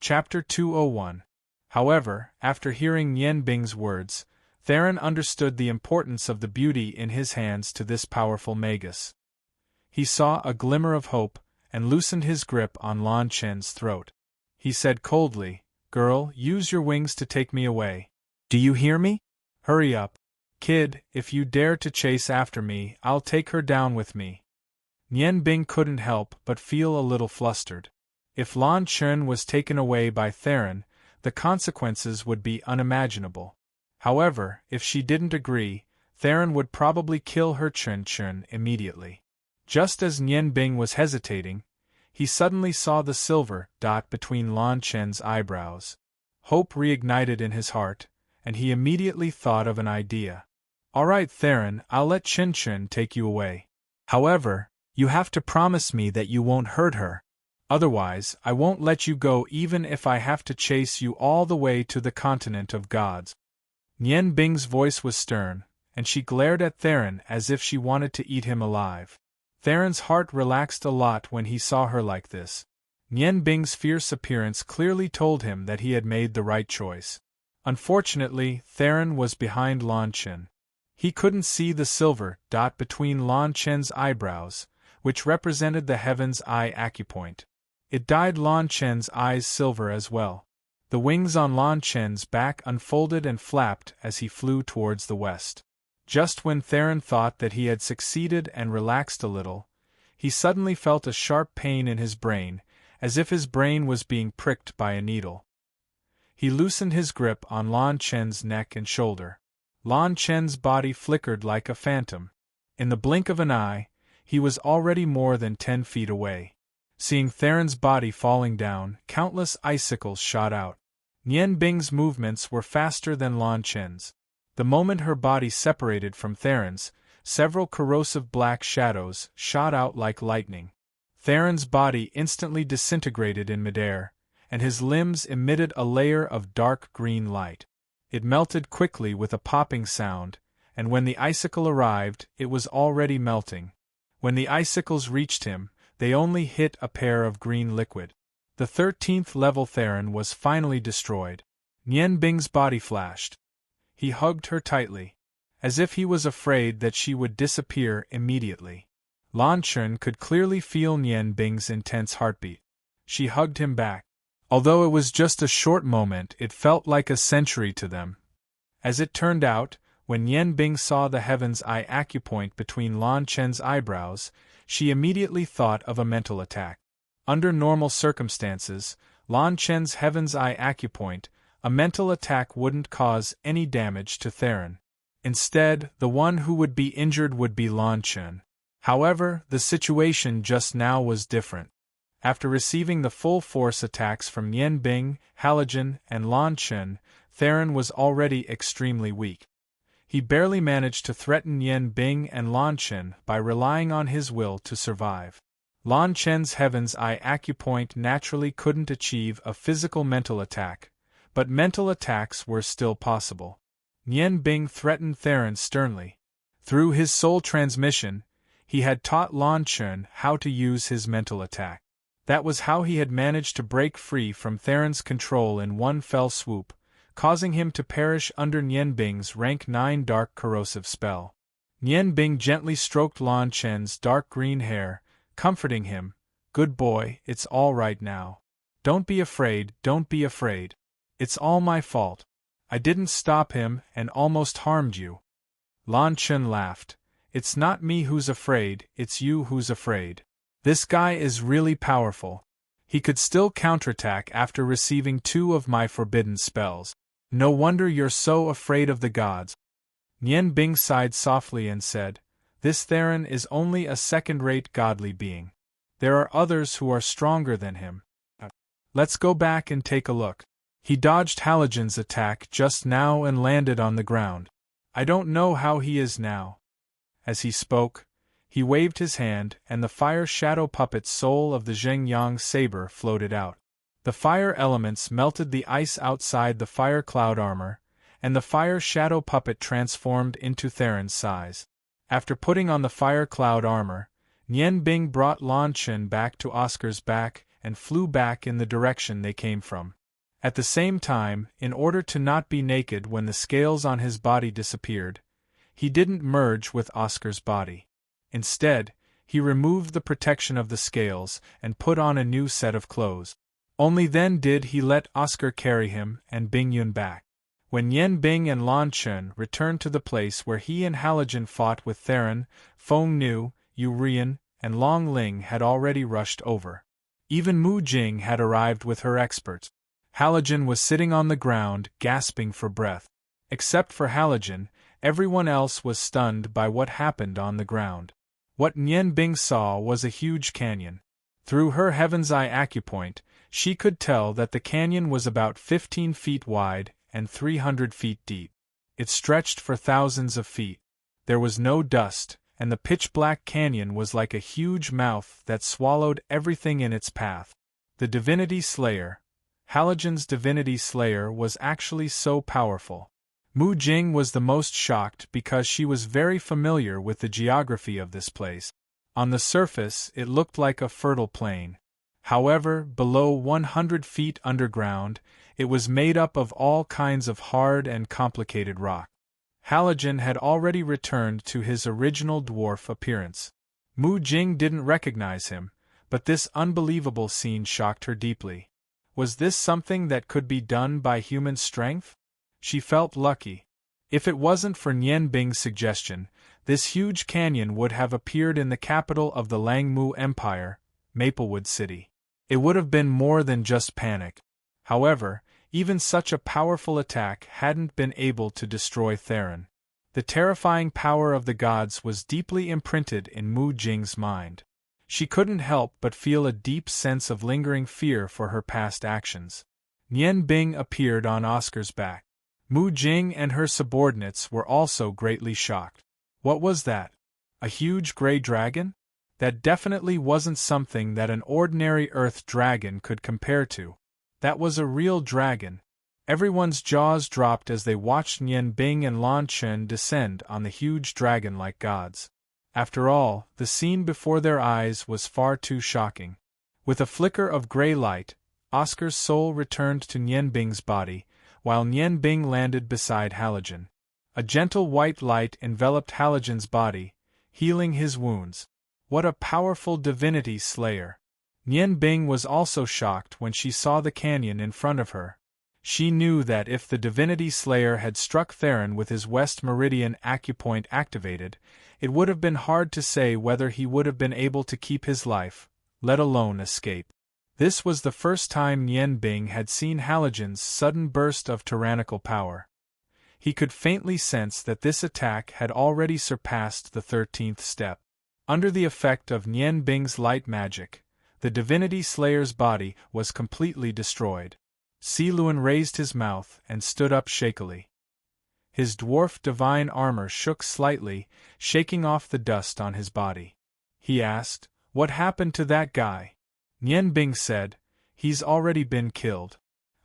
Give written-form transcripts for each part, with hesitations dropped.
Chapter 201. However, after hearing Nian Bing's words, Theron understood the importance of the beauty in his hands to this powerful magus. He saw a glimmer of hope, and loosened his grip on Lan Chen's throat. He said coldly, "Girl, use your wings to take me away. Do you hear me? Hurry up. Kid, if you dare to chase after me, I'll take her down with me." Nian Bing couldn't help but feel a little flustered. If Lan Chen was taken away by Theron, the consequences would be unimaginable. However, if she didn't agree, Theron would probably kill her Chen immediately. Just as Nian Bing was hesitating, he suddenly saw the silver dot between Lan Chen's eyebrows. Hope reignited in his heart, and he immediately thought of an idea. "All right, Theron, I'll let Chen take you away. However, you have to promise me that you won't hurt her. Otherwise, I won't let you go even if I have to chase you all the way to the continent of gods." Nian Bing's voice was stern, and she glared at Theron as if she wanted to eat him alive. Theron's heart relaxed a lot when he saw her like this. Nian Bing's fierce appearance clearly told him that he had made the right choice. Unfortunately, Theron was behind Lan Chen. He couldn't see the silver dot between Lan Chen's eyebrows, which represented the Heaven's Eye acupoint. It dyed Lan Chen's eyes silver as well. The wings on Lan Chen's back unfolded and flapped as he flew towards the west. Just when Theron thought that he had succeeded and relaxed a little, he suddenly felt a sharp pain in his brain, as if his brain was being pricked by a needle. He loosened his grip on Lan Chen's neck and shoulder. Lan Chen's body flickered like a phantom. In the blink of an eye, he was already more than 10 feet away. Seeing Theron's body falling down, countless icicles shot out. Nian Bing's movements were faster than Lan Chen's. The moment her body separated from Theron's, several corrosive black shadows shot out like lightning. Theron's body instantly disintegrated in midair, and his limbs emitted a layer of dark green light. It melted quickly with a popping sound, and when the icicle arrived, it was already melting. When the icicles reached him, they only hit a pair of green liquid. The 13th level Theron was finally destroyed. Nian Bing's body flashed. He hugged her tightly, as if he was afraid that she would disappear immediately. Lan Chen could clearly feel Nian Bing's intense heartbeat. She hugged him back. Although it was just a short moment, it felt like a century to them. As it turned out, when Nian Bing saw the Heaven's Eye acupoint between Lan Chen's eyebrows, she immediately thought of a mental attack. Under normal circumstances, Lan Chen's Heaven's Eye acupoint, a mental attack wouldn't cause any damage to Theron. Instead, the one who would be injured would be Lan Chen. However, the situation just now was different. After receiving the full force attacks from Nian Bing, Halogen, and Lan Chen, Theron was already extremely weak. He barely managed to threaten Nian Bing and Lan Chen by relying on his will to survive. Lan Chen's Heaven's Eye acupoint naturally couldn't achieve a physical mental attack, but mental attacks were still possible. Nian Bing threatened Theron sternly. Through his soul transmission, he had taught Lan Chen how to use his mental attack. That was how he had managed to break free from Theron's control in one fell swoop, causing him to perish under Nian Bing's rank 9 dark corrosive spell. Nian Bing gently stroked Lan Chen's dark green hair, comforting him. "Good boy, it's all right now. Don't be afraid, don't be afraid. It's all my fault. I didn't stop him and almost harmed you." Lan Chen laughed. "It's not me who's afraid, it's you who's afraid. This guy is really powerful. He could still counterattack after receiving 2 of my forbidden spells. No wonder you're so afraid of the gods." Nian Bing sighed softly and said, "This Theron is only a second-rate godly being. There are others who are stronger than him. Let's go back and take a look. He dodged Halogen's attack just now and landed on the ground. I don't know how he is now." As he spoke, he waved his hand and the fire shadow puppet soul of the Zhengyang saber floated out. The fire elements melted the ice outside the fire cloud armor, and the fire shadow puppet transformed into Theron's size. After putting on the fire cloud armor, Nian Bing brought Lan Chen back to Oscar's back and flew back in the direction they came from. At the same time, in order to not be naked when the scales on his body disappeared, he didn't merge with Oscar's body. Instead, he removed the protection of the scales and put on a new set of clothes. Only then did he let Oscar carry him and Bingyun back. When Yen Bing and Lan Chen returned to the place where he and Halogen fought with Theron, Feng Nu, Yu Rian, and Long Ling had already rushed over. Even Mu Jing had arrived with her experts. Halogen was sitting on the ground, gasping for breath. Except for Halogen, everyone else was stunned by what happened on the ground. What Yen Bing saw was a huge canyon. Through her Heaven's Eye acupoint, she could tell that the canyon was about 15 feet wide and 300 feet deep. It stretched for thousands of feet. There was no dust, and the pitch-black canyon was like a huge mouth that swallowed everything in its path. The Divinity Slayer, Halogen's Divinity Slayer, was actually so powerful. Mu Jing was the most shocked because she was very familiar with the geography of this place. On the surface, it looked like a fertile plain. However, below 100 feet underground, it was made up of all kinds of hard and complicated rock. Halogen had already returned to his original dwarf appearance. Mu Jing didn't recognize him, but this unbelievable scene shocked her deeply. Was this something that could be done by human strength? She felt lucky. If it wasn't for Nian Bing's suggestion, this huge canyon would have appeared in the capital of the Langmu Empire, Maplewood City. It would have been more than just panic. However, even such a powerful attack hadn't been able to destroy Theron. The terrifying power of the gods was deeply imprinted in Mu Jing's mind. She couldn't help but feel a deep sense of lingering fear for her past actions. Nian Bing appeared on Oscar's back. Mu Jing and her subordinates were also greatly shocked. What was that? A huge gray dragon? That definitely wasn't something that an ordinary earth dragon could compare to. That was a real dragon. Everyone's jaws dropped as they watched Nian Bing and Lan Chen descend on the huge dragon like gods. After all, the scene before their eyes was far too shocking. With a flicker of gray light, Oscar's soul returned to Nian Bing's body, while Nian Bing landed beside Halogen. A gentle white light enveloped Halogen's body, healing his wounds. What a powerful divinity slayer! Nian Bing was also shocked when she saw the canyon in front of her. She knew that if the divinity slayer had struck Theron with his West Meridian acupoint activated, it would have been hard to say whether he would have been able to keep his life, let alone escape. This was the first time Nian Bing had seen Halogen's sudden burst of tyrannical power. He could faintly sense that this attack had already surpassed the 13th step. Under the effect of Nian Bing's light magic, the divinity slayer's body was completely destroyed. Si Luan raised his mouth and stood up shakily. His dwarf divine armor shook slightly, shaking off the dust on his body. He asked, "What happened to that guy?" Nian Bing said, "He's already been killed.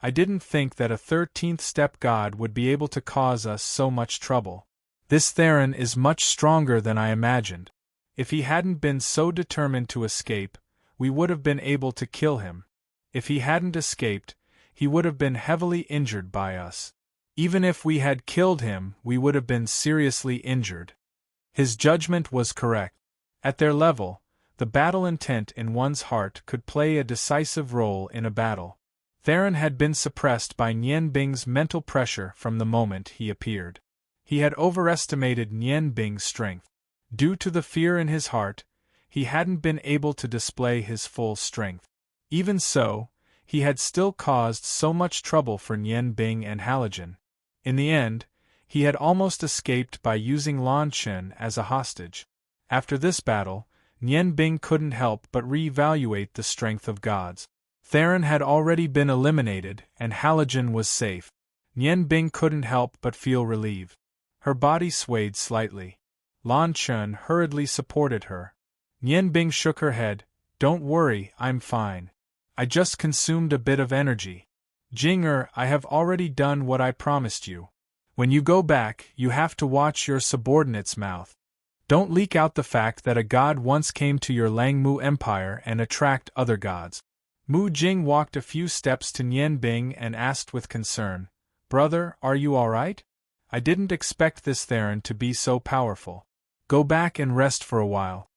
I didn't think that a 13th step god would be able to cause us so much trouble. This Theron is much stronger than I imagined. If he hadn't been so determined to escape, we would have been able to kill him. If he hadn't escaped, he would have been heavily injured by us. Even if we had killed him, we would have been seriously injured." His judgment was correct. At their level, the battle intent in one's heart could play a decisive role in a battle. Theron had been suppressed by Nian Bing's mental pressure from the moment he appeared. He had overestimated Nian Bing's strength. Due to the fear in his heart, he hadn't been able to display his full strength. Even so, he had still caused so much trouble for Nian Bing and Halogen. In the end, he had almost escaped by using Lan Chen as a hostage. After this battle, Nian Bing couldn't help but re-evaluate the strength of gods. Theron had already been eliminated and Halogen was safe. Nian Bing couldn't help but feel relieved. Her body swayed slightly. Lan Chen hurriedly supported her. Nian Bing shook her head. "Don't worry, I'm fine. I just consumed a bit of energy. Jing I have already done what I promised you. When you go back, you have to watch your subordinate's mouth. Don't leak out the fact that a god once came to your Langmu Empire and attract other gods. Mu Jing walked a few steps to Nian Bing and asked with concern, "Brother, are you all right? I didn't expect this Theron to be so powerful. Go back and rest for a while."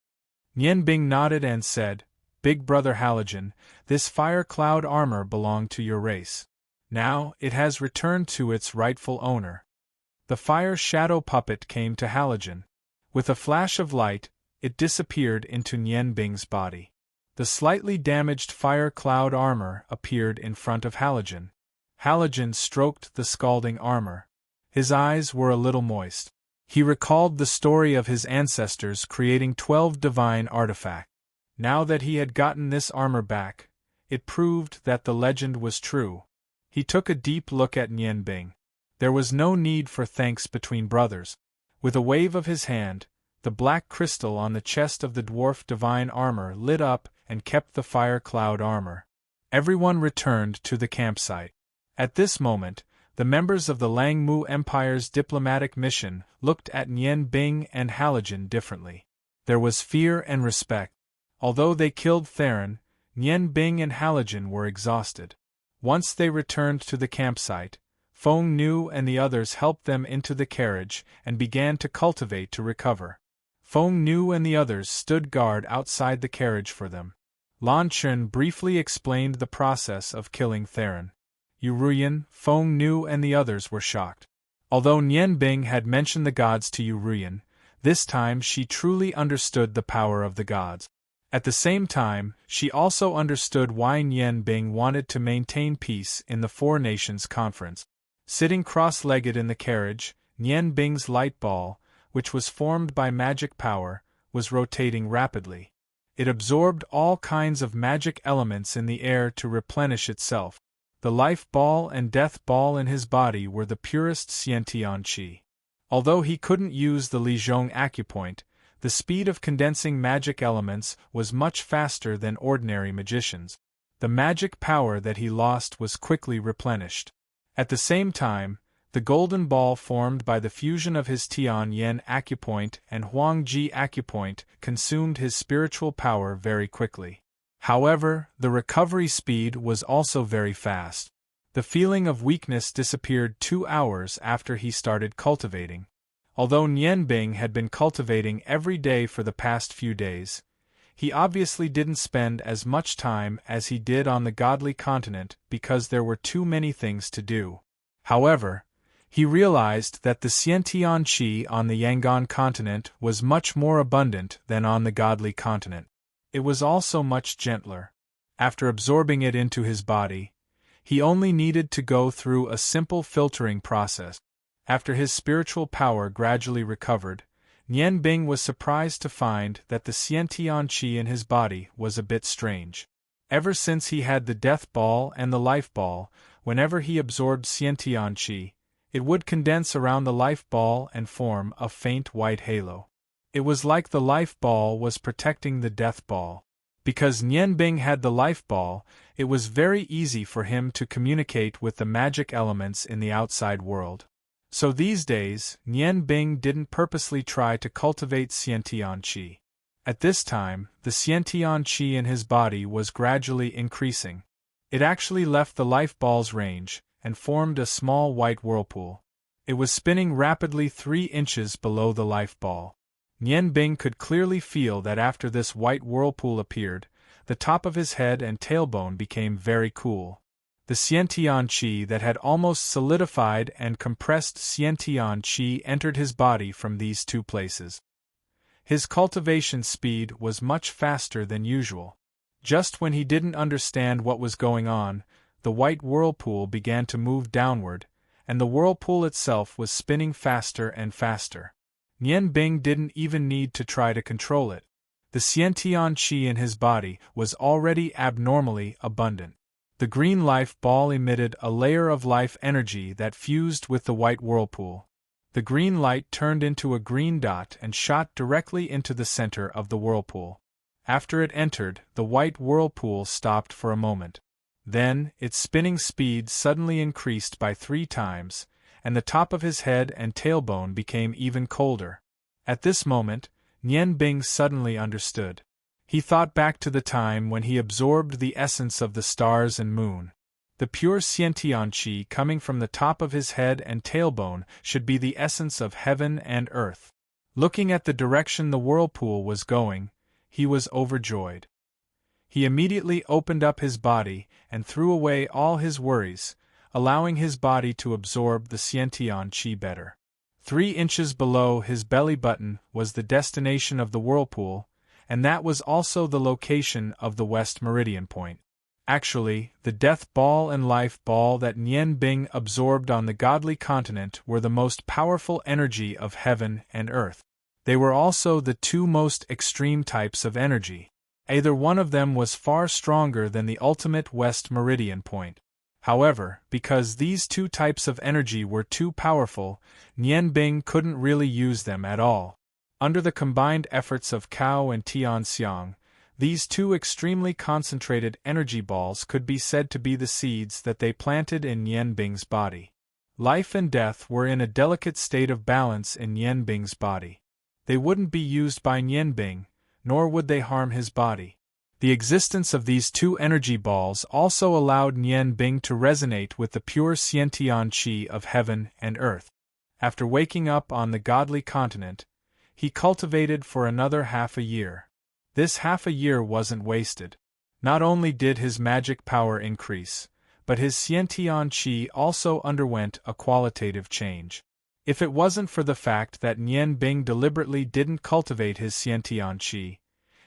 Nian Bing nodded and said, "Big brother Halogen, this fire cloud armor belonged to your race. Now, it has returned to its rightful owner." The fire shadow puppet came to Halogen. With a flash of light, it disappeared into Nian Bing's body. The slightly damaged fire cloud armor appeared in front of Halogen. Halogen stroked the scalding armor. His eyes were a little moist. He recalled the story of his ancestors creating 12 divine artifacts. Now that he had gotten this armor back, it proved that the legend was true. He took a deep look at Nian Bing. There was no need for thanks between brothers. With a wave of his hand, the black crystal on the chest of the dwarf divine armor lit up and kept the fire cloud armor. Everyone returned to the campsite. At this moment, the members of the Langmu Empire's diplomatic mission looked at Nian Bing and Halogen differently. There was fear and respect. Although they killed Theron, Nian Bing and Halogen were exhausted. Once they returned to the campsite, Feng Nu and the others helped them into the carriage and began to cultivate to recover. Feng Nu and the others stood guard outside the carriage for them. Lan Chen briefly explained the process of killing Theron. Yuruyan, Feng Nu and the others were shocked. Although Nian Bing had mentioned the gods to Yuruyan, this time she truly understood the power of the gods. At the same time, she also understood why Nian Bing wanted to maintain peace in the Four Nations Conference. Sitting cross-legged in the carriage, Nian Bing's light ball, which was formed by magic power, was rotating rapidly. It absorbed all kinds of magic elements in the air to replenish itself. The life ball and death ball in his body were the purest Xiantian qi. Although he couldn't use the Lizhong acupoint, the speed of condensing magic elements was much faster than ordinary magicians. The magic power that he lost was quickly replenished. At the same time, the golden ball formed by the fusion of his Tian Yen acupoint and Huangji acupoint consumed his spiritual power very quickly. However, the recovery speed was also very fast. The feeling of weakness disappeared 2 hours after he started cultivating. Although Nian Bing had been cultivating every day for the past few days, he obviously didn't spend as much time as he did on the godly continent because there were too many things to do. However, he realized that the Xiantian qi on the Yangon continent was much more abundant than on the godly continent. It was also much gentler. After absorbing it into his body, he only needed to go through a simple filtering process. After his spiritual power gradually recovered, Nian Bing was surprised to find that the Xiantian qi in his body was a bit strange. Ever since he had the death ball and the life ball, whenever he absorbed Xiantian qi, it would condense around the life ball and form a faint white halo. It was like the life ball was protecting the death ball. Because Nian Bing had the life ball, it was very easy for him to communicate with the magic elements in the outside world. So these days, Nian Bing didn't purposely try to cultivate Xiantian qi. At this time, the Xiantian qi in his body was gradually increasing. It actually left the life ball's range and formed a small white whirlpool. It was spinning rapidly 3 inches below the life ball. Nian Bing could clearly feel that after this white whirlpool appeared, the top of his head and tailbone became very cool. The Xiantian qi that had almost solidified and compressed Xiantian qi entered his body from these 2 places. His cultivation speed was much faster than usual. Just when he didn't understand what was going on, the white whirlpool began to move downward, and the whirlpool itself was spinning faster and faster. Nian Bing didn't even need to try to control it. The Xiantian qi in his body was already abnormally abundant. The green life ball emitted a layer of life energy that fused with the white whirlpool. The green light turned into a green dot and shot directly into the center of the whirlpool. After it entered, the white whirlpool stopped for a moment. Then, its spinning speed suddenly increased by 3 times, and the top of his head and tailbone became even colder. At this moment, Nian Bing suddenly understood. He thought back to the time when he absorbed the essence of the stars and moon. The pure Xiantian qi coming from the top of his head and tailbone should be the essence of heaven and earth. Looking at the direction the whirlpool was going, he was overjoyed. He immediately opened up his body and threw away all his worries, allowing his body to absorb the Xiantian qi better. 3 inches below his belly button was the destination of the whirlpool, and that was also the location of the West Meridian point. Actually, the death ball and life ball that Nian Bing absorbed on the godly continent were the most powerful energy of heaven and earth. They were also the 2 most extreme types of energy. Either one of them was far stronger than the ultimate West Meridian point. However, because these 2 types of energy were too powerful, Nian Bing couldn't really use them at all. Under the combined efforts of Cao and Tianxiang, these 2 extremely concentrated energy balls could be said to be the seeds that they planted in Nian Bing's body. Life and death were in a delicate state of balance in Nian Bing's body. They wouldn't be used by Nian Bing, nor would they harm his body. The existence of these 2 energy balls also allowed Nian Bing to resonate with the pure Xiantian qi of heaven and earth. After waking up on the godly continent, he cultivated for another half a year. This half a year wasn't wasted. Not only did his magic power increase, but his Xiantian qi also underwent a qualitative change. If it wasn't for the fact that Nian Bing deliberately didn't cultivate his Xiantian qi,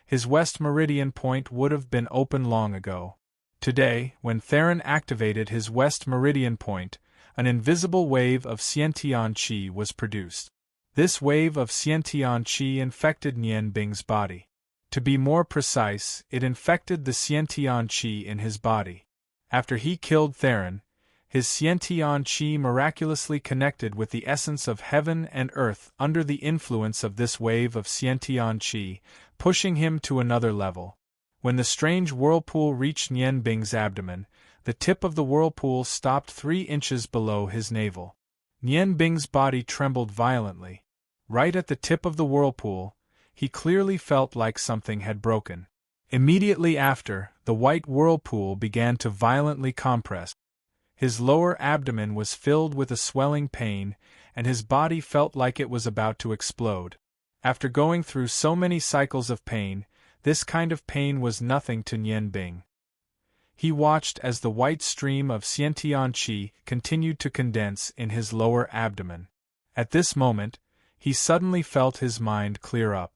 his West Meridian point would have been open long ago. Today, when Theron activated his West Meridian point, an invisible wave of Xiantian qi was produced. This wave of Xiantian qi infected Nian Bing's body. To be more precise, it infected the Xiantian qi in his body. After he killed Theron, his Xiantian qi miraculously connected with the essence of heaven and earth under the influence of this wave of Xiantian qi, pushing him to another level. When the strange whirlpool reached Nian Bing's abdomen, the tip of the whirlpool stopped 3 inches below his navel. Nian Bing's body trembled violently. Right at the tip of the whirlpool, he clearly felt like something had broken. Immediately after, the white whirlpool began to violently compress. His lower abdomen was filled with a swelling pain, and his body felt like it was about to explode. After going through so many cycles of pain, this kind of pain was nothing to Nian Bing. He watched as the white stream of Xiantian qi continued to condense in his lower abdomen. At this moment, he suddenly felt his mind clear up.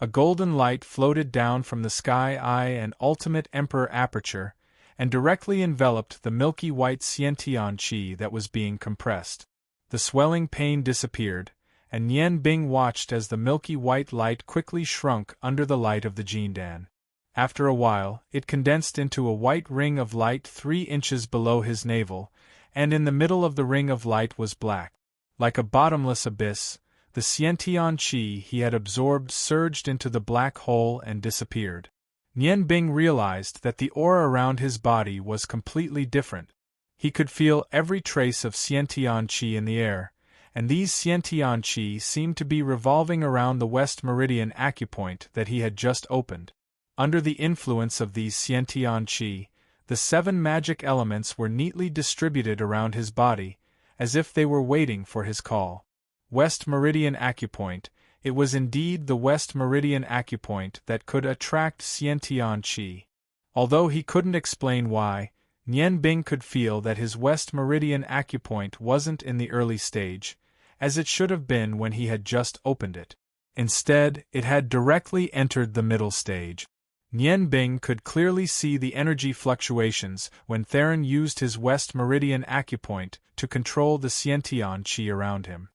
A golden light floated down from the sky eye and ultimate emperor aperture, and directly enveloped the milky white Xiantian qi that was being compressed. The swelling pain disappeared, and Nian Bing watched as the milky white light quickly shrunk under the light of the Jindan. After a while, it condensed into a white ring of light 3 inches below his navel, and in the middle of the ring of light was black. Like a bottomless abyss, the Xiantian qi he had absorbed surged into the black hole and disappeared. Nian Bing realized that the aura around his body was completely different. He could feel every trace of Xiantian qi in the air, and these Xiantian qi seemed to be revolving around the West Meridian acupoint that he had just opened. Under the influence of these Xiantian qi, the 7 magic elements were neatly distributed around his body, as if they were waiting for his call. West Meridian acupoint, it was indeed the West Meridian acupoint that could attract Xiantian qi. Although he couldn't explain why, Nian Bing could feel that his West Meridian acupoint wasn't in the early stage, as it should have been when he had just opened it. Instead, it had directly entered the middle stage. Nian Bing could clearly see the energy fluctuations when Theron used his West Meridian acupoint to control the Xiantian qi around him.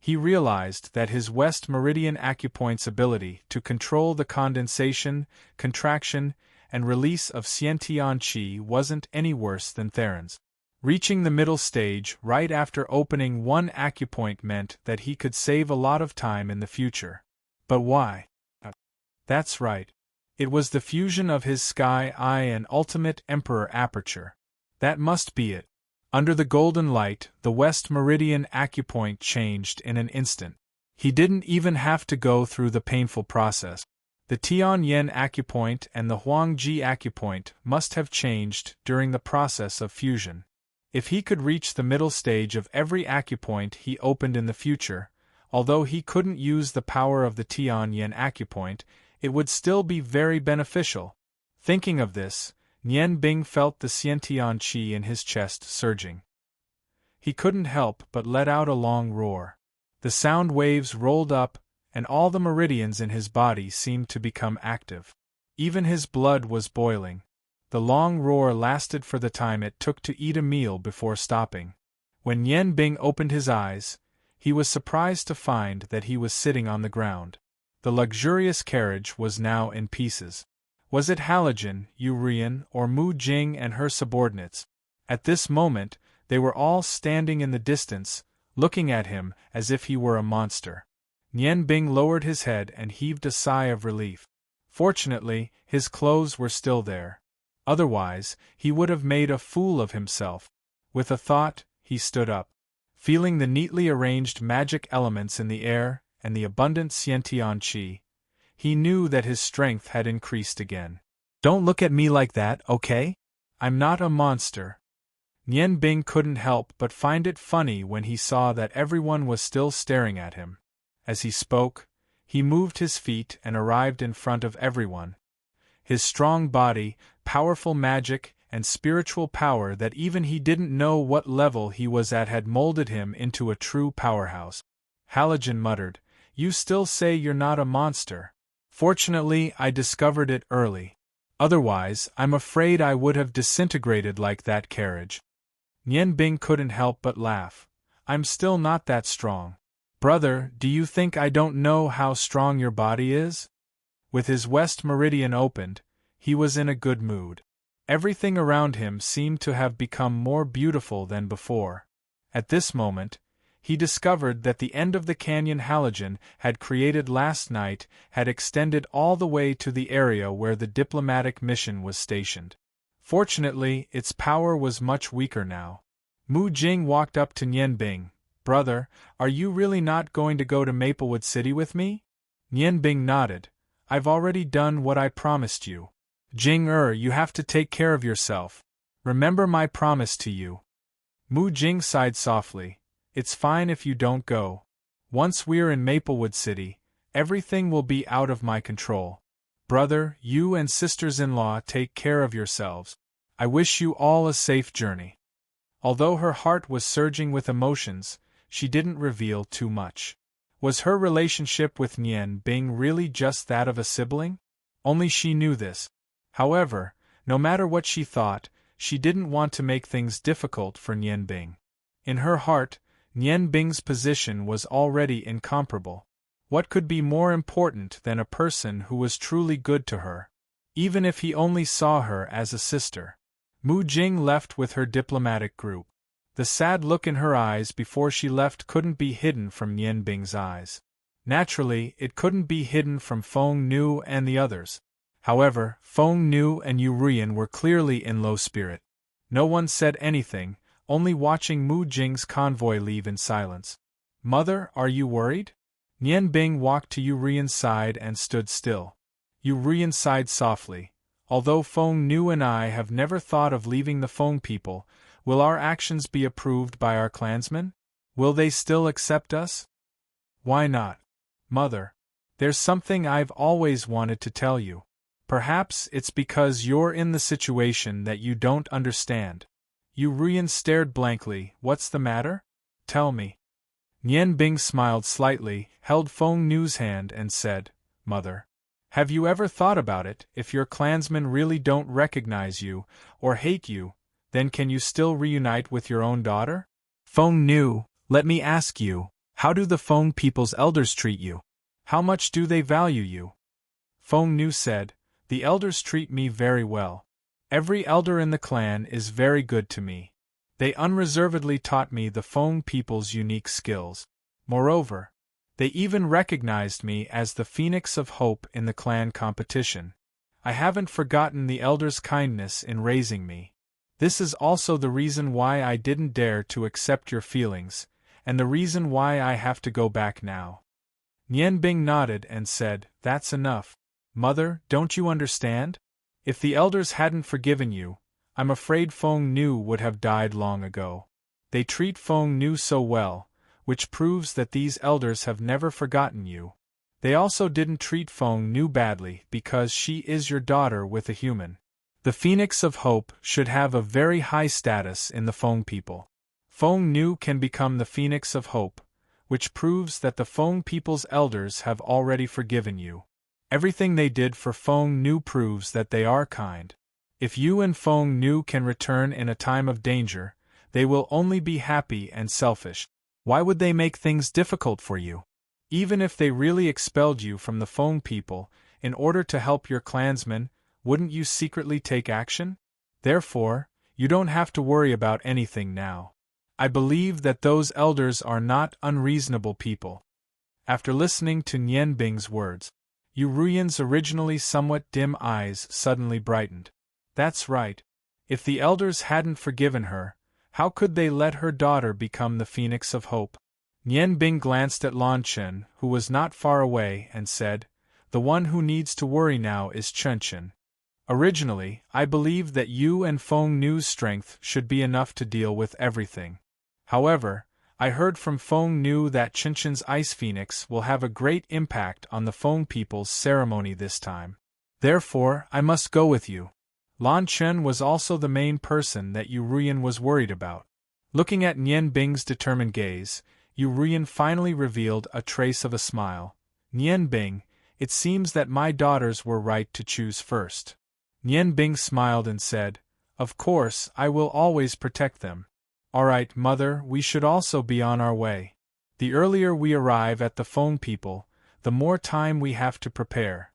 He realized that his West Meridian acupoint's ability to control the condensation, contraction, and release of Xiantian qi wasn't any worse than Theron's. Reaching the middle stage right after opening one acupoint meant that he could save a lot of time in the future. But why? That's right. It was the fusion of his sky eye and ultimate emperor aperture. That must be it. Under the golden light, the West Meridian acupoint changed in an instant. He didn't even have to go through the painful process. The Tianyan acupoint and the Huangji acupoint must have changed during the process of fusion. If he could reach the middle stage of every acupoint he opened in the future, although he couldn't use the power of the Tianyan acupoint, it would still be very beneficial. Thinking of this, Nian Bing felt the Xiantian qi in his chest surging. He couldn't help but let out a long roar. The sound waves rolled up, and all the meridians in his body seemed to become active. Even his blood was boiling. The long roar lasted for the time it took to eat a meal before stopping. When Nian Bing opened his eyes, he was surprised to find that he was sitting on the ground. The luxurious carriage was now in pieces. Was it Halogen, Yu Rian, or Mu Jing and her subordinates? At this moment, they were all standing in the distance, looking at him as if he were a monster. Nian Bing lowered his head and heaved a sigh of relief. Fortunately, his clothes were still there. Otherwise, he would have made a fool of himself. With a thought, he stood up. Feeling the neatly arranged magic elements in the air and the abundant Xiantian qi, he knew that his strength had increased again. Don't look at me like that, okay? I'm not a monster. Nian Bing couldn't help but find it funny when he saw that everyone was still staring at him. As he spoke, he moved his feet and arrived in front of everyone. His strong body, powerful magic, and spiritual power that even he didn't know what level he was at had molded him into a true powerhouse. Halogen muttered, "You still say you're not a monster. Fortunately, I discovered it early. Otherwise, I'm afraid I would have disintegrated like that carriage." Nian Bing couldn't help but laugh. "I'm still not that strong. Brother, do you think I don't know how strong your body is?" With his west meridian opened, he was in a good mood. Everything around him seemed to have become more beautiful than before. At this moment, he discovered that the end of the canyon Halogen had created last night had extended all the way to the area where the diplomatic mission was stationed. Fortunately, its power was much weaker now. Mu Jing walked up to Nian Bing. "Brother, are you really not going to go to Maplewood City with me?" Nian Bing nodded. "I've already done what I promised you. Jing you have to take care of yourself. Remember my promise to you." Mu Jing sighed softly. "It's fine if you don't go. Once we're in Maplewood City, everything will be out of my control. Brother, you and sisters-in-law take care of yourselves. I wish you all a safe journey." Although her heart was surging with emotions, she didn't reveal too much. Was her relationship with Nian Bing really just that of a sibling? Only she knew this. However, no matter what she thought, she didn't want to make things difficult for Nian Bing. In her heart, Nian Bing's position was already incomparable. What could be more important than a person who was truly good to her, even if he only saw her as a sister? Mu Jing left with her diplomatic group. The sad look in her eyes before she left couldn't be hidden from Nian Bing's eyes. Naturally, it couldn't be hidden from Feng Nu and the others. However, Feng Nu and Yu Rian were clearly in low spirit. No one said anything, only watching Mu Jing's convoy leave in silence. "Mother, are you worried?" Nian Bing walked to Yu Rian's side and stood still. Yu Rian sighed softly. "Although Feng Nu and I have never thought of leaving the Feng people, will our actions be approved by our clansmen? Will they still accept us?" "Why not? Mother. There's something I've always wanted to tell you. Perhaps it's because you're in the situation that you don't understand." Yu Rian stared blankly. "What's the matter? Tell me." Nian Bing smiled slightly, held Feng Nu's hand and said, "Mother, have you ever thought about it? If your clansmen really don't recognize you, or hate you, then can you still reunite with your own daughter? Feng Nu, let me ask you, how do the Feng people's elders treat you? How much do they value you?" Feng Nu said, "The elders treat me very well. Every elder in the clan is very good to me. They unreservedly taught me the Feng people's unique skills. Moreover, they even recognized me as the Phoenix of Hope in the clan competition. I haven't forgotten the elders' kindness in raising me. This is also the reason why I didn't dare to accept your feelings, and the reason why I have to go back now." Nian Bing nodded and said, "That's enough. Mother, don't you understand? If the elders hadn't forgiven you, I'm afraid Feng Nu would have died long ago. They treat Feng Nu so well, which proves that these elders have never forgotten you. They also didn't treat Feng Nu badly because she is your daughter with a human. The Phoenix of Hope should have a very high status in the Feng people. Feng Nu can become the Phoenix of Hope, which proves that the Feng people's elders have already forgiven you. Everything they did for Feng Nu proves that they are kind. If you and Feng Nu can return in a time of danger, they will only be happy and selfish. Why would they make things difficult for you? Even if they really expelled you from the Feng people, in order to help your clansmen, wouldn't you secretly take action? Therefore, you don't have to worry about anything now. I believe that those elders are not unreasonable people. After listening to Nian Bing's words, Yu Ruyan's originally somewhat dim eyes suddenly brightened. That's right. If the elders hadn't forgiven her, how could they let her daughter become the Phoenix of Hope? Nian Bing glanced at Lan Chen, who was not far away, and said, "The one who needs to worry now is Chen Chen. Originally, I believed that you and Feng Nu's strength should be enough to deal with everything. However, I heard from Feng Nu that Chen Chen's Ice Phoenix will have a great impact on the Feng people's ceremony this time. Therefore, I must go with you." Lan Chen was also the main person that Yu Ruyan was worried about. Looking at Nian Bing's determined gaze, Yu Ruyan finally revealed a trace of a smile. "Nian Bing, it seems that my daughters were right to choose first." Nian Bing smiled and said, "Of course, I will always protect them." "All right, Mother, we should also be on our way. The earlier we arrive at the Feng people, the more time we have to prepare."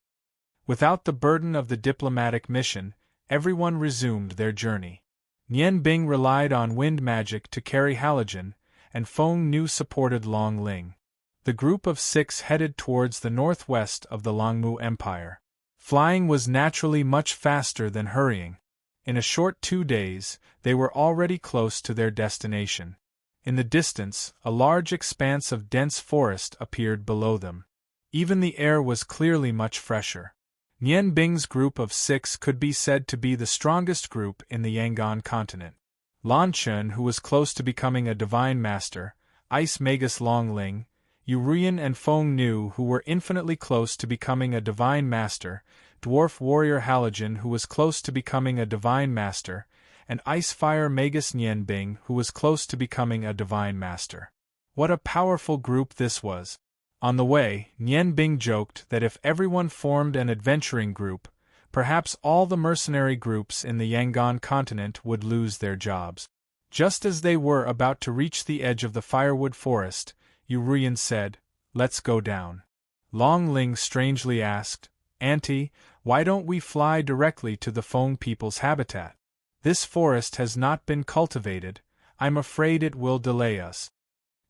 Without the burden of the diplomatic mission, everyone resumed their journey. Nian Bing relied on wind magic to carry Halogen, and Feng Nu supported Long Ling. The group of 6 headed towards the northwest of the Longmu Empire. Flying was naturally much faster than hurrying. In a short 2 days, they were already close to their destination. In the distance, a large expanse of dense forest appeared below them. Even the air was clearly much fresher. Nian Bing's group of 6 could be said to be the strongest group in the Yangon continent. Lan Chen, who was close to becoming a divine master, Ice Magus Long Ling, Yu Ruyan and Feng Nu, who were infinitely close to becoming a divine master, Dwarf Warrior Halogen, who was close to becoming a divine master, and Icefire Magus Nian Bing, who was close to becoming a divine master. What a powerful group this was! On the way, Nian Bing joked that if everyone formed an adventuring group, perhaps all the mercenary groups in the Yangon continent would lose their jobs. Just as they were about to reach the edge of the firewood forest, Yu Ruyan said, "Let's go down." Long Ling strangely asked, "Auntie, why don't we fly directly to the Feng people's habitat? This forest has not been cultivated, I'm afraid it will delay us."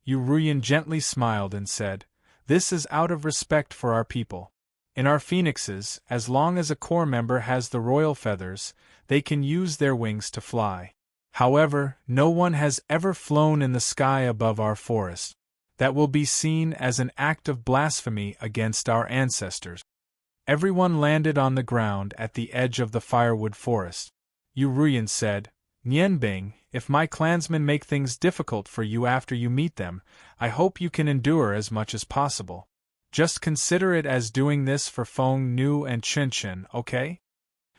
Yu Ruyan gently smiled and said, "This is out of respect for our people. In our phoenixes, as long as a corps member has the royal feathers, they can use their wings to fly. However, no one has ever flown in the sky above our forest. That will be seen as an act of blasphemy against our ancestors." Everyone landed on the ground at the edge of the firewood forest. Yu Ruyan said, "Nian Bing, if my clansmen make things difficult for you after you meet them, I hope you can endure as much as possible. Just consider it as doing this for Feng Nu and Chen Chen, okay?"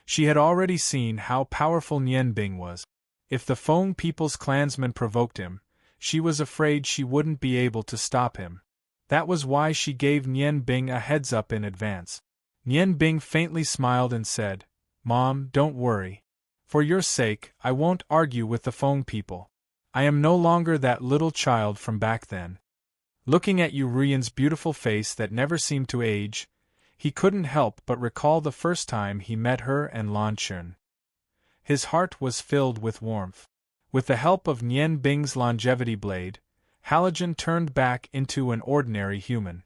She had already seen how powerful Nian Bing was. If the Feng people's clansmen provoked him, she was afraid she wouldn't be able to stop him. That was why she gave Nian Bing a heads-up in advance. Nian Bing faintly smiled and said, "Mom, don't worry. For your sake, I won't argue with the Feng people. I am no longer that little child from back then." Looking at Yu Ruyan's beautiful face that never seemed to age, he couldn't help but recall the first time he met her and Lan Chen. His heart was filled with warmth. With the help of Nian Bing's longevity blade, Halogen turned back into an ordinary human.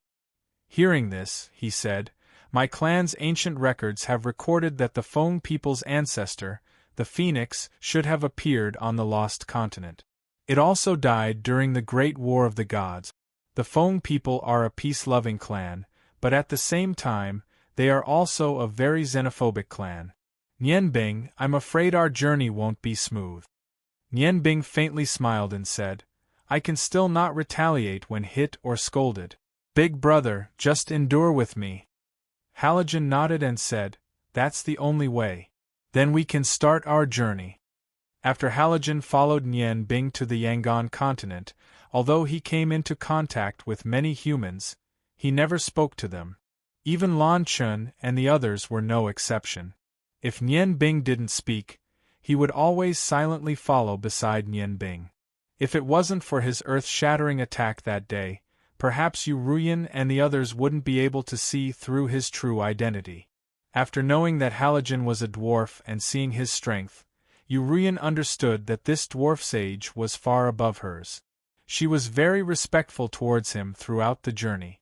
Hearing this, he said, "My clan's ancient records have recorded that the Feng people's ancestor, the Phoenix, should have appeared on the lost continent. It also died during the Great War of the Gods. The Feng people are a peace-loving clan, but at the same time, They are also a very xenophobic clan. Nianbing, I'm afraid our journey won't be smooth. Nianbing faintly smiled and said, I can still not retaliate when hit or scolded. Big brother, just endure with me. Halogen nodded and said, That's the only way. Then we can start our journey. After Halogen followed Nianbing to the Yangon continent, although he came into contact with many humans, he never spoke to them. Even Lan Chun and the others were no exception. If Nianbing didn't speak, he would always silently follow beside Nianbing. If it wasn't for his earth-shattering attack that day, perhaps Yu Ruyan and the others wouldn't be able to see through his true identity. After knowing that Halogen was a dwarf and seeing his strength, Yu Ruyan understood that this dwarf's age was far above hers. She was very respectful towards him throughout the journey.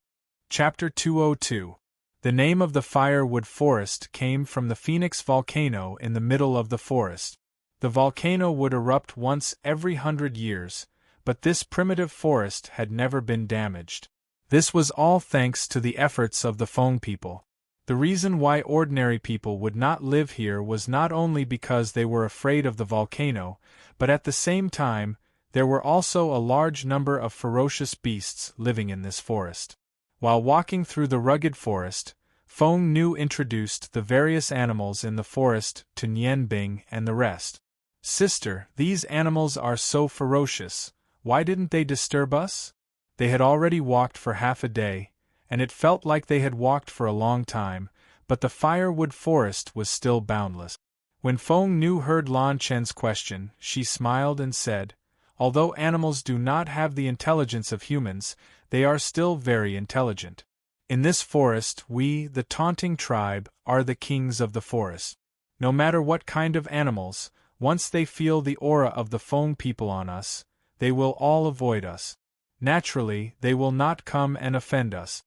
Chapter 202. The name of the firewood forest came from the Phoenix volcano in the middle of the forest. The volcano would erupt once every 100 years, but this primitive forest had never been damaged. This was all thanks to the efforts of the Feng people. The reason why ordinary people would not live here was not only because they were afraid of the volcano, but at the same time, there were also a large number of ferocious beasts living in this forest. While walking through the rugged forest, Feng Nu introduced the various animals in the forest to Nianbing and the rest. Sister, these animals are so ferocious, why didn't they disturb us? They had already walked for half a day, and it felt like they had walked for a long time, but the firewood forest was still boundless. When Feng Nu heard Lan Chen's question, she smiled and said, Although animals do not have the intelligence of humans, they are still very intelligent. In this forest, we, the taunting tribe, are the kings of the forest. No matter what kind of animals, once they feel the aura of the Feng people on us, they will all avoid us. Naturally, they will not come and offend us.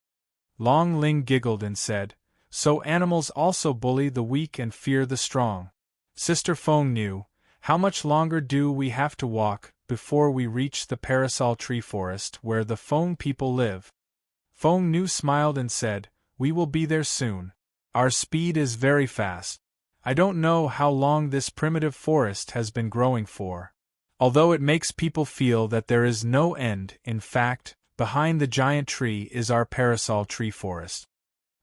Long Ling giggled and said, So animals also bully the weak and fear the strong. Sister Feng Nu, how much longer do we have to walk before we reach the parasol tree forest where the Feng people live? Feng Nu smiled and said, We will be there soon. Our speed is very fast. I don't know how long this primitive forest has been growing for. Although it makes people feel that there is no end, in fact, behind the giant tree is our parasol tree forest.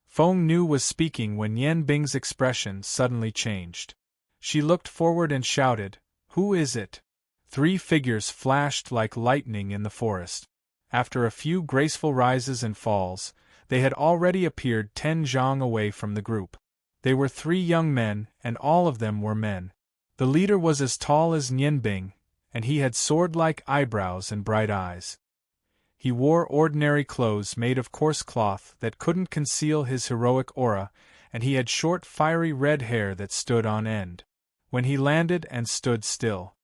Feng Nu was speaking when Nianbing's expression suddenly changed. She looked forward and shouted, Who is it? 3 figures flashed like lightning in the forest. After a few graceful rises and falls, they had already appeared 10 zhang away from the group. They were 3 young men, and all of them were men. The leader was as tall as Nianbing, and he had sword-like eyebrows and bright eyes. He wore ordinary clothes made of coarse cloth that couldn't conceal his heroic aura, and he had short fiery red hair that stood on end. When he landed and stood still,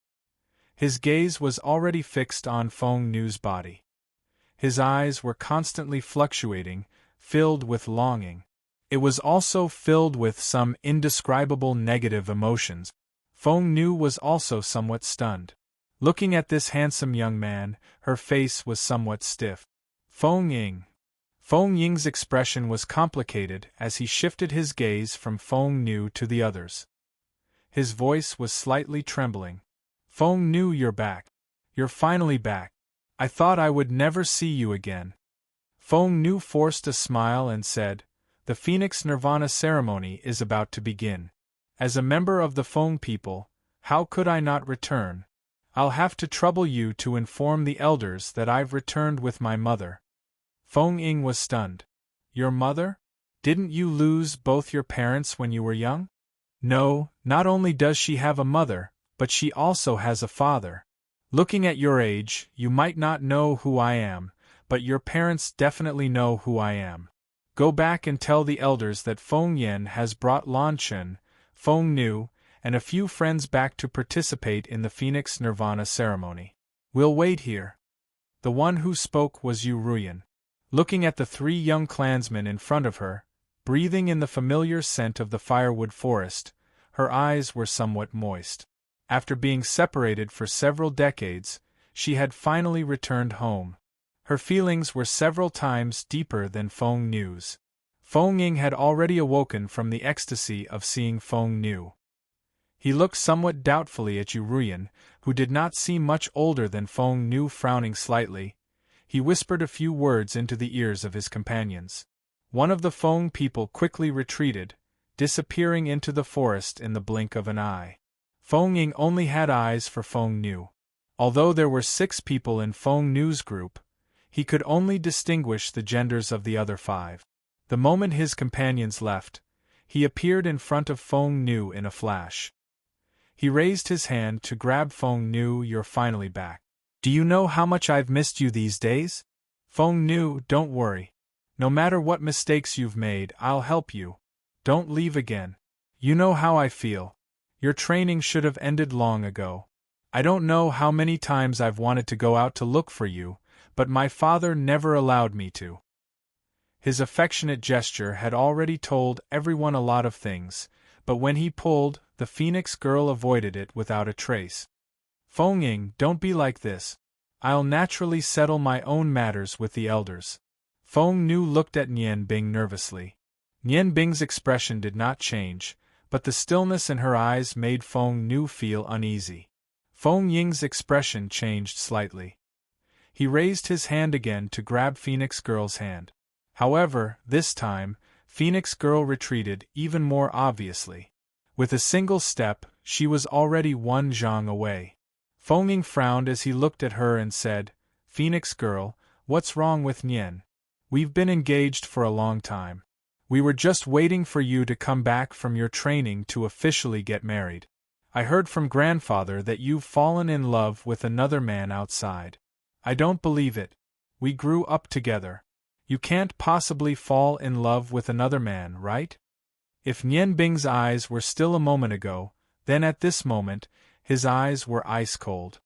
his gaze was already fixed on Feng Nu's body. His eyes were constantly fluctuating, filled with longing. It was also filled with some indescribable negative emotions. Feng Nu was also somewhat stunned. Looking at this handsome young man, her face was somewhat stiff. Feng Ying's expression was complicated as he shifted his gaze from Feng Nu to the others. His voice was slightly trembling. Feng Nu, you're back. You're finally back. I thought I would never see you again. Feng Nu forced a smile and said, The Phoenix Nirvana ceremony is about to begin. As a member of the Feng people, how could I not return? I'll have to trouble you to inform the elders that I've returned with my mother. Feng Ying was stunned. Your mother? Didn't you lose both your parents when you were young? No, not only does she have a mother, but she also has a father. Looking at your age, you might not know who I am, but your parents definitely know who I am. Go back and tell the elders that Feng Yan has brought Lan Chen, Feng Nu, and a few friends back to participate in the Phoenix Nirvana ceremony. We'll wait here. The one who spoke was Yu Ruyan. Looking at the 3 young clansmen in front of her, breathing in the familiar scent of the firewood forest, her eyes were somewhat moist. After being separated for several decades, she had finally returned home. Her feelings were several times deeper than Feng Nu's. Feng Ying had already awoken from the ecstasy of seeing Feng Nu. He looked somewhat doubtfully at Yu Ruyan, who did not seem much older than Feng Nu. Frowning slightly, he whispered a few words into the ears of his companions. One of the Feng people quickly retreated, disappearing into the forest in the blink of an eye. Feng Ying only had eyes for Feng Nu. Although there were 6 people in Feng Nu's group, he could only distinguish the genders of the other 5. The moment his companions left, he appeared in front of Feng Nu in a flash. He raised his hand to grab Feng Nu. You're finally back. Do you know how much I've missed you these days? Feng Nu, don't worry. No matter what mistakes you've made, I'll help you. Don't leave again. You know how I feel. Your training should have ended long ago. I don't know how many times I've wanted to go out to look for you, but my father never allowed me to. His affectionate gesture had already told everyone a lot of things, but when he pulled, the Phoenix girl avoided it without a trace. Feng Ying, don't be like this. I'll naturally settle my own matters with the elders. Feng Nu looked at Nian Bing nervously. Nian Bing's expression did not change, but the stillness in her eyes made Feng Nu feel uneasy. Feng Ying's expression changed slightly. He raised his hand again to grab Phoenix Girl's hand. However, this time, Phoenix Girl retreated even more obviously. With a single step, she was already 1 zhang away. Feng Ying frowned as he looked at her and said, Phoenix Girl, what's wrong with Nian? We've been engaged for a long time. We were just waiting for you to come back from your training to officially get married. I heard from grandfather that you've fallen in love with another man outside. I don't believe it. We grew up together. You can't possibly fall in love with another man, right? If Nian Bing's eyes were still a moment ago, then at this moment, his eyes were ice cold.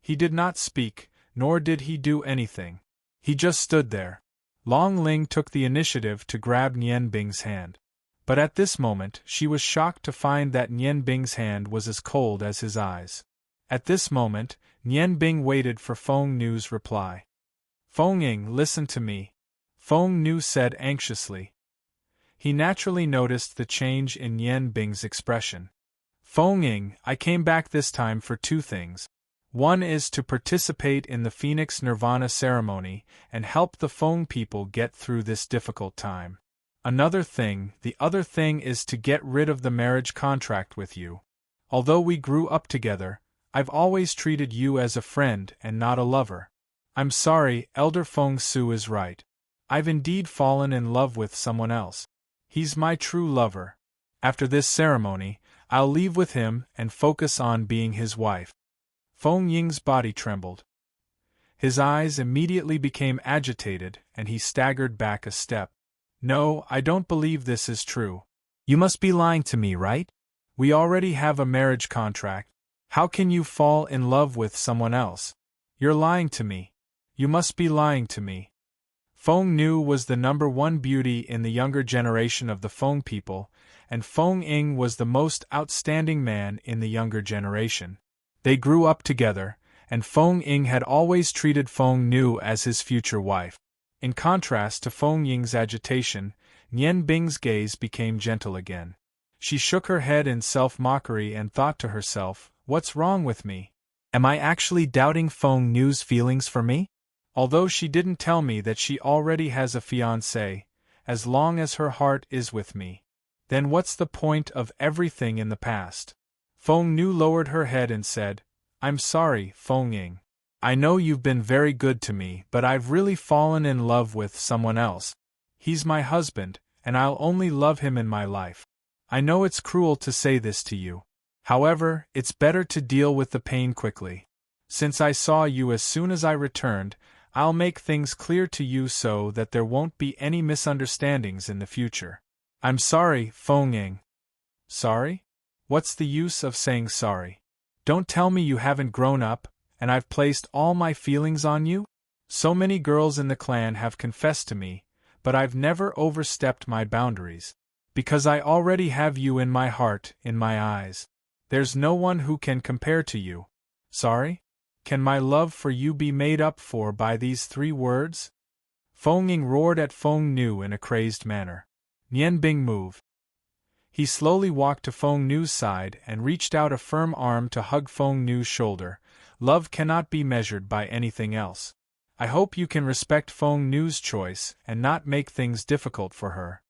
He did not speak, nor did he do anything. He just stood there. Long Ling took the initiative to grab Nian Bing's hand. But at this moment, she was shocked to find that Nian Bing's hand was as cold as his eyes. At this moment, Nian Bing waited for Feng Nu's reply. Feng Ying, listen to me, Feng Nu said anxiously. He naturally noticed the change in Nian Bing's expression. Feng Ying, I came back this time for 2 things. One is to participate in the Phoenix Nirvana ceremony and help the Feng people get through this difficult time. The other thing is to get rid of the marriage contract with you. Although we grew up together, I've always treated you as a friend and not a lover. I'm sorry, Elder Feng Su is right. I've indeed fallen in love with someone else. He's my true lover. After this ceremony, I'll leave with him and focus on being his wife. Feng Ying's body trembled. His eyes immediately became agitated and he staggered back a step. No, I don't believe this is true. You must be lying to me, right? We already have a marriage contract. How can you fall in love with someone else? You're lying to me. You must be lying to me. Feng Nu was the #1 beauty in the younger generation of the Feng people, and Feng Ying was the most outstanding man in the younger generation. They grew up together, and Feng Ying had always treated Feng Nu as his future wife. In contrast to Feng Ying's agitation, Nian Bing's gaze became gentle again. She shook her head in self-mockery and thought to herself, what's wrong with me? Am I actually doubting Feng Nu's feelings for me? Although she didn't tell me that she already has a fiancé, as long as her heart is with me. Then what's the point of everything in the past? Feng Nu lowered her head and said, I'm sorry, Feng Ying. I know you've been very good to me, but I've really fallen in love with someone else. He's my husband, and I'll only love him in my life. I know it's cruel to say this to you. However, it's better to deal with the pain quickly. Since I saw you as soon as I returned, I'll make things clear to you so that there won't be any misunderstandings in the future. I'm sorry, Feng Ying. Sorry? What's the use of saying sorry? Don't tell me you haven't grown up, and I've placed all my feelings on you? So many girls in the clan have confessed to me, but I've never overstepped my boundaries. Because I already have you in my heart, in my eyes. There's no one who can compare to you. Sorry? Can my love for you be made up for by these 3 words? Feng Ying roared at Feng Nu in a crazed manner. Nian Bing moved. He slowly walked to Feng Nu's side and reached out a firm arm to hug Feng Nu's shoulder. Love cannot be measured by anything else. I hope you can respect Feng Nu's choice and not make things difficult for her.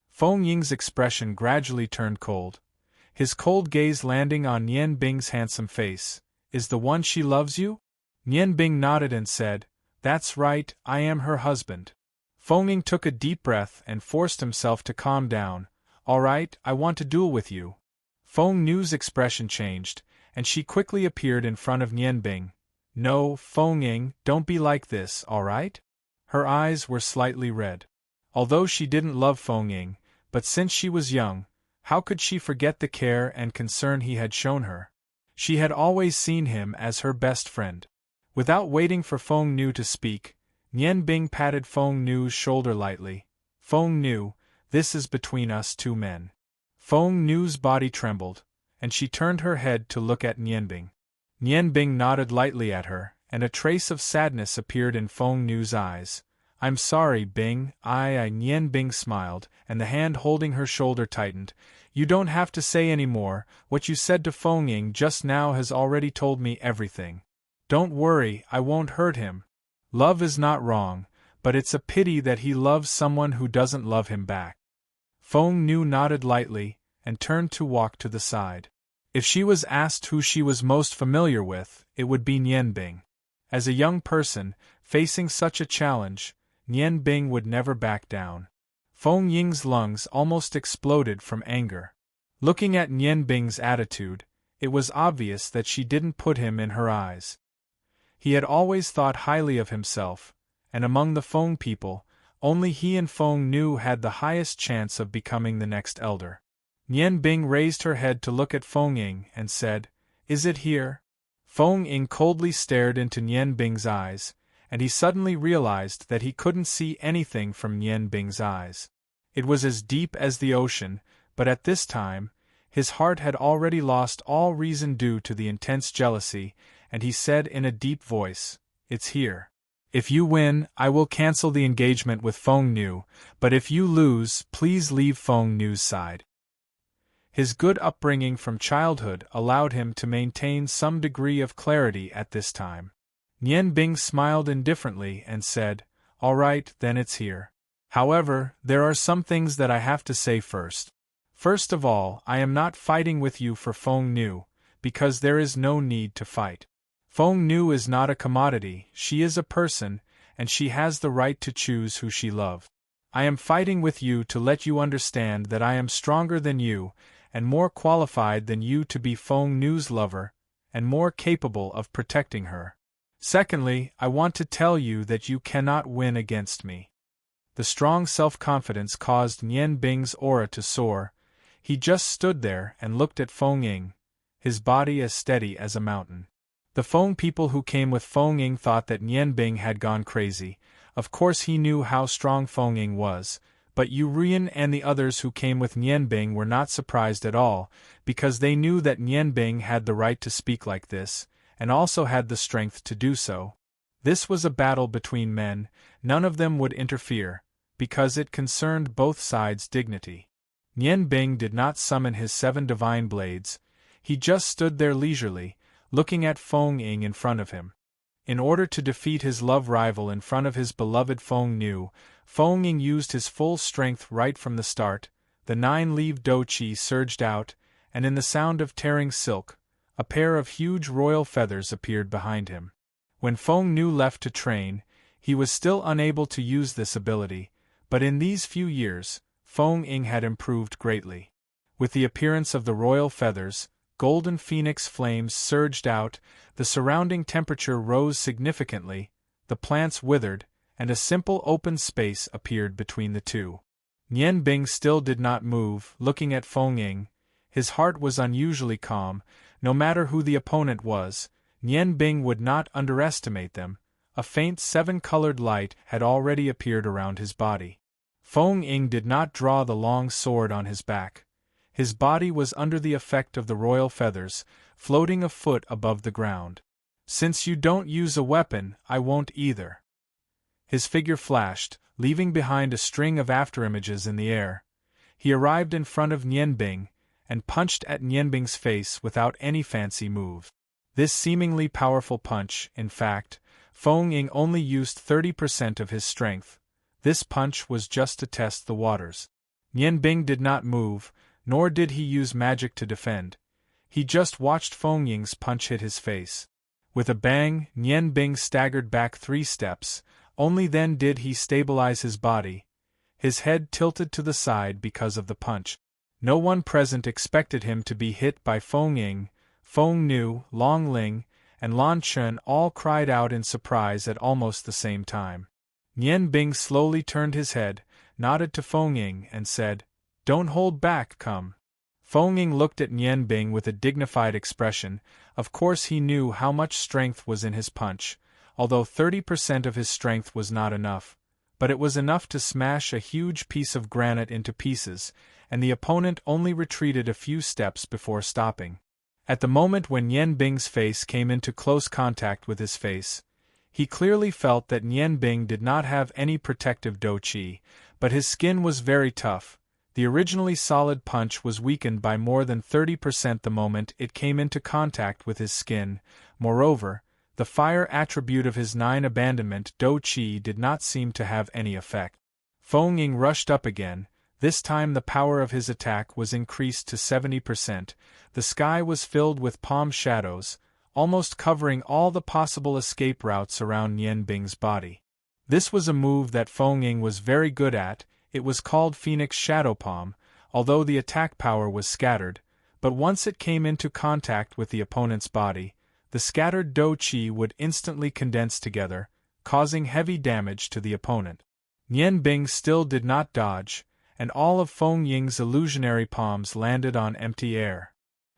Feng Ying's expression gradually turned cold, his cold gaze landing on Nian Bing's handsome face. Is the one she loves you? Nian Bing nodded and said, That's right, I am her husband. Feng Ying took a deep breath and forced himself to calm down. All right, I want to duel with you. Feng Nu's expression changed, and she quickly appeared in front of Nian Bing. No, Feng Ying, don't be like this, all right? Her eyes were slightly red. Although she didn't love Feng Ying, but since she was young, how could she forget the care and concern he had shown her? She had always seen him as her best friend. Without waiting for Feng Nu to speak, Nian Bing patted Feng Nu's shoulder lightly. Feng Nu, this is between us two men. Feng Nu's body trembled, and she turned her head to look at Nian Bing. Nian Bing nodded lightly at her, and a trace of sadness appeared in Feng Nu's eyes. I'm sorry, Bing. Nian Bing smiled, and the hand holding her shoulder tightened. You don't have to say any more. What you said to Feng Ying just now has already told me everything. Don't worry, I won't hurt him. Love is not wrong, but it's a pity that he loves someone who doesn't love him back. Feng Nu nodded lightly, and turned to walk to the side. If she was asked who she was most familiar with, it would be Nian Bing. As a young person, facing such a challenge, Nian Bing would never back down. Feng Ying's lungs almost exploded from anger. Looking at Nian Bing's attitude, it was obvious that she didn't put him in her eyes. He had always thought highly of himself, and among the Feng people, only he and Feng Nu had the highest chance of becoming the next elder. Nian Bing raised her head to look at Feng Ying and said, Is it here? Feng Ying coldly stared into Nian Bing's eyes, and he suddenly realized that he couldn't see anything from Nian Bing's eyes. It was as deep as the ocean, but at this time, his heart had already lost all reason due to the intense jealousy, and he said in a deep voice, It's here. If you win, I will cancel the engagement with Feng Nu, but if you lose, please leave Feng Nu's side. His good upbringing from childhood allowed him to maintain some degree of clarity at this time. Nian Bing smiled indifferently and said, All right, then it's here. However, there are some things that I have to say first. First of all, I am not fighting with you for Feng Nu, because there is no need to fight. Feng Nu is not a commodity, she is a person, and she has the right to choose who she loves. I am fighting with you to let you understand that I am stronger than you, and more qualified than you to be Feng Nu's lover, and more capable of protecting her. Secondly, I want to tell you that you cannot win against me. The strong self-confidence caused Nian Bing's aura to soar. He just stood there and looked at Feng Ying, his body as steady as a mountain. The Feng people who came with Feng Ying thought that Nian Bing had gone crazy. Of course he knew how strong Feng Ying was, but Yu Rian and the others who came with Nian Bing were not surprised at all, because they knew that Nian Bing had the right to speak like this, and also had the strength to do so. This was a battle between men, none of them would interfere, because it concerned both sides' dignity. Nian Bing did not summon his 7 divine blades, he just stood there leisurely, looking at Feng Ying in front of him. In order to defeat his love rival in front of his beloved Feng Nu, Feng Ying used his full strength right from the start. The 9-leaved Do Chi surged out, and in the sound of tearing silk, a pair of huge royal feathers appeared behind him. When Feng Nu left to train, he was still unable to use this ability, but in these few years, Feng Ying had improved greatly. With the appearance of the royal feathers, golden phoenix flames surged out, the surrounding temperature rose significantly, the plants withered, and a simple open space appeared between the two. Nian Bing still did not move, looking at Feng Ying. His heart was unusually calm. No matter who the opponent was, Nian Bing would not underestimate them. A faint 7-colored light had already appeared around his body. Feng Ying did not draw the long sword on his back. His body was under the effect of the royal feathers, floating a foot above the ground. Since you don't use a weapon, I won't either. His figure flashed, leaving behind a string of afterimages in the air. He arrived in front of Nian Bing, and punched at Nian Bing's face without any fancy move. This seemingly powerful punch, in fact, Feng Ying only used 30% of his strength. This punch was just to test the waters. Nian Bing did not move, nor did he use magic to defend. He just watched Feng Ying's punch hit his face. With a bang, Nian Bing staggered back 3 steps, only then did he stabilize his body. His head tilted to the side because of the punch. No one present expected him to be hit by Feng Ying. Feng Nu, Long Ling, and Lan Chen all cried out in surprise at almost the same time. Nian Bing slowly turned his head, nodded to Feng Ying, and said, "Don't hold back, come." Feng Ying looked at Nian Bing with a dignified expression. Of course he knew how much strength was in his punch, although 30% of his strength was not enough. But it was enough to smash a huge piece of granite into pieces, and the opponent only retreated a few steps before stopping. At the moment when Nian Bing's face came into close contact with his face, he clearly felt that Nian Bing did not have any protective do qi, but his skin was very tough. The originally solid punch was weakened by more than 30% the moment it came into contact with his skin. Moreover, the fire attribute of his 9 abandonment do qi did not seem to have any effect. Feng Ying rushed up again. This time the power of his attack was increased to 70%. The sky was filled with palm shadows, almost covering all the possible escape routes around Nian Bing's body. This was a move that Feng Ying was very good at. It was called Phoenix Shadow Palm, although the attack power was scattered, but once it came into contact with the opponent's body, the scattered do qi would instantly condense together, causing heavy damage to the opponent. Nian Bing still did not dodge, and all of Feng Ying's illusionary palms landed on empty air.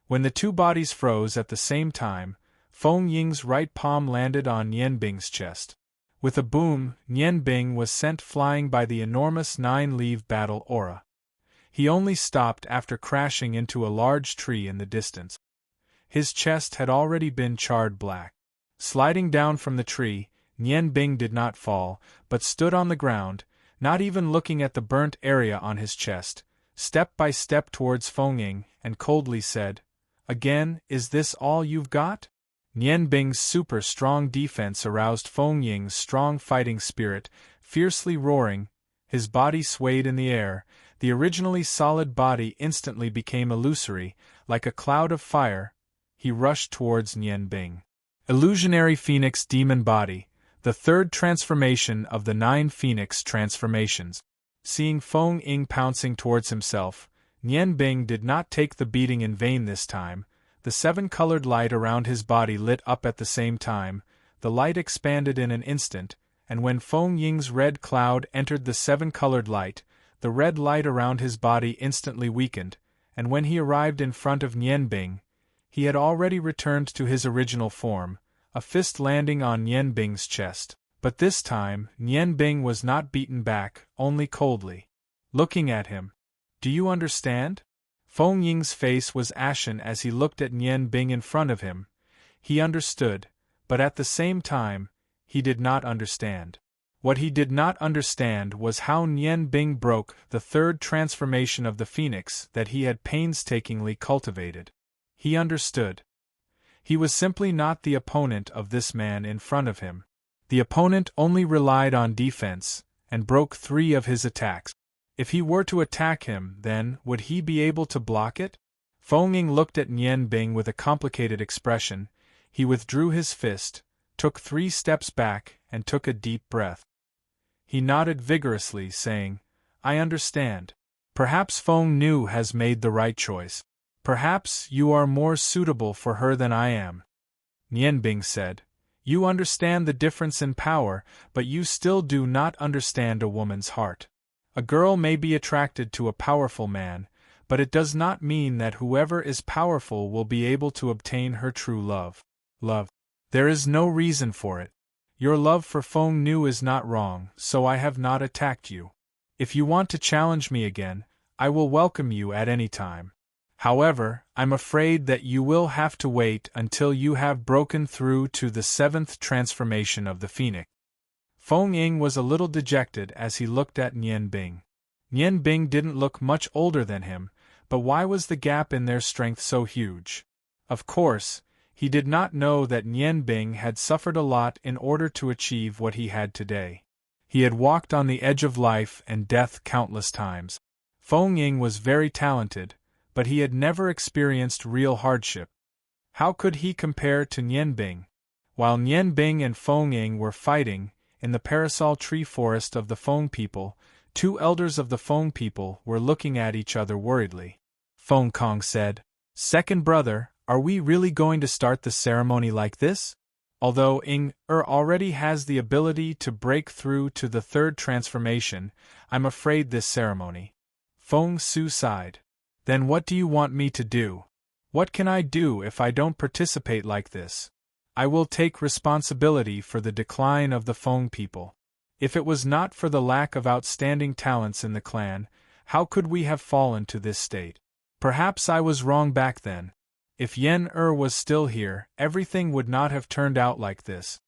When the two bodies froze at the same time, Feng Ying's right palm landed on Nian Bing's chest. With a boom, Nian Bing was sent flying by the enormous 9-leaf battle aura. He only stopped after crashing into a large tree in the distance. His chest had already been charred black. Sliding down from the tree, Nian Bing did not fall, but stood on the ground, not even looking at the burnt area on his chest, step by step towards Feng Ying, and coldly said, "Again, is this all you've got?" Nian Bing's super strong defense aroused Feng Ying's strong fighting spirit. Fiercely roaring, his body swayed in the air. The originally solid body instantly became illusory, like a cloud of fire. He rushed towards Nian Bing. Illusionary Phoenix Demon Body, the third transformation of the 9 Phoenix transformations. Seeing Feng Ying pouncing towards himself, Nian Bing did not take the beating in vain this time. The 7-colored light around his body lit up at the same time. The light expanded in an instant, and when Feng Ying's red cloud entered the 7-colored light, the red light around his body instantly weakened, and when he arrived in front of Nian Bing, he had already returned to his original form, a fist landing on Nian Bing's chest. But this time, Nian Bing was not beaten back, only coldly looking at him. "Do you understand?" Feng Ying's face was ashen as he looked at Nian Bing in front of him. He understood, but at the same time, he did not understand. What he did not understand was how Nian Bing broke the third transformation of the Phoenix that he had painstakingly cultivated. He understood. He was simply not the opponent of this man in front of him. The opponent only relied on defense, and broke 3 of his attacks. If he were to attack him, then, would he be able to block it? Feng Ying looked at Nian Bing with a complicated expression. He withdrew his fist, took 3 steps back, and took a deep breath. He nodded vigorously, saying, "I understand. Perhaps Feng Nu has made the right choice. Perhaps you are more suitable for her than I am." Nian Bing said, "You understand the difference in power, but you still do not understand a woman's heart. A girl may be attracted to a powerful man, but it does not mean that whoever is powerful will be able to obtain her true love. There is no reason for it. Your love for Feng Nu is not wrong, so I have not attacked you. If you want to challenge me again, I will welcome you at any time. However, I'm afraid that you will have to wait until you have broken through to the 7th transformation of the Phoenix." Feng Ying was a little dejected as he looked at Nian Bing. Nian Bing didn't look much older than him, but why was the gap in their strength so huge? Of course, he did not know that Nian Bing had suffered a lot in order to achieve what he had today. He had walked on the edge of life and death countless times. Feng Ying was very talented, but he had never experienced real hardship. How could he compare to Nian Bing? While Nian Bing and Feng Ying were fighting, in the parasol tree forest of the Feng people, two elders of the Feng people were looking at each other worriedly. Feng Kong said, "Second brother, are we really going to start the ceremony like this? Although already has the ability to break through to the third transformation, I'm afraid this ceremony." Feng Su sighed. "Then what do you want me to do? What can I do if I don't participate like this? I will take responsibility for the decline of the Feng people. If it was not for the lack of outstanding talents in the clan, how could we have fallen to this state? Perhaps I was wrong back then. If Yen was still here, everything would not have turned out like this."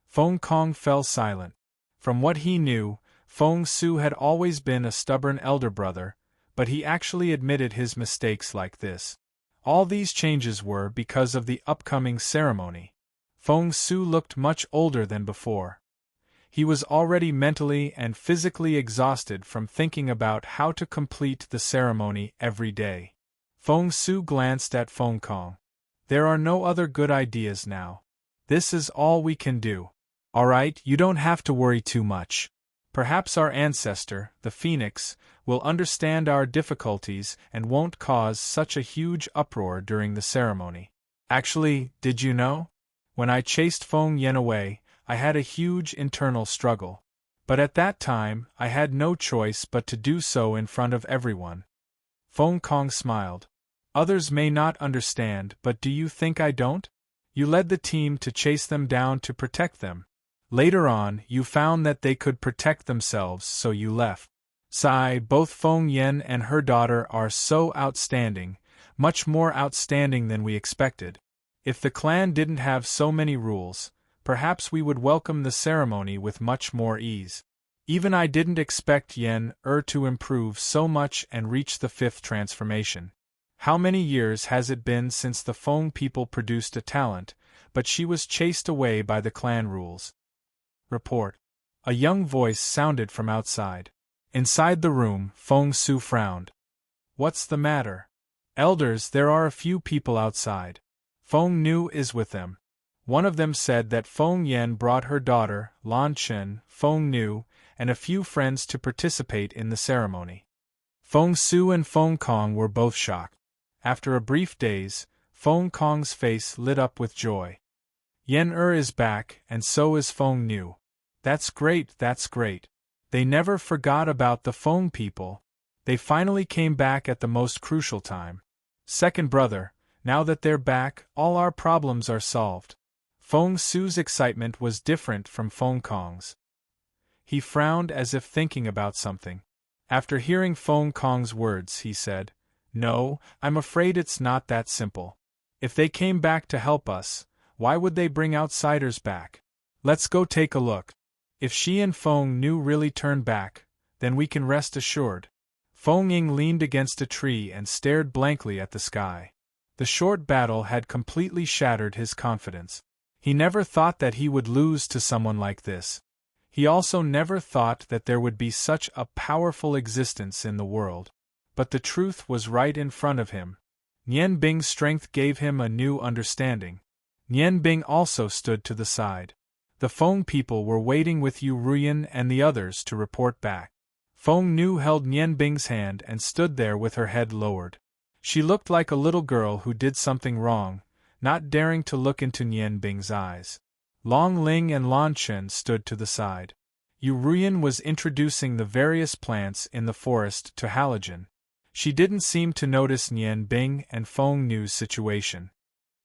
Feng Kong fell silent. From what he knew, Feng Su had always been a stubborn elder brother, but he actually admitted his mistakes like this. All these changes were because of the upcoming ceremony. Feng Su looked much older than before. He was already mentally and physically exhausted from thinking about how to complete the ceremony every day. Feng Su glanced at Feng Kong. "There are no other good ideas now. This is all we can do. Alright, you don't have to worry too much. Perhaps our ancestor, the Phoenix, will understand our difficulties and won't cause such a huge uproar during the ceremony. Actually, did you know? When I chased Feng Yen away, I had a huge internal struggle. But at that time, I had no choice but to do so in front of everyone." Feng Kong smiled. "Others may not understand, but do you think I don't? You led the team to chase them down to protect them. Later on, you found that they could protect themselves, so you left. Sigh, both Feng Yen and her daughter are so outstanding, much more outstanding than we expected. If the clan didn't have so many rules, perhaps we would welcome the ceremony with much more ease. Even I didn't expect Yen to improve so much and reach the fifth transformation. How many years has it been since the Feng people produced a talent, but she was chased away by the clan rules?" Report. A young voice sounded from outside. Inside the room, Feng Su frowned. "What's the matter?" "Elders, there are a few people outside. Feng Nu is with them. One of them said that Feng Yen brought her daughter, Lan Chen, Feng Nu, and a few friends to participate in the ceremony." Feng Su and Feng Kong were both shocked. After a brief daze, Feng Kong's face lit up with joy. "Yen is back, and so is Feng Nu. That's great, that's great. They never forgot about the Feng people. They finally came back at the most crucial time. Second brother, now that they're back, all our problems are solved." Feng Su's excitement was different from Feng Kong's. He frowned as if thinking about something. After hearing Feng Kong's words, he said, "No, I'm afraid it's not that simple. If they came back to help us, why would they bring outsiders back? Let's go take a look. If she and Feng Nu really turn back, then we can rest assured." Feng Ying leaned against a tree and stared blankly at the sky. The short battle had completely shattered his confidence. He never thought that he would lose to someone like this. He also never thought that there would be such a powerful existence in the world. But the truth was right in front of him. Nian Bing's strength gave him a new understanding. Nian Bing also stood to the side. The Feng people were waiting with Yu Ruyan and the others to report back. Feng Nu held Nian Bing's hand and stood there with her head lowered. She looked like a little girl who did something wrong, not daring to look into Nian Bing's eyes. Long Ling and Lan Chen stood to the side. Yu Ruyan was introducing the various plants in the forest to Halogen. She didn't seem to notice Nian Bing and Feng Nu's situation.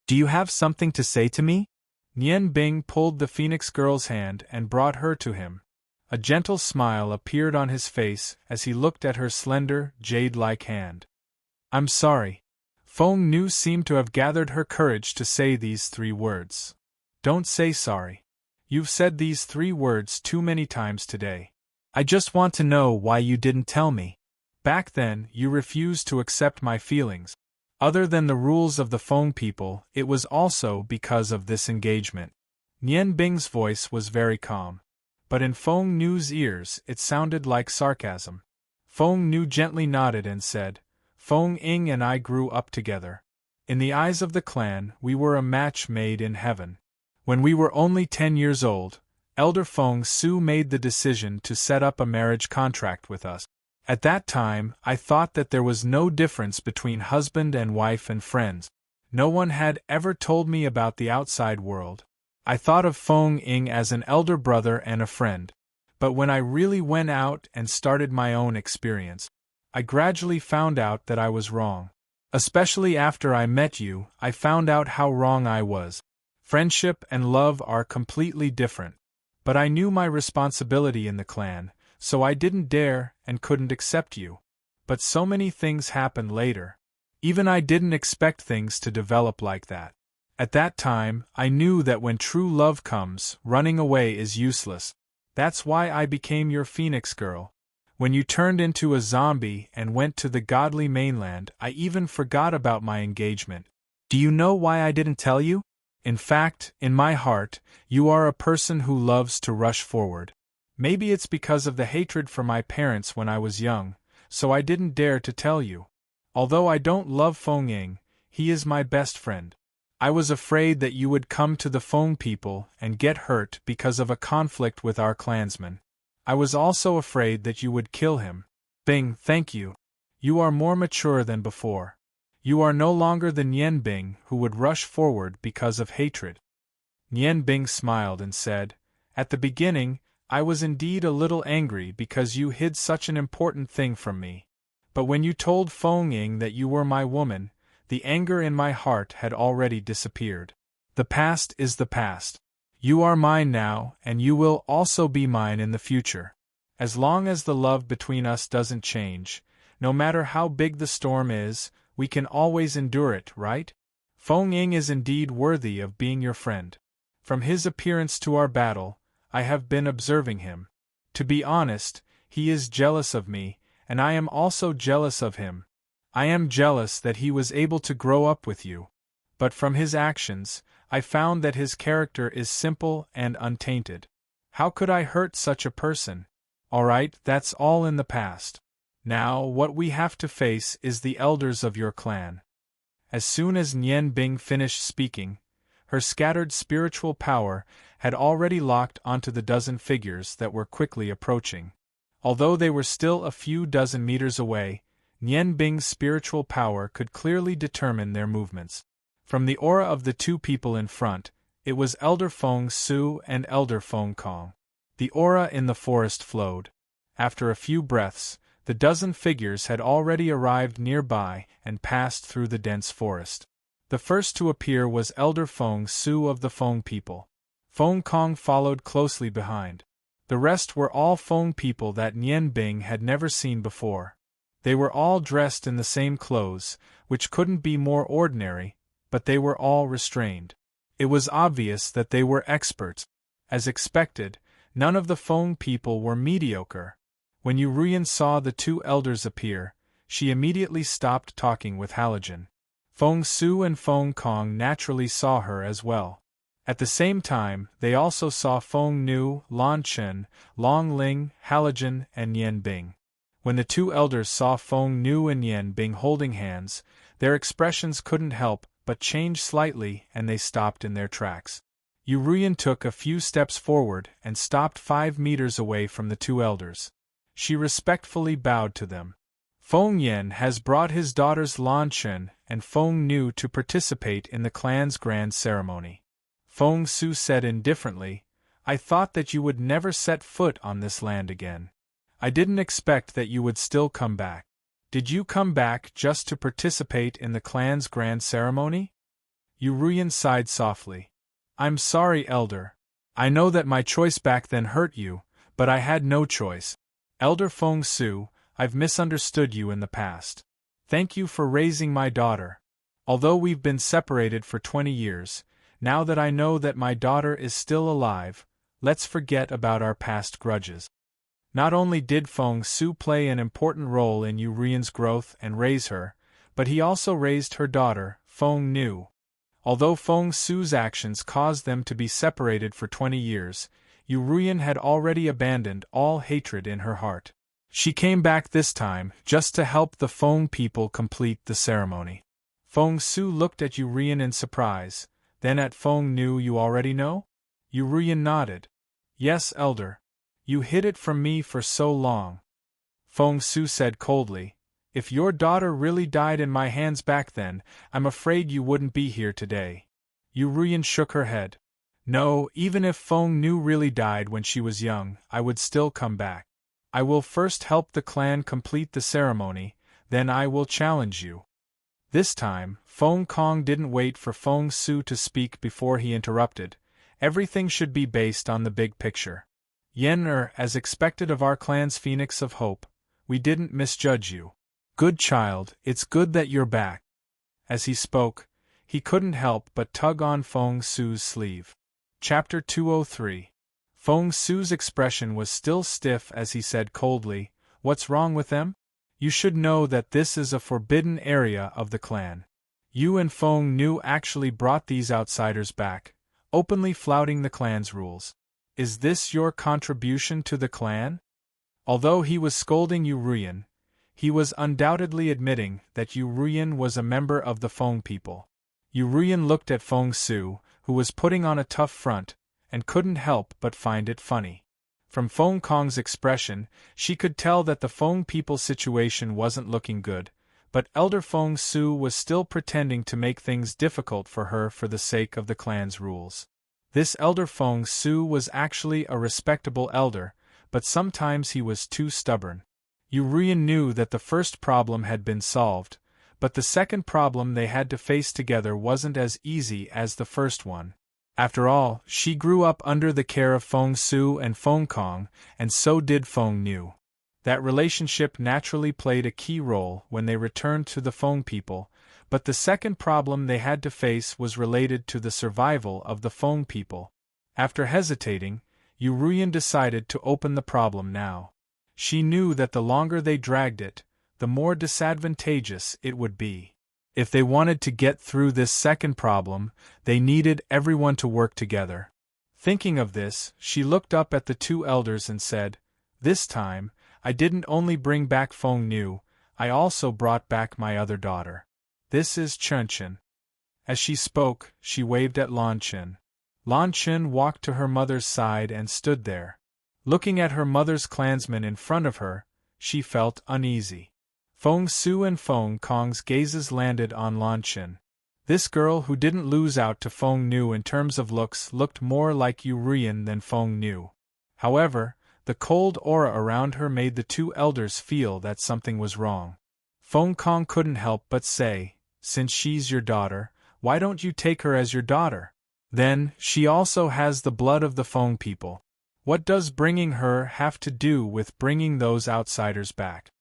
"Do you have something to say to me?" Nian Bing pulled the Phoenix girl's hand and brought her to him. A gentle smile appeared on his face as he looked at her slender, jade-like hand. "I'm sorry." Feng Nu seemed to have gathered her courage to say these 3 words. "Don't say sorry. You've said these 3 words too many times today. I just want to know why you didn't tell me." Back then, you refused to accept my feelings. Other than the rules of the Feng people, it was also because of this engagement. Nian Bing's voice was very calm. But in Feng Nu's ears it sounded like sarcasm. Feng Nu gently nodded and said, Feng Ying and I grew up together. In the eyes of the clan, we were a match made in heaven. When we were only 10 years old, Elder Feng Su made the decision to set up a marriage contract with us. At that time, I thought that there was no difference between husband and wife and friends. No one had ever told me about the outside world. I thought of Feng Ying as an elder brother and a friend. But when I really went out and started my own experience, I gradually found out that I was wrong. Especially after I met you, I found out how wrong I was. Friendship and love are completely different. But I knew my responsibility in the clan, so I didn't dare and couldn't accept you. But so many things happened later. Even I didn't expect things to develop like that. At that time, I knew that when true love comes, running away is useless. That's why I became your Phoenix girl. When you turned into a zombie and went to the godly mainland, I even forgot about my engagement. Do you know why I didn't tell you? In fact, in my heart, you are a person who loves to rush forward. Maybe it's because of the hatred for my parents when I was young, so I didn't dare to tell you. Although I don't love Feng Ying, he is my best friend. I was afraid that you would come to the Feng people and get hurt because of a conflict with our clansmen. I was also afraid that you would kill him. Bing, thank you. You are more mature than before. You are no longer the Nian Bing who would rush forward because of hatred. Nian Bing smiled and said, At the beginning, I was indeed a little angry because you hid such an important thing from me. But when you told Feng Ying that you were my woman, the anger in my heart had already disappeared. The past is the past. You are mine now, and you will also be mine in the future. As long as the love between us doesn't change, no matter how big the storm is, we can always endure it, right? Feng Ying is indeed worthy of being your friend. From his appearance to our battle, I have been observing him. To be honest, he is jealous of me, and I am also jealous of him. I am jealous that he was able to grow up with you. But from his actions, I found that his character is simple and untainted. How could I hurt such a person? Alright, that's all in the past. Now, what we have to face is the elders of your clan. As soon as Nian Bing finished speaking, her scattered spiritual power had already locked onto the dozen figures that were quickly approaching. Although they were still a few dozen meters away, Nian Bing's spiritual power could clearly determine their movements. From the aura of the two people in front, it was Elder Feng Su and Elder Feng Kong. The aura in the forest flowed. After a few breaths, the dozen figures had already arrived nearby and passed through the dense forest. The first to appear was Elder Feng Su of the Feng people. Feng Kong followed closely behind. The rest were all Feng people that Nian Bing had never seen before. They were all dressed in the same clothes, which couldn't be more ordinary, but they were all restrained. It was obvious that they were experts. As expected, none of the Feng people were mediocre. When Yu Ruyan saw the two elders appear, she immediately stopped talking with Halogen. Feng Su and Feng Kong naturally saw her as well. At the same time, they also saw Feng Nu, Lan Chen, Long Ling, Halogen, and Nian Bing. When the two elders saw Feng Nu and Nian Bing holding hands, their expressions couldn't help but change slightly and they stopped in their tracks. Yu Ruyan took a few steps forward and stopped 5 meters away from the two elders. She respectfully bowed to them. Feng Yen has brought his daughters Lan Chen and Feng Nu to participate in the clan's grand ceremony. Feng Su said indifferently, I thought that you would never set foot on this land again. I didn't expect that you would still come back. Did you come back just to participate in the clan's grand ceremony? Yu Ruyan sighed softly. I'm sorry, Elder. I know that my choice back then hurt you, but I had no choice. Elder Feng Su, I've misunderstood you in the past. Thank you for raising my daughter. Although we've been separated for 20 years, now that I know that my daughter is still alive, let's forget about our past grudges. Not only did Feng Su play an important role in Yu Rian's growth and raise her, but he also raised her daughter, Feng Nu. Although Feng Su's actions caused them to be separated for 20 years, Yu Rian had already abandoned all hatred in her heart. She came back this time just to help the Feng people complete the ceremony. Feng Su looked at Yu Rian in surprise, then at Feng Nu. You already know? Yu Rian nodded. Yes, Elder. You hid it from me for so long. Feng Su said coldly, if your daughter really died in my hands back then, I'm afraid you wouldn't be here today. Yu Rian shook her head. No, even if Feng Nu really died when she was young, I would still come back. I will first help the clan complete the ceremony, then I will challenge you. This time, Feng Kong didn't wait for Feng Su to speak before he interrupted. Everything should be based on the big picture. Yen as expected of our clan's Phoenix of Hope, we didn't misjudge you. Good child, it's good that you're back. As he spoke, he couldn't help but tug on Feng Su's sleeve. Chapter 203. Feng Su's expression was still stiff as he said coldly, what's wrong with them? You should know that this is a forbidden area of the clan. You and Feng Nu actually brought these outsiders back, openly flouting the clan's rules. Is this your contribution to the clan? Although he was scolding Yu Rian, he was undoubtedly admitting that Yu Rian was a member of the Feng people. Yu Rian looked at Feng Su, who was putting on a tough front, and couldn't help but find it funny. From Feng Kong's expression, she could tell that the Feng people's situation wasn't looking good, but Elder Feng Su was still pretending to make things difficult for her for the sake of the clan's rules. This Elder Feng Su was actually a respectable elder, but sometimes he was too stubborn. Yu Rian knew that the first problem had been solved, but the second problem they had to face together wasn't as easy as the first one. After all, she grew up under the care of Feng Su and Feng Kong, and so did Feng Nu. That relationship naturally played a key role when they returned to the Feng people, but the second problem they had to face was related to the survival of the Feng people. After hesitating, Yu Rian decided to open the problem now. She knew that the longer they dragged it, the more disadvantageous it would be. If they wanted to get through this second problem, they needed everyone to work together. Thinking of this, she looked up at the two elders and said, this time, I didn't only bring back Feng Nu, I also brought back my other daughter. This is Chunchen. As she spoke, she waved at Lan Chen. Lan Chen walked to her mother's side and stood there. Looking at her mother's clansmen in front of her, she felt uneasy. Feng Su and Feng Kong's gazes landed on Lan Chen. This girl who didn't lose out to Feng Nu in terms of looks looked more like Yu Rian than Feng Nu. However, the cold aura around her made the two elders feel that something was wrong. Feng Kong couldn't help but say, since she's your daughter, why don't you take her as your daughter? Then, she also has the blood of the Feng people. What does bringing her have to do with bringing those outsiders back?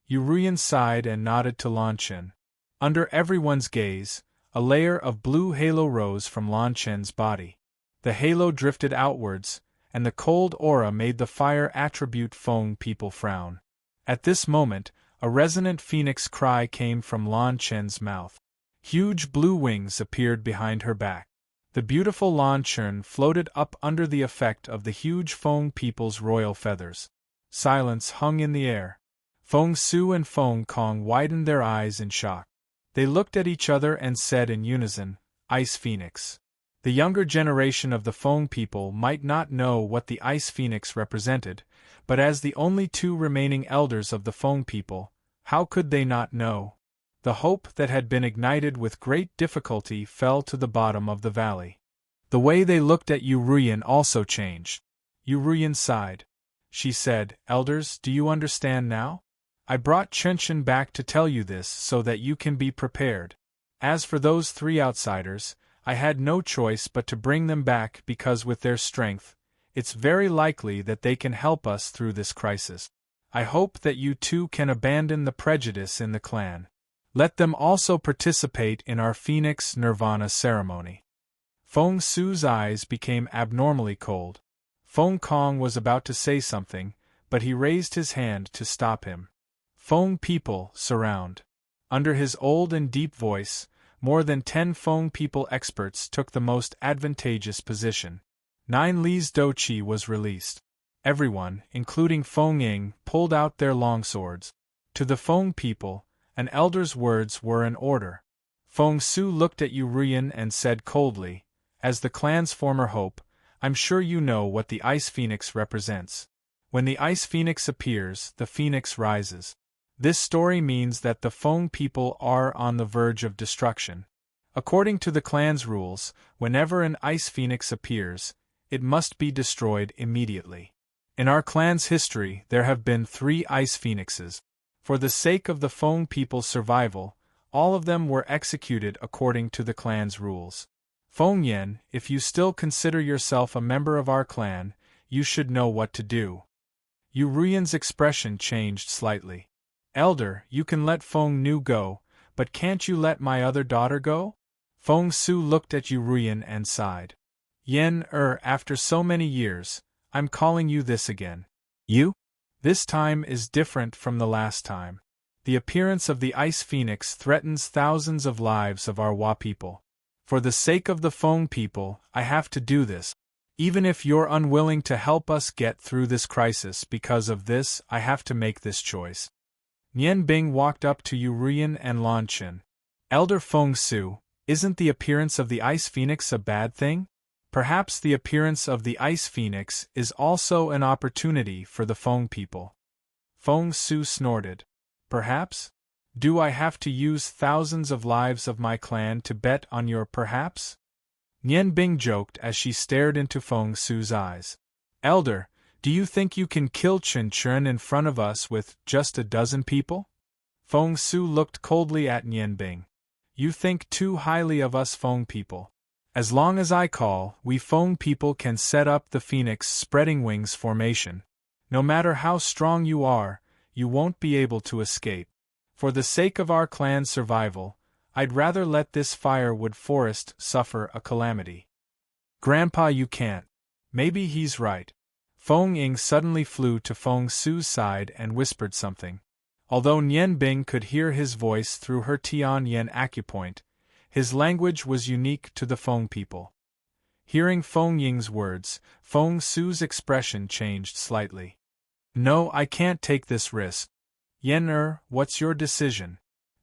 Yu Rian sighed and nodded to Lan Chen. Under everyone's gaze, a layer of blue halo rose from Lan Chen's body. The halo drifted outwards, and the cold aura made the fire attribute Feng people frown. At this moment, a resonant phoenix cry came from Lan Chen's mouth. Huge blue wings appeared behind her back. The beautiful Lan Chen floated up under the effect of the huge Feng people's royal feathers. Silence hung in the air. Feng Su and Feng Kong widened their eyes in shock. They looked at each other and said in unison, Ice Phoenix. The younger generation of the Feng people might not know what the Ice Phoenix represented, but as the only two remaining elders of the Feng people, how could they not know? The hope that had been ignited with great difficulty fell to the bottom of the valley. The way they looked at Yu Rian also changed. Yu Rian sighed. She said, Elders, do you understand now? I brought Chunchen back to tell you this so that you can be prepared. As for those three outsiders, I had no choice but to bring them back because with their strength, it's very likely that they can help us through this crisis. I hope that you two can abandon the prejudice in the clan. Let them also participate in our Phoenix Nirvana ceremony. Feng Su's eyes became abnormally cold. Feng Kong was about to say something, but he raised his hand to stop him. Feng people surround. Under his old and deep voice, more than 10 Feng people experts took the most advantageous position. 9 Li's Doqi was released. Everyone, including Feng Ying, pulled out their longswords. To the Feng people, an elder's words were an order. Feng Su looked at Yu Ruyan and said coldly, "As the clan's former hope, I'm sure you know what the Ice Phoenix represents. When the Ice Phoenix appears, the Phoenix rises. This story means that the Feng people are on the verge of destruction. According to the clan's rules, whenever an Ice Phoenix appears, it must be destroyed immediately. In our clan's history, there have been 3 Ice Phoenixes. For the sake of the Feng people's survival, all of them were executed according to the clan's rules. Feng Yen, if you still consider yourself a member of our clan, you should know what to do." Yu Ruyan's expression changed slightly. "Elder, you can let Feng Nu go, but can't you let my other daughter go?" Feng Su looked at Yu Ruyan and sighed. "Yen, after so many years, I'm calling you this again. You? This time is different from the last time. The appearance of the Ice Phoenix threatens thousands of lives of our Wa people. For the sake of the Feng people, I have to do this. Even if you're unwilling to help us get through this crisis because of this, I have to make this choice." Nian Bing walked up to Yu Ruyan and Lan Qin. "Elder Feng Su, isn't the appearance of the Ice Phoenix a bad thing? Perhaps the appearance of the Ice Phoenix is also an opportunity for the Feng people." Feng Su snorted. "Perhaps? Do I have to use thousands of lives of my clan to bet on your perhaps?" Nian Bing joked as she stared into Feng Su's eyes. "Elder, do you think you can kill Chen Chen in front of us with just a dozen people?" Feng Su looked coldly at Nian Bing. "You think too highly of us Feng people. As long as I call, we Feng people can set up the Phoenix spreading wings formation. No matter how strong you are, you won't be able to escape. For the sake of our clan's survival, I'd rather let this firewood forest suffer a calamity." "Grandpa, you can't. Maybe he's right." Feng Ying suddenly flew to Feng Su's side and whispered something. Although Nian Bing could hear his voice through her Tian Yen acupoint, his language was unique to the Feng people. Hearing Feng Ying's words, Feng Su's expression changed slightly. "No, I can't take this risk. Yen what's your decision?"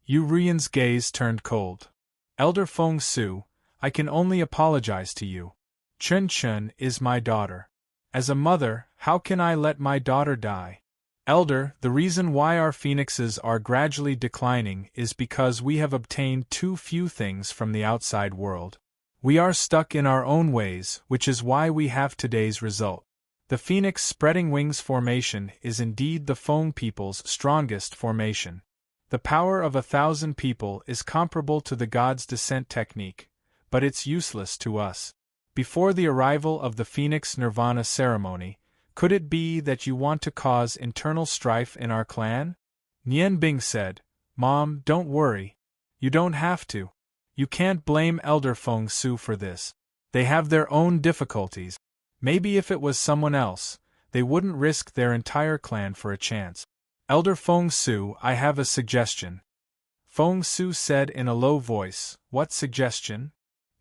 Yu Ruyan's gaze turned cold. "Elder Feng Su, I can only apologize to you. Chen Chen is my daughter. As a mother, how can I let my daughter die? Elder, the reason why our phoenixes are gradually declining is because we have obtained too few things from the outside world. We are stuck in our own ways, which is why we have today's result. The Phoenix spreading wings formation is indeed the Feng people's strongest formation. The power of 1,000 people is comparable to the God's descent technique, but it's useless to us. Before the arrival of the Phoenix Nirvana ceremony, could it be that you want to cause internal strife in our clan?" Nian Bing said, "Mom, don't worry. You don't have to. You can't blame Elder Feng Su for this. They have their own difficulties. Maybe if it was someone else, they wouldn't risk their entire clan for a chance. Elder Feng Su, I have a suggestion." Feng Su said in a low voice, "What suggestion?"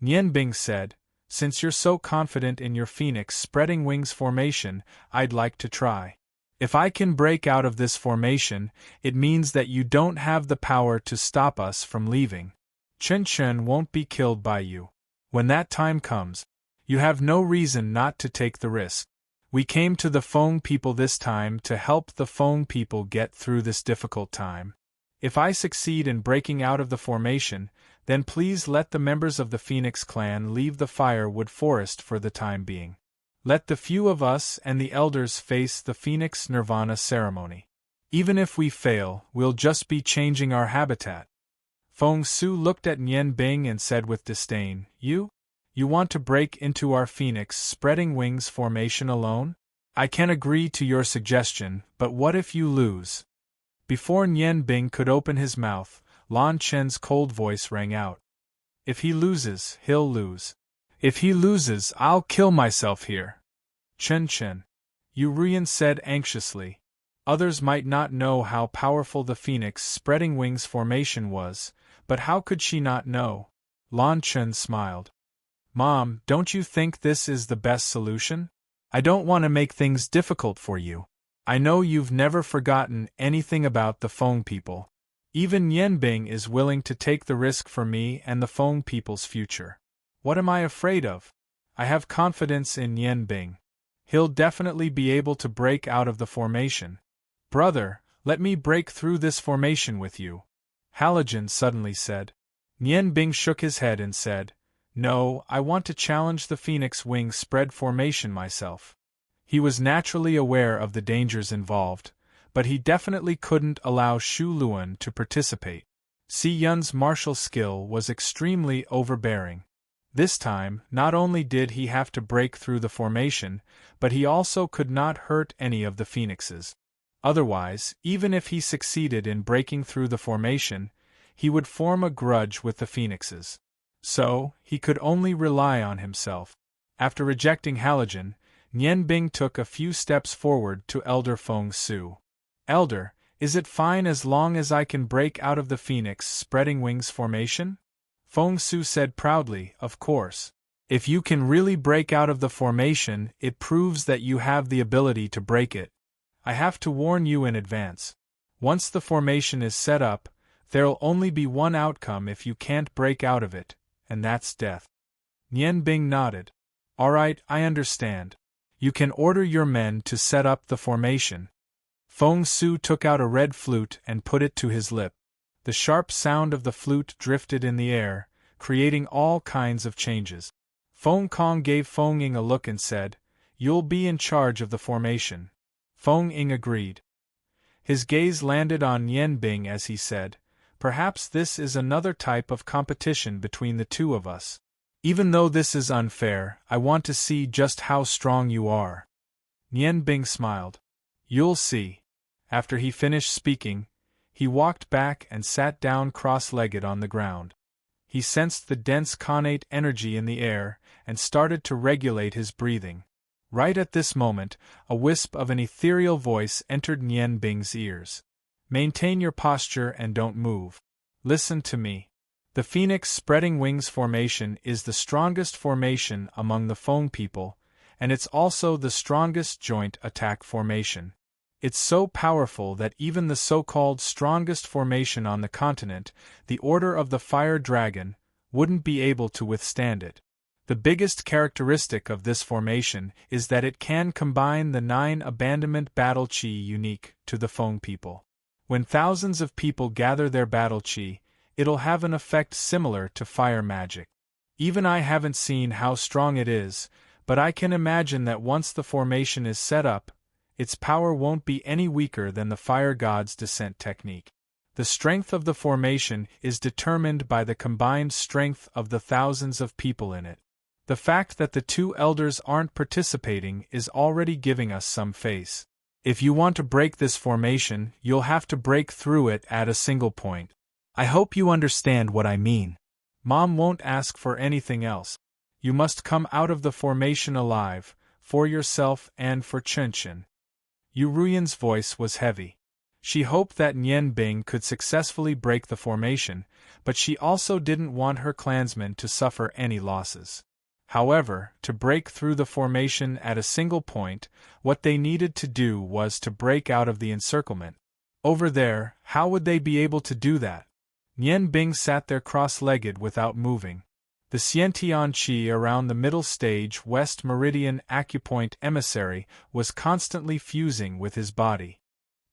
Nian Bing said, "Since you're so confident in your Phoenix spreading wings formation, I'd like to try. If I can break out of this formation, it means that you don't have the power to stop us from leaving. Chen Chen won't be killed by you. When that time comes, you have no reason not to take the risk. We came to the Feng people this time to help the Feng people get through this difficult time. If I succeed in breaking out of the formation, then please let the members of the Phoenix clan leave the firewood forest for the time being. Let the few of us and the elders face the Phoenix Nirvana ceremony. Even if we fail, we'll just be changing our habitat." Feng Su looked at Nian Bing and said with disdain, You want to break into our Phoenix spreading wings formation alone? I can agree to your suggestion, but what if you lose?" Before Nian Bing could open his mouth, Lan Chen's cold voice rang out. "If he loses, he'll lose. If he loses, I'll kill myself here. Chen Chen. Urian said anxiously. Others might not know how powerful the phoenix spreading wings formation was, but how could she not know? Lan Chen smiled. Mom, don't you think this is the best solution? I don't want to make things difficult for you. I know you've never forgotten anything about the Feng people. Even Yanbing is willing to take the risk for me and the Feng people's future. What am I afraid of? I have confidence in Yanbing. He'll definitely be able to break out of the formation. Brother, let me break through this formation with you, Halogen suddenly said. Yanbing shook his head and said, No, I want to challenge the phoenix wing spread formation myself. He was naturally aware of the dangers involved, but he definitely couldn't allow Shu Luan to participate. Si Yun's martial skill was extremely overbearing. This time, not only did he have to break through the formation, but he also could not hurt any of the phoenixes. Otherwise, even if he succeeded in breaking through the formation, he would form a grudge with the phoenixes. So, he could only rely on himself. After rejecting Halogen, Nianbing took a few steps forward to Elder Feng Su. Elder, is it fine as long as I can break out of the phoenix spreading wings formation? Feng Su said proudly, Of course. If you can really break out of the formation, it proves that you have the ability to break it. I have to warn you in advance. Once the formation is set up, there'll only be one outcome if you can't break out of it, and that's death. Nianbing nodded. Alright, I understand. You can order your men to set up the formation. Feng Su took out a red flute and put it to his lip. The sharp sound of the flute drifted in the air, creating all kinds of changes. Feng Kong gave Feng Ying a look and said, You'll be in charge of the formation. Feng Ying agreed. His gaze landed on Yanbing as he said, Perhaps this is another type of competition between the two of us. Even though this is unfair, I want to see just how strong you are. Nianbing smiled. You'll see. After he finished speaking, he walked back and sat down cross-legged on the ground. He sensed the dense connate energy in the air and started to regulate his breathing. Right at this moment, a wisp of an ethereal voice entered Nianbing's ears. Maintain your posture and don't move. Listen to me. The phoenix spreading wings formation is the strongest formation among the Feng people, and it's also the strongest joint attack formation. It's so powerful that even the so-called strongest formation on the continent, the Order of the Fire Dragon, wouldn't be able to withstand it. The biggest characteristic of this formation is that it can combine the 9 abandonment battle chi unique to the Feng people. When thousands of people gather their battle chi, it'll have an effect similar to fire magic. Even I haven't seen how strong it is, but I can imagine that once the formation is set up, its power won't be any weaker than the fire god's descent technique. The strength of the formation is determined by the combined strength of the thousands of people in it. The fact that the 2 elders aren't participating is already giving us some face. If you want to break this formation, you'll have to break through it at a single point. I hope you understand what I mean. Mom won't ask for anything else. You must come out of the formation alive, for yourself and for Chenchen. Yuruyan's voice was heavy. She hoped that Nianbing could successfully break the formation, but she also didn't want her clansmen to suffer any losses. However, to break through the formation at a single point, what they needed to do was to break out of the encirclement. Over there, how would they be able to do that? Nianbing sat there cross-legged without moving. The Xiantian Qi around the middle stage West Meridian Acupoint Emissary was constantly fusing with his body.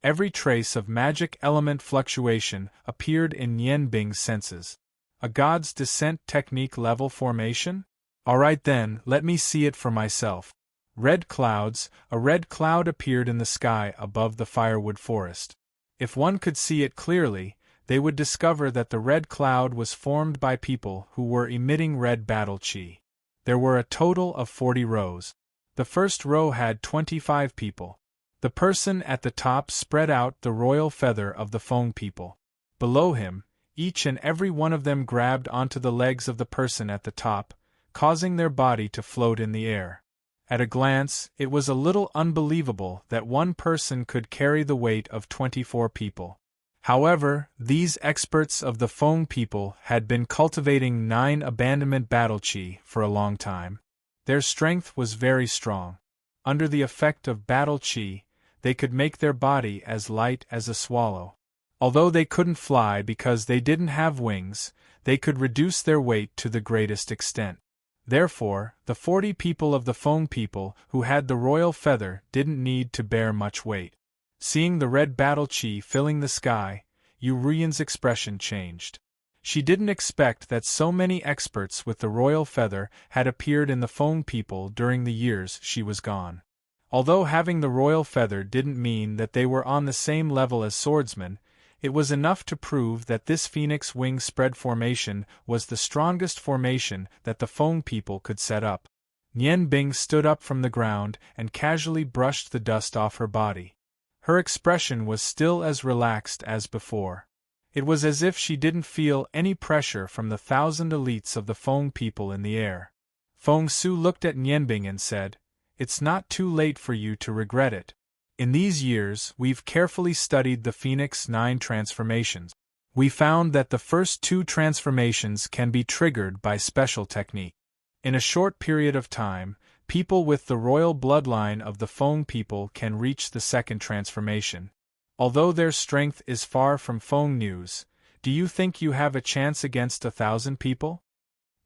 Every trace of magic element fluctuation appeared in Nianbing's senses. A god's descent technique level formation? Alright then, let me see it for myself. Red clouds, a red cloud appeared in the sky above the firewood forest. If one could see it clearly, they would discover that the red cloud was formed by people who were emitting red battle chi. There were a total of 40 rows. The first row had 25 people. The person at the top spread out the royal feather of the Feng people. Below him, each and every one of them grabbed onto the legs of the person at the top, causing their body to float in the air. At a glance, it was a little unbelievable that one person could carry the weight of 24 people. However, these experts of the Feng people had been cultivating 9 abandonment battle chi for a long time. Their strength was very strong. Under the effect of battle chi, they could make their body as light as a swallow. Although they couldn't fly because they didn't have wings, they could reduce their weight to the greatest extent. Therefore, the 40 people of the Feng people who had the royal feather didn't need to bear much weight. Seeing the red battle chi filling the sky, Yu Ruyan's expression changed. She didn't expect that so many experts with the royal feather had appeared in the Feng people during the years she was gone. Although having the royal feather didn't mean that they were on the same level as swordsmen, it was enough to prove that this phoenix wing spread formation was the strongest formation that the Feng people could set up. Nian Bing stood up from the ground and casually brushed the dust off her body. Her expression was still as relaxed as before. It was as if she didn't feel any pressure from the 1,000 elites of the Feng people in the air. Feng Su looked at Nianbing and said, "It's not too late for you to regret it. In these years, we've carefully studied the Phoenix 9 transformations. We found that the first 2 transformations can be triggered by special technique. In a short period of time, people with the royal bloodline of the Feng people can reach the second transformation. Although their strength is far from Feng Nu's, do you think you have a chance against 1,000 people?"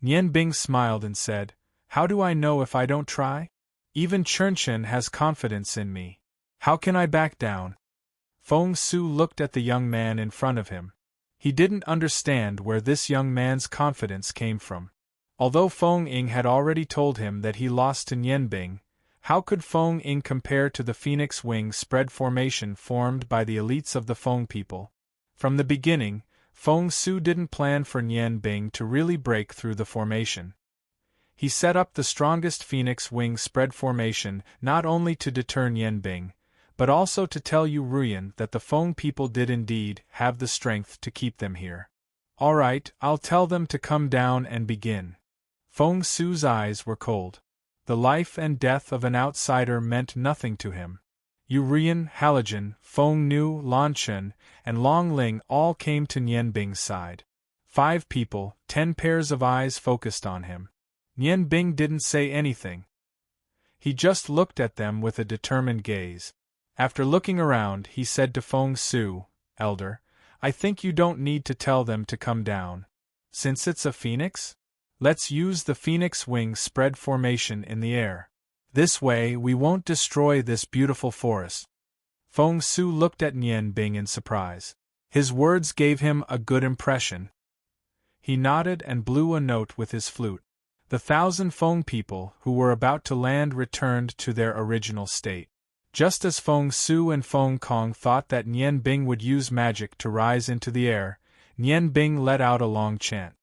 Nian Bing smiled and said, "How do I know if I don't try? Even Chernchen has confidence in me. How can I back down?" Feng Su looked at the young man in front of him. He didn't understand where this young man's confidence came from. Although Feng Ying had already told him that he lost to Nian Bing, how could Feng Ying compare to the phoenix wing spread formation formed by the elites of the Feng people? From the beginning, Feng Su didn't plan for Nian Bing to really break through the formation. He set up the strongest phoenix wing spread formation not only to deter Nian Bing, but also to tell Yu Ruyan that the Feng people did indeed have the strength to keep them here. "All right, I'll tell them to come down and begin." Feng Su's eyes were cold. The life and death of an outsider meant nothing to him. Yu Ruyan, Halogen, Feng Nu, Lan Chen, and Long Ling all came to Nian Bing's side. 5 people, 10 pairs of eyes focused on him. Nian Bing didn't say anything. He just looked at them with a determined gaze. After looking around, he said to Feng Su, "Elder, I think you don't need to tell them to come down. Since it's a phoenix, let's use the phoenix wing spread formation in the air. This way we won't destroy this beautiful forest." Feng Su looked at Nian Bing in surprise. His words gave him a good impression. He nodded and blew a note with his flute. The 1,000 Feng people who were about to land returned to their original state. Just as Feng Su and Feng Kong thought that Nian Bing would use magic to rise into the air, Nian Bing let out a long chant.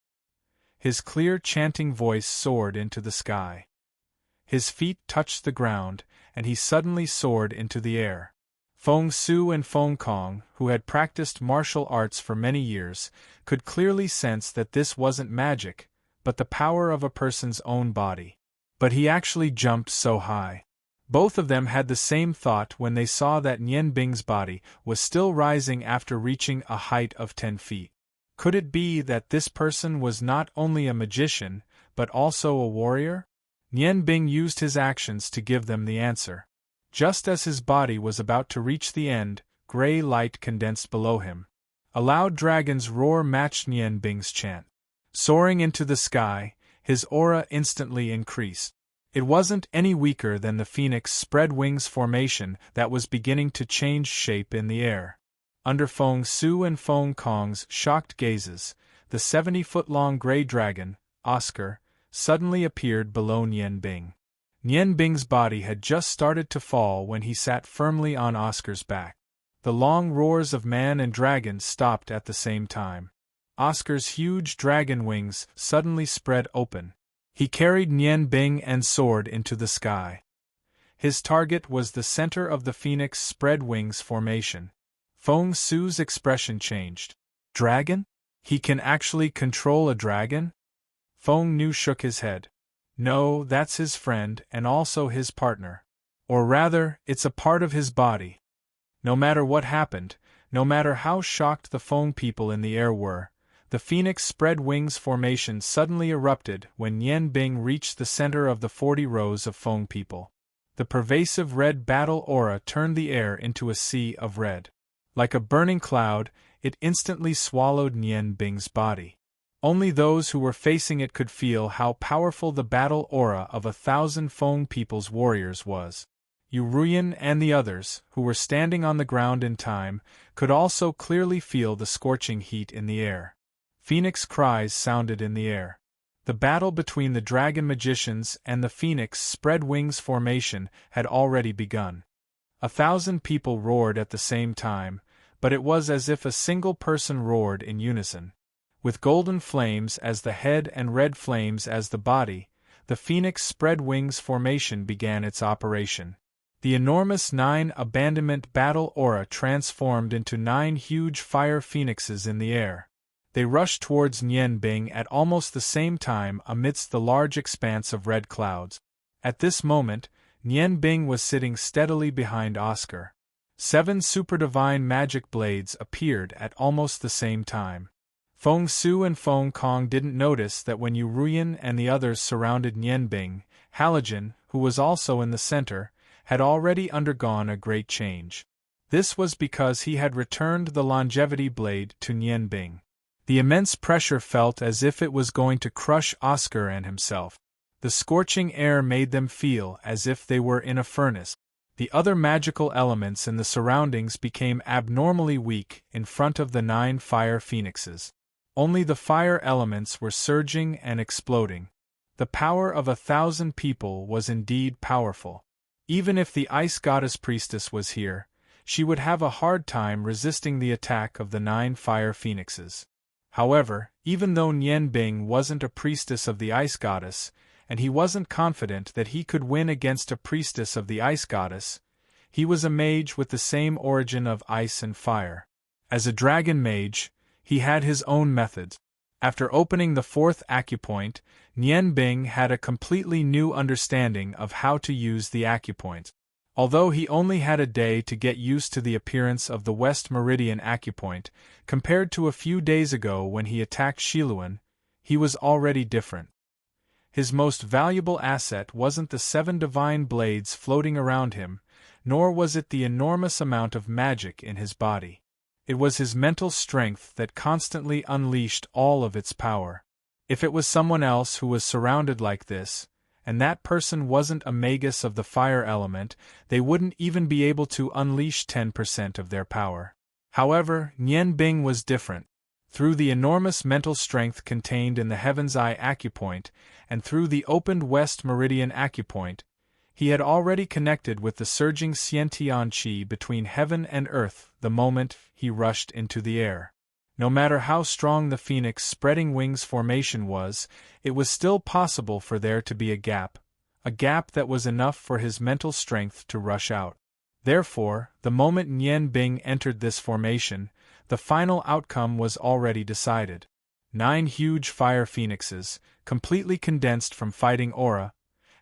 His clear chanting voice soared into the sky. His feet touched the ground, and he suddenly soared into the air. Feng Su and Feng Kong, who had practiced martial arts for many years, could clearly sense that this wasn't magic, but the power of a person's own body. But he actually jumped so high. Both of them had the same thought when they saw that Nian Bing's body was still rising after reaching a height of 10 feet. Could it be that this person was not only a magician, but also a warrior? Nian Bing used his actions to give them the answer. Just as his body was about to reach the end, gray light condensed below him. A loud dragon's roar matched Nian Bing's chant. Soaring into the sky, his aura instantly increased. It wasn't any weaker than the phoenix spread wings formation that was beginning to change shape in the air. Under Feng Su and Feng Kong's shocked gazes, the 70-foot-long gray dragon, Oscar, suddenly appeared below Nian Bing. Nian Bing's body had just started to fall when he sat firmly on Oscar's back. The long roars of man and dragon stopped at the same time. Oscar's huge dragon wings suddenly spread open. He carried Nian Bing and soared into the sky. His target was the center of the phoenix spread wings formation. Feng Su's expression changed. "Dragon? He can actually control a dragon?" Feng Nu shook his head. No, that's his friend and also his partner. Or rather, it's a part of his body. No matter what happened, no matter how shocked the Feng people in the air were, the phoenix spread wings formation suddenly erupted when Nian Bing reached the center of the 40 rows of Feng people. The pervasive red battle aura turned the air into a sea of red. Like a burning cloud, it instantly swallowed Nian Bing's body. Only those who were facing it could feel how powerful the battle aura of 1,000 Feng people's warriors was. Yu Ruyan and the others, who were standing on the ground in time, could also clearly feel the scorching heat in the air. Phoenix cries sounded in the air. The battle between the dragon magicians and the phoenix spread wings formation had already begun. 1,000 people roared at the same time, but it was as if a single person roared in unison. With golden flames as the head and red flames as the body, the phoenix spread wings formation began its operation. The enormous 9 abandonment battle aura transformed into 9 huge fire phoenixes in the air. They rushed towards Nian Bing at almost the same time amidst the large expanse of red clouds. At this moment, Nian Bing was sitting steadily behind Oscar. 7 super-divine magic blades appeared at almost the same time. Feng Su and Feng Kong didn't notice that when Yu Ruyan and the others surrounded Nian Bing, Halogen, who was also in the center, had already undergone a great change. This was because he had returned the longevity blade to Nian Bing. The immense pressure felt as if it was going to crush Oscar and himself. The scorching air made them feel as if they were in a furnace. The other magical elements in the surroundings became abnormally weak in front of the 9 fire phoenixes. Only the fire elements were surging and exploding. The power of 1,000 people was indeed powerful. Even if the ice goddess priestess was here, she would have a hard time resisting the attack of the 9 fire phoenixes. However, even though Nian Bing wasn't a priestess of the ice goddess, and he wasn't confident that he could win against a priestess of the ice goddess, he was a mage with the same origin of ice and fire. As a dragon mage, he had his own methods. After opening the 4th acupoint, Nian Bing had a completely new understanding of how to use the acupoint. Although he only had a day to get used to the appearance of the West Meridian acupoint, compared to a few days ago when he attacked Shiluan, he was already different. His most valuable asset wasn't the 7 divine blades floating around him, nor was it the enormous amount of magic in his body. It was his mental strength that constantly unleashed all of its power. If it was someone else who was surrounded like this, and that person wasn't a magus of the fire element, they wouldn't even be able to unleash 10% of their power. However, Nian Bing was different. Through the enormous mental strength contained in the Heaven's Eye acupoint, and through the opened West Meridian acupoint, he had already connected with the surging Xiantian Qi between heaven and earth the moment he rushed into the air. No matter how strong the phoenix spreading wings formation was, it was still possible for there to be a gap that was enough for his mental strength to rush out. Therefore, the moment Nian Bing entered this formation, the final outcome was already decided. 9 huge fire phoenixes, completely condensed from fighting aura,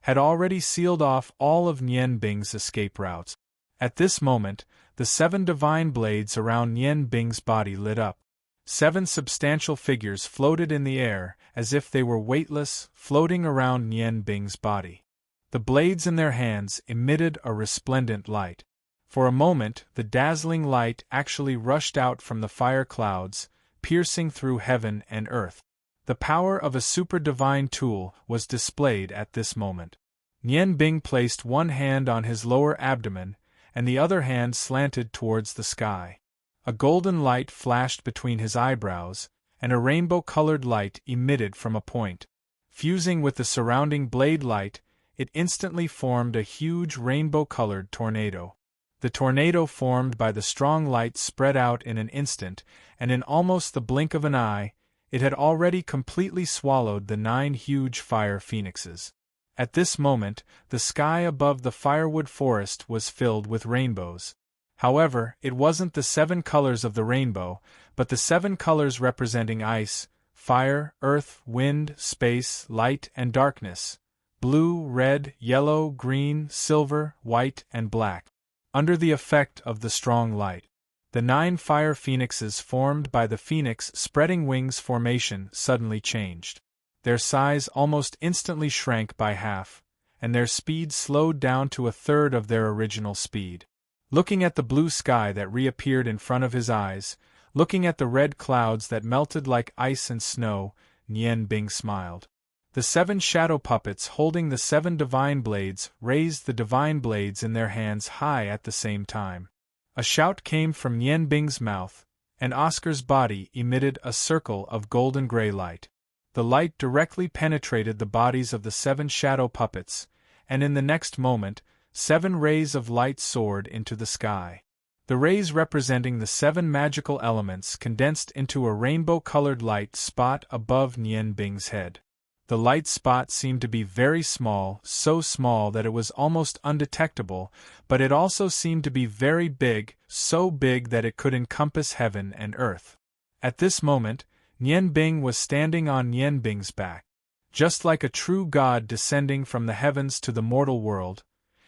had already sealed off all of Nian Bing's escape routes. At this moment, the 7 divine blades around Nian Bing's body lit up. 7 substantial figures floated in the air as if they were weightless, floating around Nian Bing's body. The blades in their hands emitted a resplendent light. For a moment, the dazzling light actually rushed out from the fire clouds, piercing through heaven and earth. The power of a super-divine tool was displayed at this moment. Nian Bing placed one hand on his lower abdomen, and the other hand slanted towards the sky. A golden light flashed between his eyebrows, and a rainbow-colored light emitted from a point. Fusing with the surrounding blade light, it instantly formed a huge rainbow-colored tornado. The tornado formed by the strong light spread out in an instant, and in almost the blink of an eye, it had already completely swallowed the 9 huge fire phoenixes. At this moment, the sky above the firewood forest was filled with rainbows. However, it wasn't the 7 colors of the rainbow, but the 7 colors representing ice, fire, earth, wind, space, light, and darkness, blue, red, yellow, green, silver, white, and black. Under the effect of the strong light, the 9 fire phoenixes formed by the phoenix spreading wings formation suddenly changed. Their size almost instantly shrank by half, and their speed slowed down to a third of their original speed. Looking at the blue sky that reappeared in front of his eyes, looking at the red clouds that melted like ice and snow, Nian Bing smiled. The 7 shadow puppets holding the 7 divine blades raised the divine blades in their hands high at the same time. A shout came from Nian Bing's mouth, and Oscar's body emitted a circle of golden gray light. The light directly penetrated the bodies of the 7 shadow puppets, and in the next moment, 7 rays of light soared into the sky. The rays representing the 7 magical elements condensed into a rainbow-colored light spot above Nian Bing's head. The light spot seemed to be very small, so small that it was almost undetectable, but it also seemed to be very big, so big that it could encompass heaven and earth. At this moment, Nian Bing was standing on Nian Bing's back. Just like a true god descending from the heavens to the mortal world,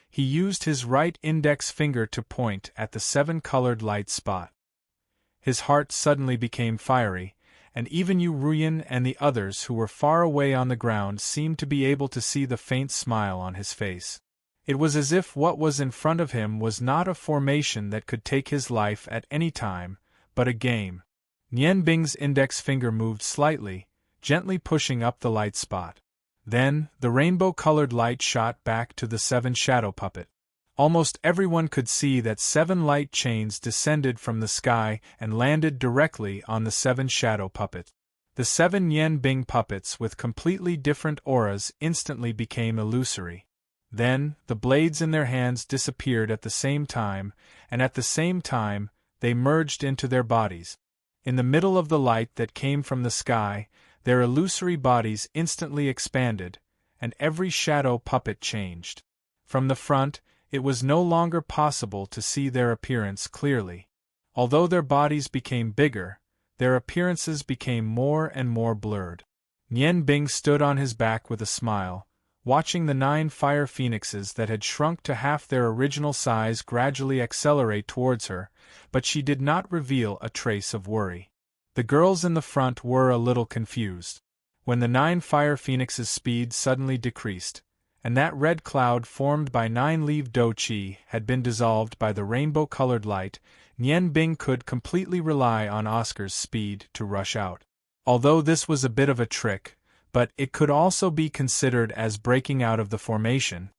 he used his right index finger to point at the 7-colored light spot. His heart suddenly became fiery, and even Yu Ruyan and the others who were far away on the ground seemed to be able to see the faint smile on his face. It was as if what was in front of him was not a formation that could take his life at any time, but a game. Nian Bing's index finger moved slightly, gently pushing up the light spot. Then, the rainbow-colored light shot back to the 7 shadow puppet. Almost everyone could see that 7 light chains descended from the sky and landed directly on the 7 shadow puppets. The 7 Nian Bing puppets with completely different auras instantly became illusory. Then, the blades in their hands disappeared at the same time, and at the same time, they merged into their bodies. In the middle of the light that came from the sky, their illusory bodies instantly expanded, and every shadow puppet changed. From the front, it was no longer possible to see their appearance clearly. Although their bodies became bigger, their appearances became more and more blurred. Nian Bing stood on his back with a smile, watching the 9 fire phoenixes that had shrunk to half their original size gradually accelerate towards her, but she did not reveal a trace of worry. The girls in the front were a little confused. When the 9 fire phoenixes' speed suddenly decreased, and that red cloud formed by 9-leaved Doqi had been dissolved by the rainbow-colored light, Nian Bing could completely rely on Oscar's speed to rush out. Although this was a bit of a trick, but it could also be considered as breaking out of the formation.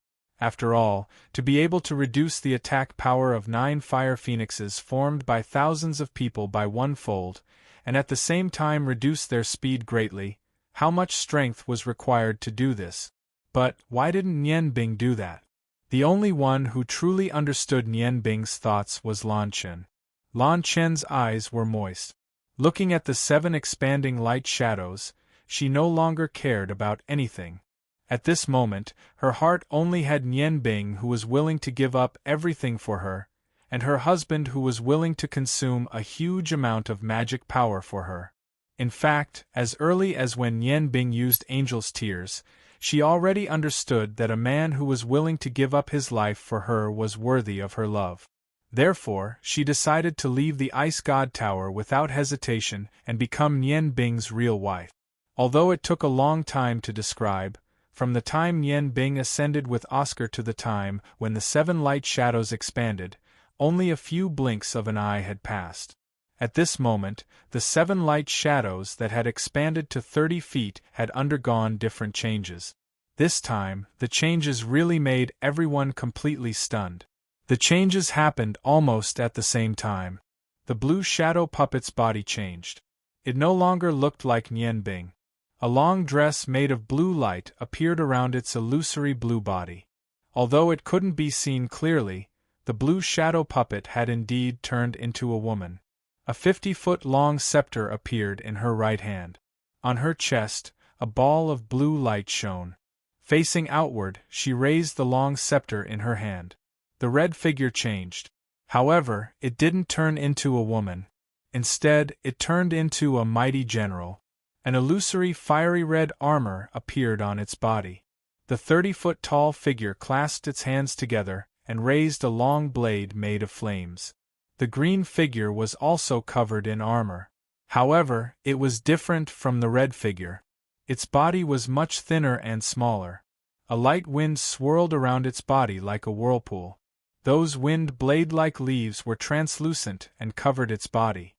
After all, to be able to reduce the attack power of 9 fire phoenixes formed by thousands of people by 1-fold, and at the same time reduce their speed greatly, how much strength was required to do this? But why didn't Nian Bing do that? The only one who truly understood Nian Bing's thoughts was Lan Chen. Lan Chen's eyes were moist. Looking at the 7 expanding light shadows, she no longer cared about anything. At this moment, her heart only had Nian Bing who was willing to give up everything for her, and her husband who was willing to consume a huge amount of magic power for her. In fact, as early as when Nian Bing used Angel's Tears, she already understood that a man who was willing to give up his life for her was worthy of her love. Therefore, she decided to leave the Ice God Tower without hesitation and become Nian Bing's real wife. Although it took a long time to describe, from the time Nian Bing ascended with Oscar to the time when the 7 light shadows expanded, only a few blinks of an eye had passed. At this moment, the 7 light shadows that had expanded to 30 feet had undergone different changes. This time, the changes really made everyone completely stunned. The changes happened almost at the same time. The blue shadow puppet's body changed. It no longer looked like Nian Bing. A long dress made of blue light appeared around its illusory blue body. Although it couldn't be seen clearly, the blue shadow puppet had indeed turned into a woman. A 50-foot-long scepter appeared in her right hand. On her chest, a ball of blue light shone. Facing outward, she raised the long scepter in her hand. The red figure changed. However, it didn't turn into a woman. Instead, it turned into a mighty general. An illusory fiery red armor appeared on its body. The 30-foot-tall figure clasped its hands together and raised a long blade made of flames. The green figure was also covered in armor. However, it was different from the red figure. Its body was much thinner and smaller. A light wind swirled around its body like a whirlpool. Those wind blade-like leaves were translucent and covered its body.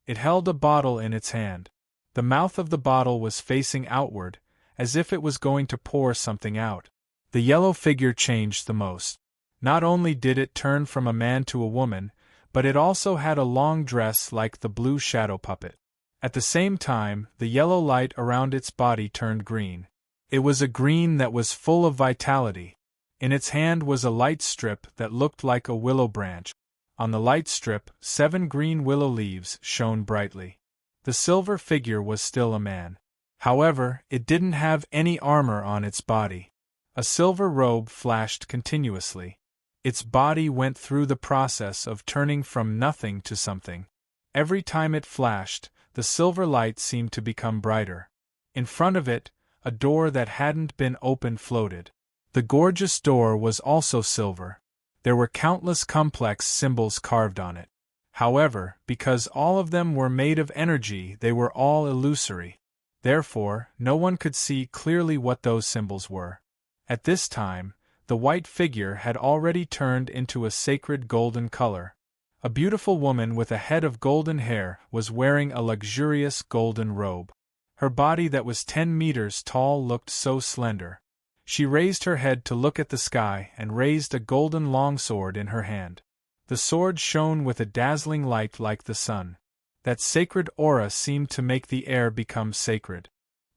It held a bottle in its hand. The mouth of the bottle was facing outward, as if it was going to pour something out. The yellow figure changed the most. Not only did it turn from a man to a woman, but it also had a long dress like the blue shadow puppet. At the same time, the yellow light around its body turned green. It was a green that was full of vitality. In its hand was a light strip that looked like a willow branch. On the light strip, 7 green willow leaves shone brightly. The silver figure was still a man. However, it didn't have any armor on its body. A silver robe flashed continuously. Its body went through the process of turning from nothing to something. Every time it flashed, the silver light seemed to become brighter. In front of it, a door that hadn't been opened floated. The gorgeous door was also silver. There were countless complex symbols carved on it. However, because all of them were made of energy, they were all illusory. Therefore, no one could see clearly what those symbols were. At this time, the white figure had already turned into a sacred golden color. A beautiful woman with a head of golden hair was wearing a luxurious golden robe. Her body that was 10 meters tall looked so slender. She raised her head to look at the sky and raised a golden longsword in her hand. The sword shone with a dazzling light like the sun. That sacred aura seemed to make the air become sacred.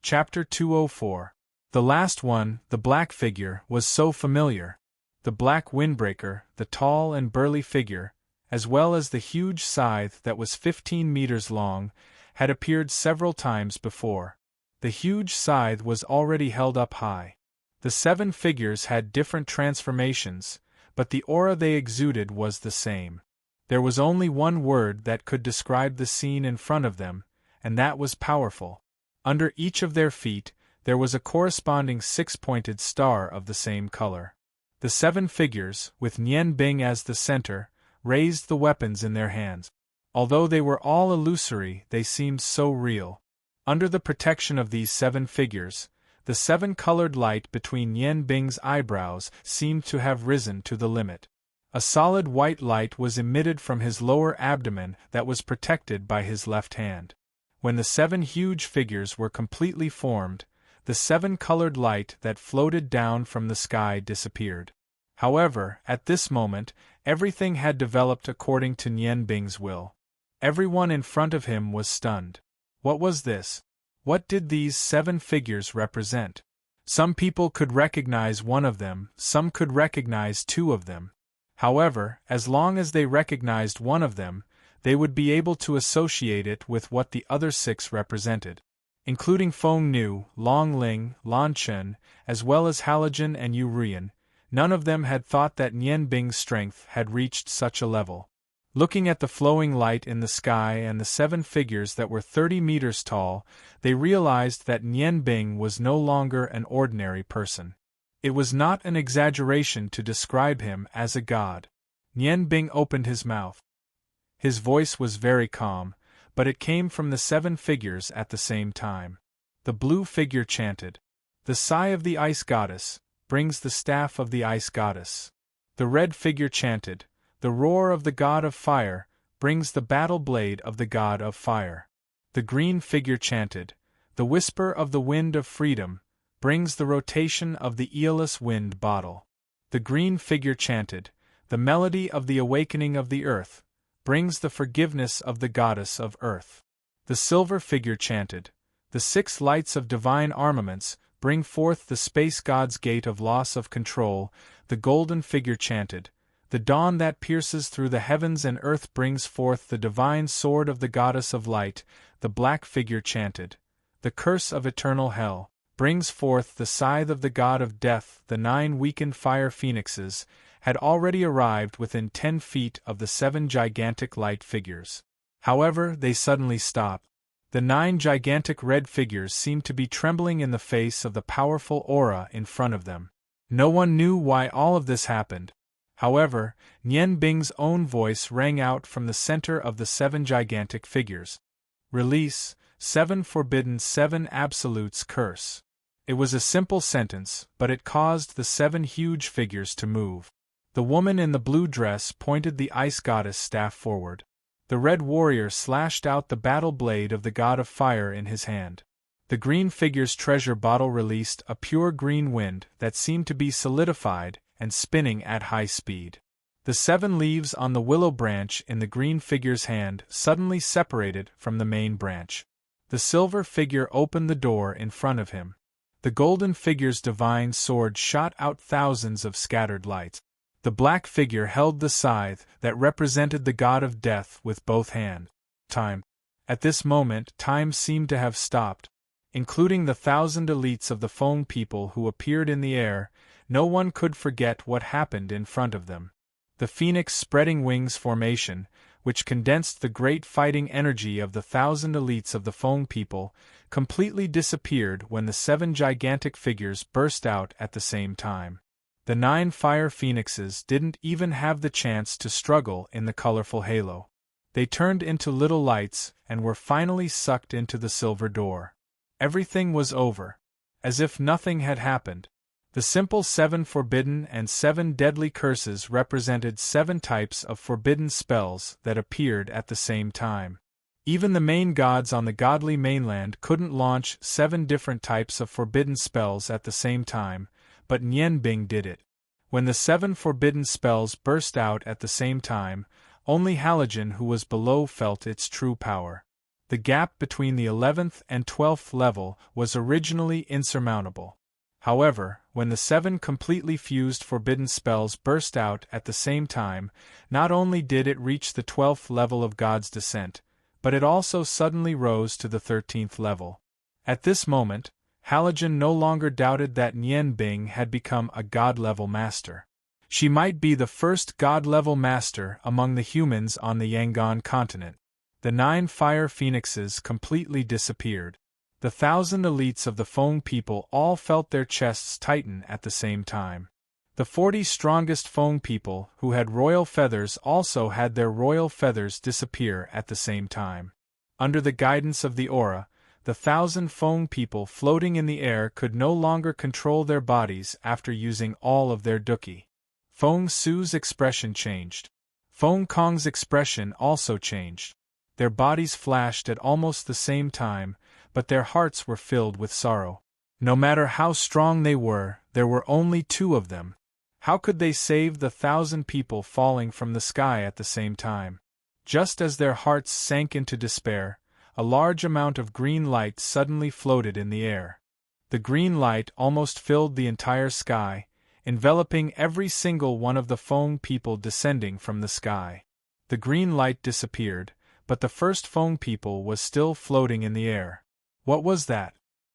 Chapter 204. The last one, the black figure, was so familiar. The black windbreaker, the tall and burly figure, as well as the huge scythe that was 15 meters long, had appeared several times before. The huge scythe was already held up high. The 7 figures had different transformations, but the aura they exuded was the same. There was only one word that could describe the scene in front of them, and that was powerful. Under each of their feet, there was a corresponding 6-pointed star of the same color. The 7 figures, with Nian Bing as the center, raised the weapons in their hands. Although they were all illusory, they seemed so real. Under the protection of these 7 figures, the 7-colored light between Nian Bing's eyebrows seemed to have risen to the limit. A solid white light was emitted from his lower abdomen that was protected by his left hand. When the 7 huge figures were completely formed, the 7-colored light that floated down from the sky disappeared. However, at this moment, everything had developed according to Nian Bing's will. Everyone in front of him was stunned. What was this? What did these 7 figures represent? Some people could recognize one of them, some could recognize 2 of them. However, as long as they recognized one of them, they would be able to associate it with what the other 6 represented. Including Feng Nu, Long Ling, Lan Chen, as well as Halogen and Yu Rian, none of them had thought that Nian Bing's strength had reached such a level. Looking at the flowing light in the sky and the 7 figures that were 30 meters tall, they realized that Nian Bing was no longer an ordinary person. It was not an exaggeration to describe him as a god. Nian Bing opened his mouth. His voice was very calm, but it came from the 7 figures at the same time. The blue figure chanted, "The sigh of the ice goddess brings the staff of the ice goddess." The red figure chanted, "The roar of the god of fire brings the battle blade of the god of fire." The green figure chanted, "The whisper of the wind of freedom brings the rotation of the Aeolus wind bottle." The green figure chanted, "The melody of the awakening of the earth brings the forgiveness of the goddess of earth." The silver figure chanted, "The 6 lights of divine armaments bring forth the space god's gate of loss of control." The golden figure chanted, "The dawn that pierces through the heavens and earth brings forth the divine sword of the goddess of light." The black figure chanted, "The curse of eternal hell brings forth the scythe of the god of death." The 9 weakened fire phoenixes had already arrived within 10 feet of the 7 gigantic light figures. However, they suddenly stopped. The 9 gigantic red figures seemed to be trembling in the face of the powerful aura in front of them. No one knew why all of this happened. However, Nian Bing's own voice rang out from the center of the 7 gigantic figures. Release, 7 forbidden 7 absolutes curse. It was a simple sentence, but it caused the 7 huge figures to move. The woman in the blue dress pointed the ice goddess staff forward. The red warrior slashed out the battle blade of the god of fire in his hand. The green figure's treasure bottle released a pure green wind that seemed to be solidified and spinning at high speed. The 7 leaves on the willow branch in the green figure's hand suddenly separated from the main branch. The silver figure opened the door in front of him. The golden figure's divine sword shot out thousands of scattered lights. The black figure held the scythe that represented the god of death with both hands. Time. At this moment, time seemed to have stopped. Including the 1,000 elites of the Feng people who appeared in the air, no one could forget what happened in front of them. The phoenix spreading wings formation, which condensed the great fighting energy of the 1,000 elites of the Feng people, completely disappeared when the 7 gigantic figures burst out at the same time. The 9 fire phoenixes didn't even have the chance to struggle in the colorful halo. They turned into little lights and were finally sucked into the silver door. Everything was over. As if nothing had happened. The simple 7 forbidden and 7 deadly curses represented 7 types of forbidden spells that appeared at the same time. Even the main gods on the godly mainland couldn't launch 7 different types of forbidden spells at the same time, but Nian Bing did it. When the 7 forbidden spells burst out at the same time, only Halogen who was below felt its true power. The gap between the 11th and 12th level was originally insurmountable. However, when the 7 completely fused forbidden spells burst out at the same time, not only did it reach the 12th level of God's descent, but it also suddenly rose to the 13th level. At this moment, Halogen no longer doubted that Nian Bing had become a God-level master. She might be the first God-level master among the humans on the Yangon continent. The 9 fire phoenixes completely disappeared. The 1,000 elites of the Feng people all felt their chests tighten at the same time. The 40 strongest Feng people who had royal feathers also had their royal feathers disappear at the same time. Under the guidance of the aura, the 1,000 Feng people floating in the air could no longer control their bodies after using all of their duqi. Feng Su's expression changed. Feng Kong's expression also changed. Their bodies flashed at almost the same time, but their hearts were filled with sorrow. No matter how strong they were, there were only 2 of them. How could they save the 1,000 people falling from the sky at the same time? Just as their hearts sank into despair, a large amount of green light suddenly floated in the air. The green light almost filled the entire sky, enveloping every single one of the Feng people descending from the sky. The green light disappeared, but the first Feng people was still floating in the air. What was that?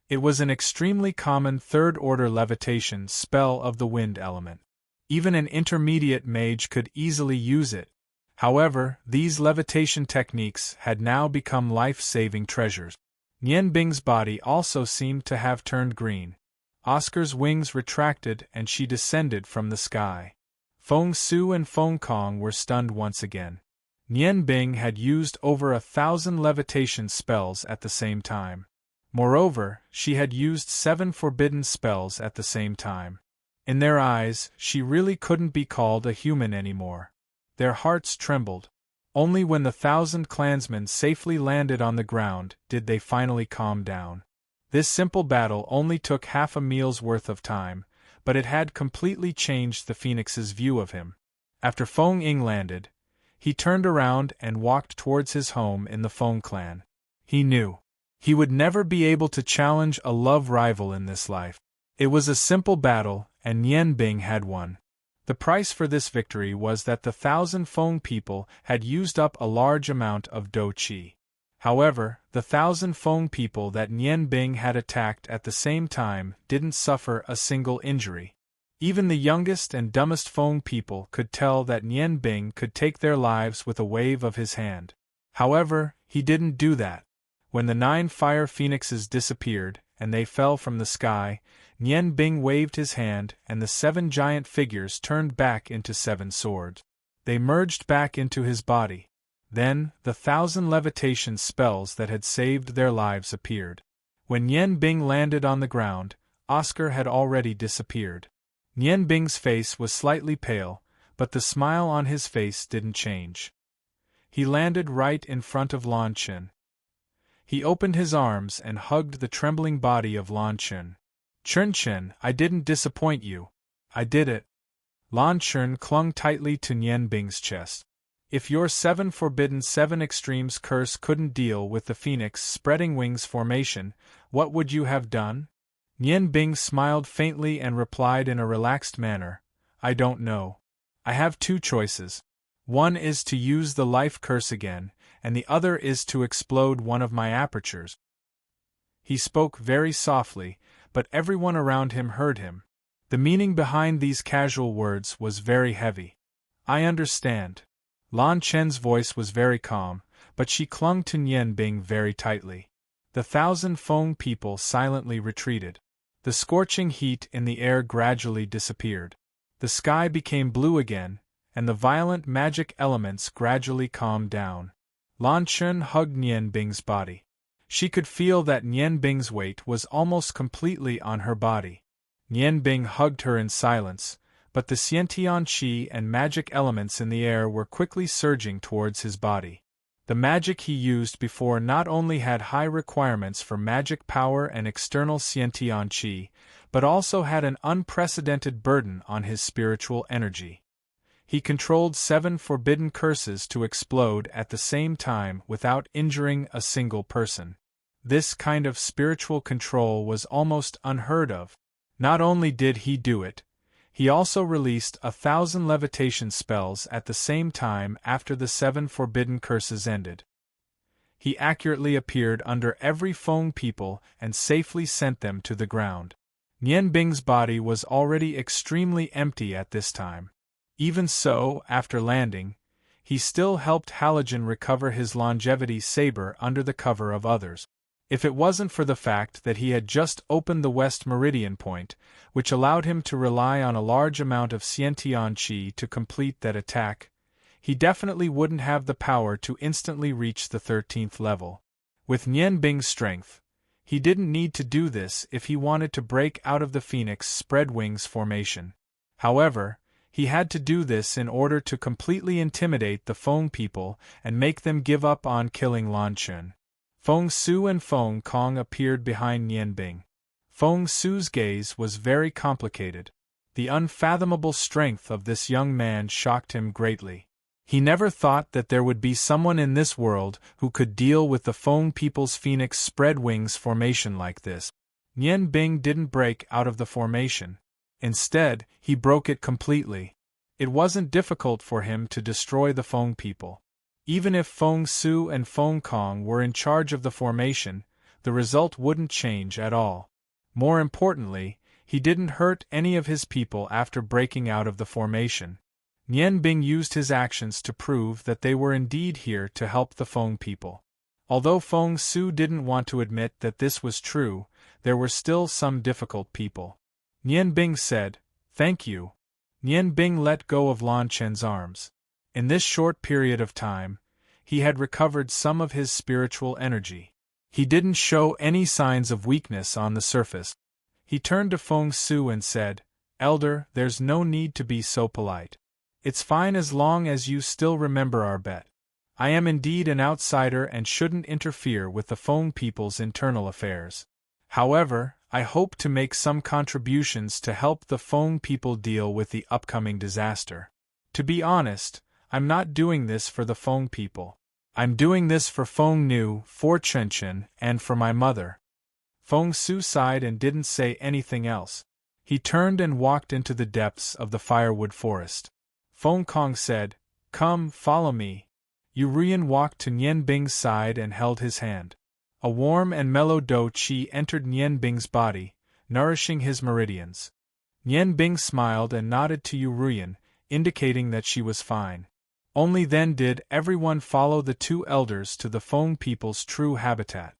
It was an extremely common third-order levitation spell of the wind element. Even an intermediate mage could easily use it. However, these levitation techniques had now become life-saving treasures. Nian Bing's body also seemed to have turned green. Oscar's wings retracted and she descended from the sky. Feng Su and Feng Kong were stunned once again. Nian Bing had used over 1,000 levitation spells at the same time. Moreover, she had used 7 forbidden spells at the same time. In their eyes, she really couldn't be called a human anymore. Their hearts trembled. Only when the 1,000 clansmen safely landed on the ground did they finally calm down. This simple battle only took half a meal's worth of time, but it had completely changed the Phoenix's view of him. After Feng Ying landed, he turned around and walked towards his home in the Feng clan. He knew he would never be able to challenge a love rival in this life. It was a simple battle, and Nian Bing had won. The price for this victory was that the 1,000 Feng people had used up a large amount of Do Qi. However, the 1,000 Feng people that Nian Bing had attacked at the same time didn't suffer a single injury. Even the youngest and dumbest Feng people could tell that Nian Bing could take their lives with a wave of his hand. However, he didn't do that. When the 9 fire phoenixes disappeared, and they fell from the sky, Nian Bing waved his hand and the 7 giant figures turned back into 7 swords. They merged back into his body. Then, the 1,000 levitation spells that had saved their lives appeared. When Nian Bing landed on the ground, Oscar had already disappeared. Nian Bing's face was slightly pale, but the smile on his face didn't change. He landed right in front of Lan Chen. He opened his arms and hugged the trembling body of Lan Chen. "Chen Chen, I didn't disappoint you. I did it." Lan Chen clung tightly to Nian Bing's chest. "If your 7 forbidden 7 extremes curse couldn't deal with the phoenix spreading wings formation, what would you have done?" Nian Bing smiled faintly and replied in a relaxed manner, "I don't know. I have 2 choices. One is to use the life curse again, and the other is to explode one of my apertures." He spoke very softly, but everyone around him heard him. The meaning behind these casual words was very heavy. "I understand." Lan Chen's voice was very calm, but she clung to Nian Bing very tightly. The 1,000 Feng people silently retreated. The scorching heat in the air gradually disappeared. The sky became blue again, and the violent magic elements gradually calmed down. Lan Chen hugged Nian Bing's body. She could feel that Nian Bing's weight was almost completely on her body. Nian Bing hugged her in silence, but the Xiantian Qi and magic elements in the air were quickly surging towards his body. The magic he used before not only had high requirements for magic power and external Xiantian Qi, but also had an unprecedented burden on his spiritual energy. He controlled 7 forbidden curses to explode at the same time without injuring a single person. This kind of spiritual control was almost unheard of. Not only did he do it, he also released 1,000 levitation spells at the same time after the 7 forbidden curses ended. He accurately appeared under every Feng people and safely sent them to the ground. Nian Bing's body was already extremely empty at this time. Even so, after landing, he still helped Halogen recover his longevity saber under the cover of others. If it wasn't for the fact that he had just opened the West Meridian point, which allowed him to rely on a large amount of Xiantian Qi to complete that attack, he definitely wouldn't have the power to instantly reach the 13th level. With Nian Bing's strength, he didn't need to do this if he wanted to break out of the Phoenix spread wings formation. However, he had to do this in order to completely intimidate the Feng people and make them give up on killing Lan Chen. Feng Su and Feng Kong appeared behind Nian Bing. Feng Su's gaze was very complicated. The unfathomable strength of this young man shocked him greatly. He never thought that there would be someone in this world who could deal with the Feng people's phoenix spread wings formation like this. Nian Bing didn't break out of the formation. Instead, he broke it completely. It wasn't difficult for him to destroy the Feng people. Even if Feng Su and Feng Kong were in charge of the formation, the result wouldn't change at all. More importantly, he didn't hurt any of his people after breaking out of the formation. Nian Bing used his actions to prove that they were indeed here to help the Feng people. Although Feng Su didn't want to admit that this was true, there were still some difficult people. Nian Bing said, "Thank you." Nian Bing let go of Lan Chen's arms. In this short period of time, he had recovered some of his spiritual energy. He didn't show any signs of weakness on the surface. He turned to Feng Su and said, "Elder, there's no need to be so polite. It's fine as long as you still remember our bet. I am indeed an outsider and shouldn't interfere with the Feng people's internal affairs. However, I hope to make some contributions to help the Feng people deal with the upcoming disaster. To be honest, I'm not doing this for the Feng people. I'm doing this for Feng Nu, for Chen Chen, and for my mother." Feng Su sighed and didn't say anything else. He turned and walked into the depths of the firewood forest. Feng Kong said, "Come, follow me." Yu Ruyan walked to Nian Bing's side and held his hand. A warm and mellow dou qi entered Nian Bing's body, nourishing his meridians. Nian Bing smiled and nodded to Yu Ruyan, indicating that she was fine. Only then did everyone follow the 2 elders to the Feng people's true habitat.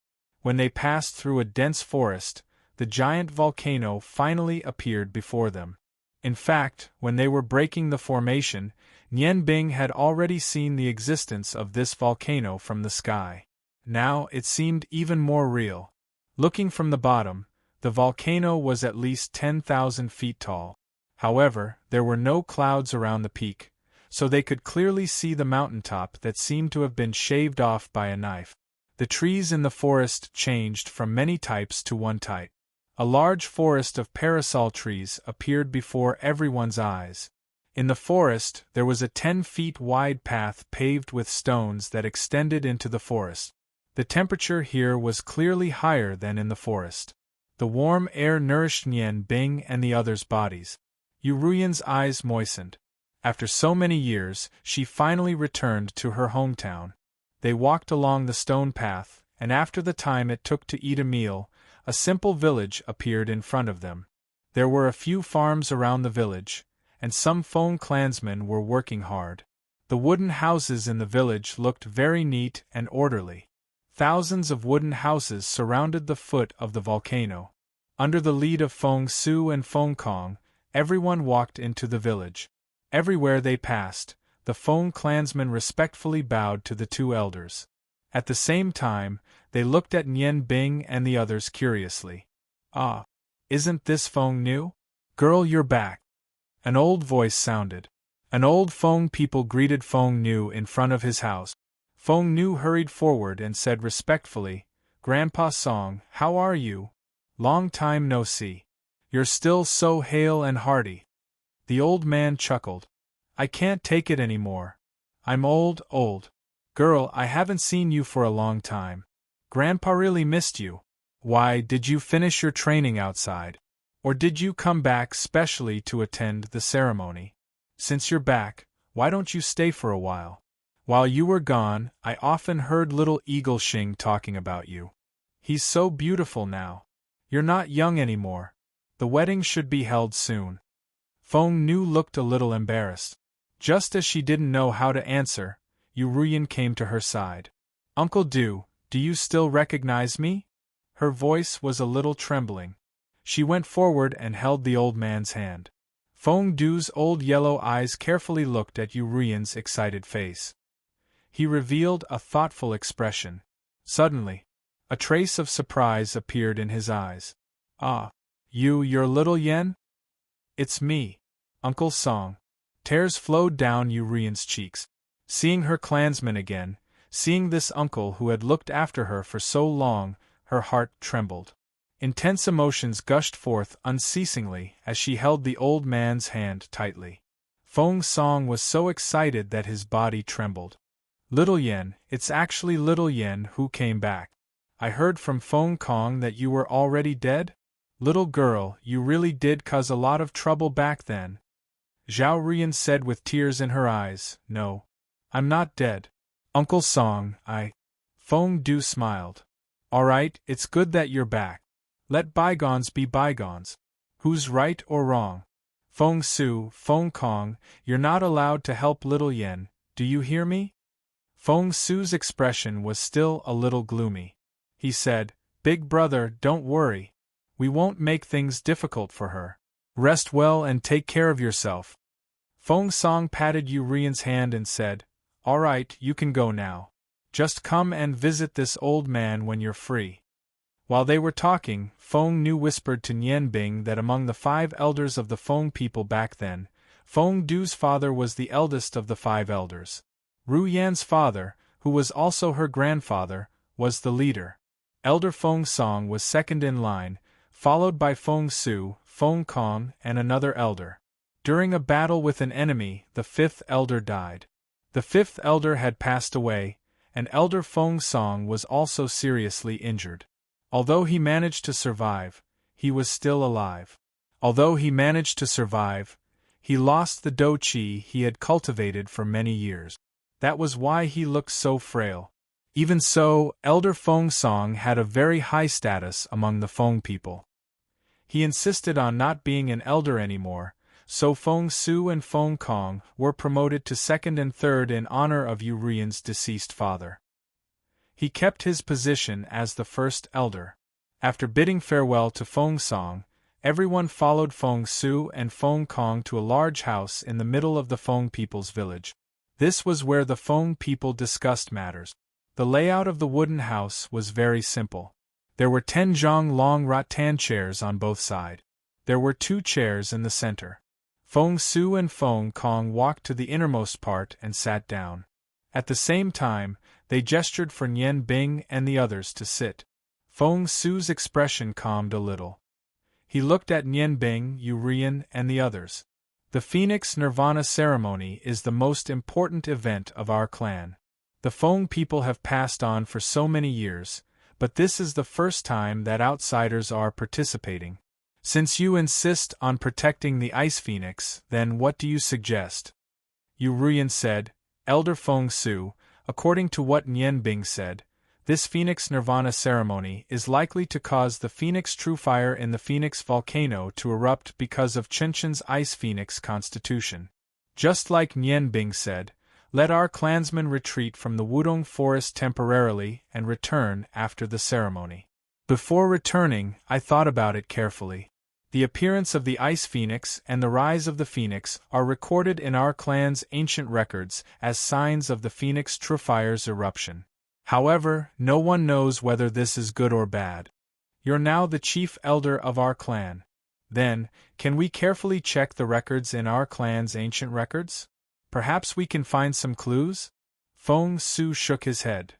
When they passed through a dense forest, the giant volcano finally appeared before them. In fact, when they were breaking the formation, Nian Bing had already seen the existence of this volcano from the sky. Now it seemed even more real. Looking from the bottom, the volcano was at least 10,000 feet tall. However, there were no clouds around the peak, so they could clearly see the mountaintop that seemed to have been shaved off by a knife. The trees in the forest changed from many types to one type. A large forest of parasol trees appeared before everyone's eyes. In the forest, there was a 10 feet wide path paved with stones that extended into the forest. The temperature here was clearly higher than in the forest. The warm air nourished Nian Bing and the others' bodies. Yu Ruyan's eyes moistened. After so many years, she finally returned to her hometown. They walked along the stone path, and after the time it took to eat a meal, a simple village appeared in front of them. There were a few farms around the village, and some Feng clansmen were working hard. The wooden houses in the village looked very neat and orderly. Thousands of wooden houses surrounded the foot of the volcano. Under the lead of Feng Su and Feng Kong, everyone walked into the village. Everywhere they passed, the Feng clansmen respectfully bowed to the two elders. At the same time, they looked at Nian Bing and the others curiously. "Ah, isn't this Feng Nu? Girl, you're back." An old voice sounded. An old Feng people greeted Feng Nu in front of his house. Feng Nu hurried forward and said respectfully, "Grandpa Song, how are you? Long time no see. You're still so hale and hearty." The old man chuckled. "I can't take it anymore. I'm old. Girl, I haven't seen you for a long time. Grandpa really missed you. Why, did you finish your training outside? Or did you come back specially to attend the ceremony? Since you're back, why don't you stay for a while? While you were gone, I often heard little Eagle Shing talking about you. He's so beautiful now. You're not young anymore. The wedding should be held soon." Feng Nu looked a little embarrassed. Just as she didn't know how to answer, Yu Ruyan came to her side. "Uncle Do you still recognize me?" Her voice was a little trembling. She went forward and held the old man's hand. Feng Du's old yellow eyes carefully looked at Yu Ruyan's excited face. He revealed a thoughtful expression. Suddenly, a trace of surprise appeared in his eyes. "Ah, you're little Yen?" "It's me, Uncle Song." Tears flowed down Yu Ruyan's cheeks. Seeing her clansmen again, seeing this uncle who had looked after her for so long, her heart trembled. Intense emotions gushed forth unceasingly as she held the old man's hand tightly. Feng Song was so excited that his body trembled. "Little Yen, it's actually little Yen who came back. I heard from Feng Kong that you were already dead? Little girl, you really did cause a lot of trouble back then." Zhao Ruyan said with tears in her eyes, "No, I'm not dead. Uncle Song, Feng Du smiled. "All right, it's good that you're back. Let bygones be bygones. Who's right or wrong? Feng Su, Feng Kong, you're not allowed to help little Yen, do you hear me?" Feng Su's expression was still a little gloomy. He said, "Big brother, don't worry. We won't make things difficult for her. Rest well and take care of yourself." Feng Song patted Yu Ruyan's hand and said, "All right, you can go now. Just come and visit this old man when you're free." While they were talking, Feng Nu whispered to Nian Bing that among the 5 elders of the Feng people back then, Feng Du's father was the eldest of the 5 elders. Ru Yan's father, who was also her grandfather, was the leader. Elder Feng Song was second in line, followed by Feng Su, Feng Kong, and another elder. During a battle with an enemy, the 5th elder died. The 5th elder had passed away, and Elder Feng Song was also seriously injured. Although he managed to survive, he was still alive. He lost the Do Chi he had cultivated for many years. That was why he looked so frail. Even so, Elder Feng Song had a very high status among the Feng people. He insisted on not being an elder anymore, so Feng Su and Feng Kong were promoted to 2nd and 3rd in honor of Yu Ruyan's deceased father. He kept his position as the first elder. After bidding farewell to Feng Song, everyone followed Feng Su and Feng Kong to a large house in the middle of the Feng people's village. This was where the Feng people discussed matters. The layout of the wooden house was very simple. There were 10 zhang long rattan chairs on both sides. There were 2 chairs in the center. Feng Su and Feng Kong walked to the innermost part and sat down. At the same time, they gestured for Nian Bing and the others to sit. Feng Su's expression calmed a little. He looked at Nian Bing, Yu Rian, and the others. The Phoenix Nirvana ceremony is the most important event of our clan. The Feng people have passed on for so many years, but this is the first time that outsiders are participating. Since you insist on protecting the Ice Phoenix, then what do you suggest? Yu Rian said, Elder Feng Su, according to what Nian Bing said, this Phoenix Nirvana ceremony is likely to cause the Phoenix True Fire in the Phoenix volcano to erupt because of Chenchen's Ice Phoenix constitution. Just like Nian Bing said, let our clansmen retreat from the Wudong forest temporarily and return after the ceremony. Before returning, I thought about it carefully. The appearance of the Ice Phoenix and the rise of the Phoenix are recorded in our clan's ancient records as signs of the Phoenix True Fire's eruption. However, no one knows whether this is good or bad. You're now the chief elder of our clan. Then, can we carefully check the records in our clan's ancient records? Perhaps we can find some clues? Feng Su shook his head.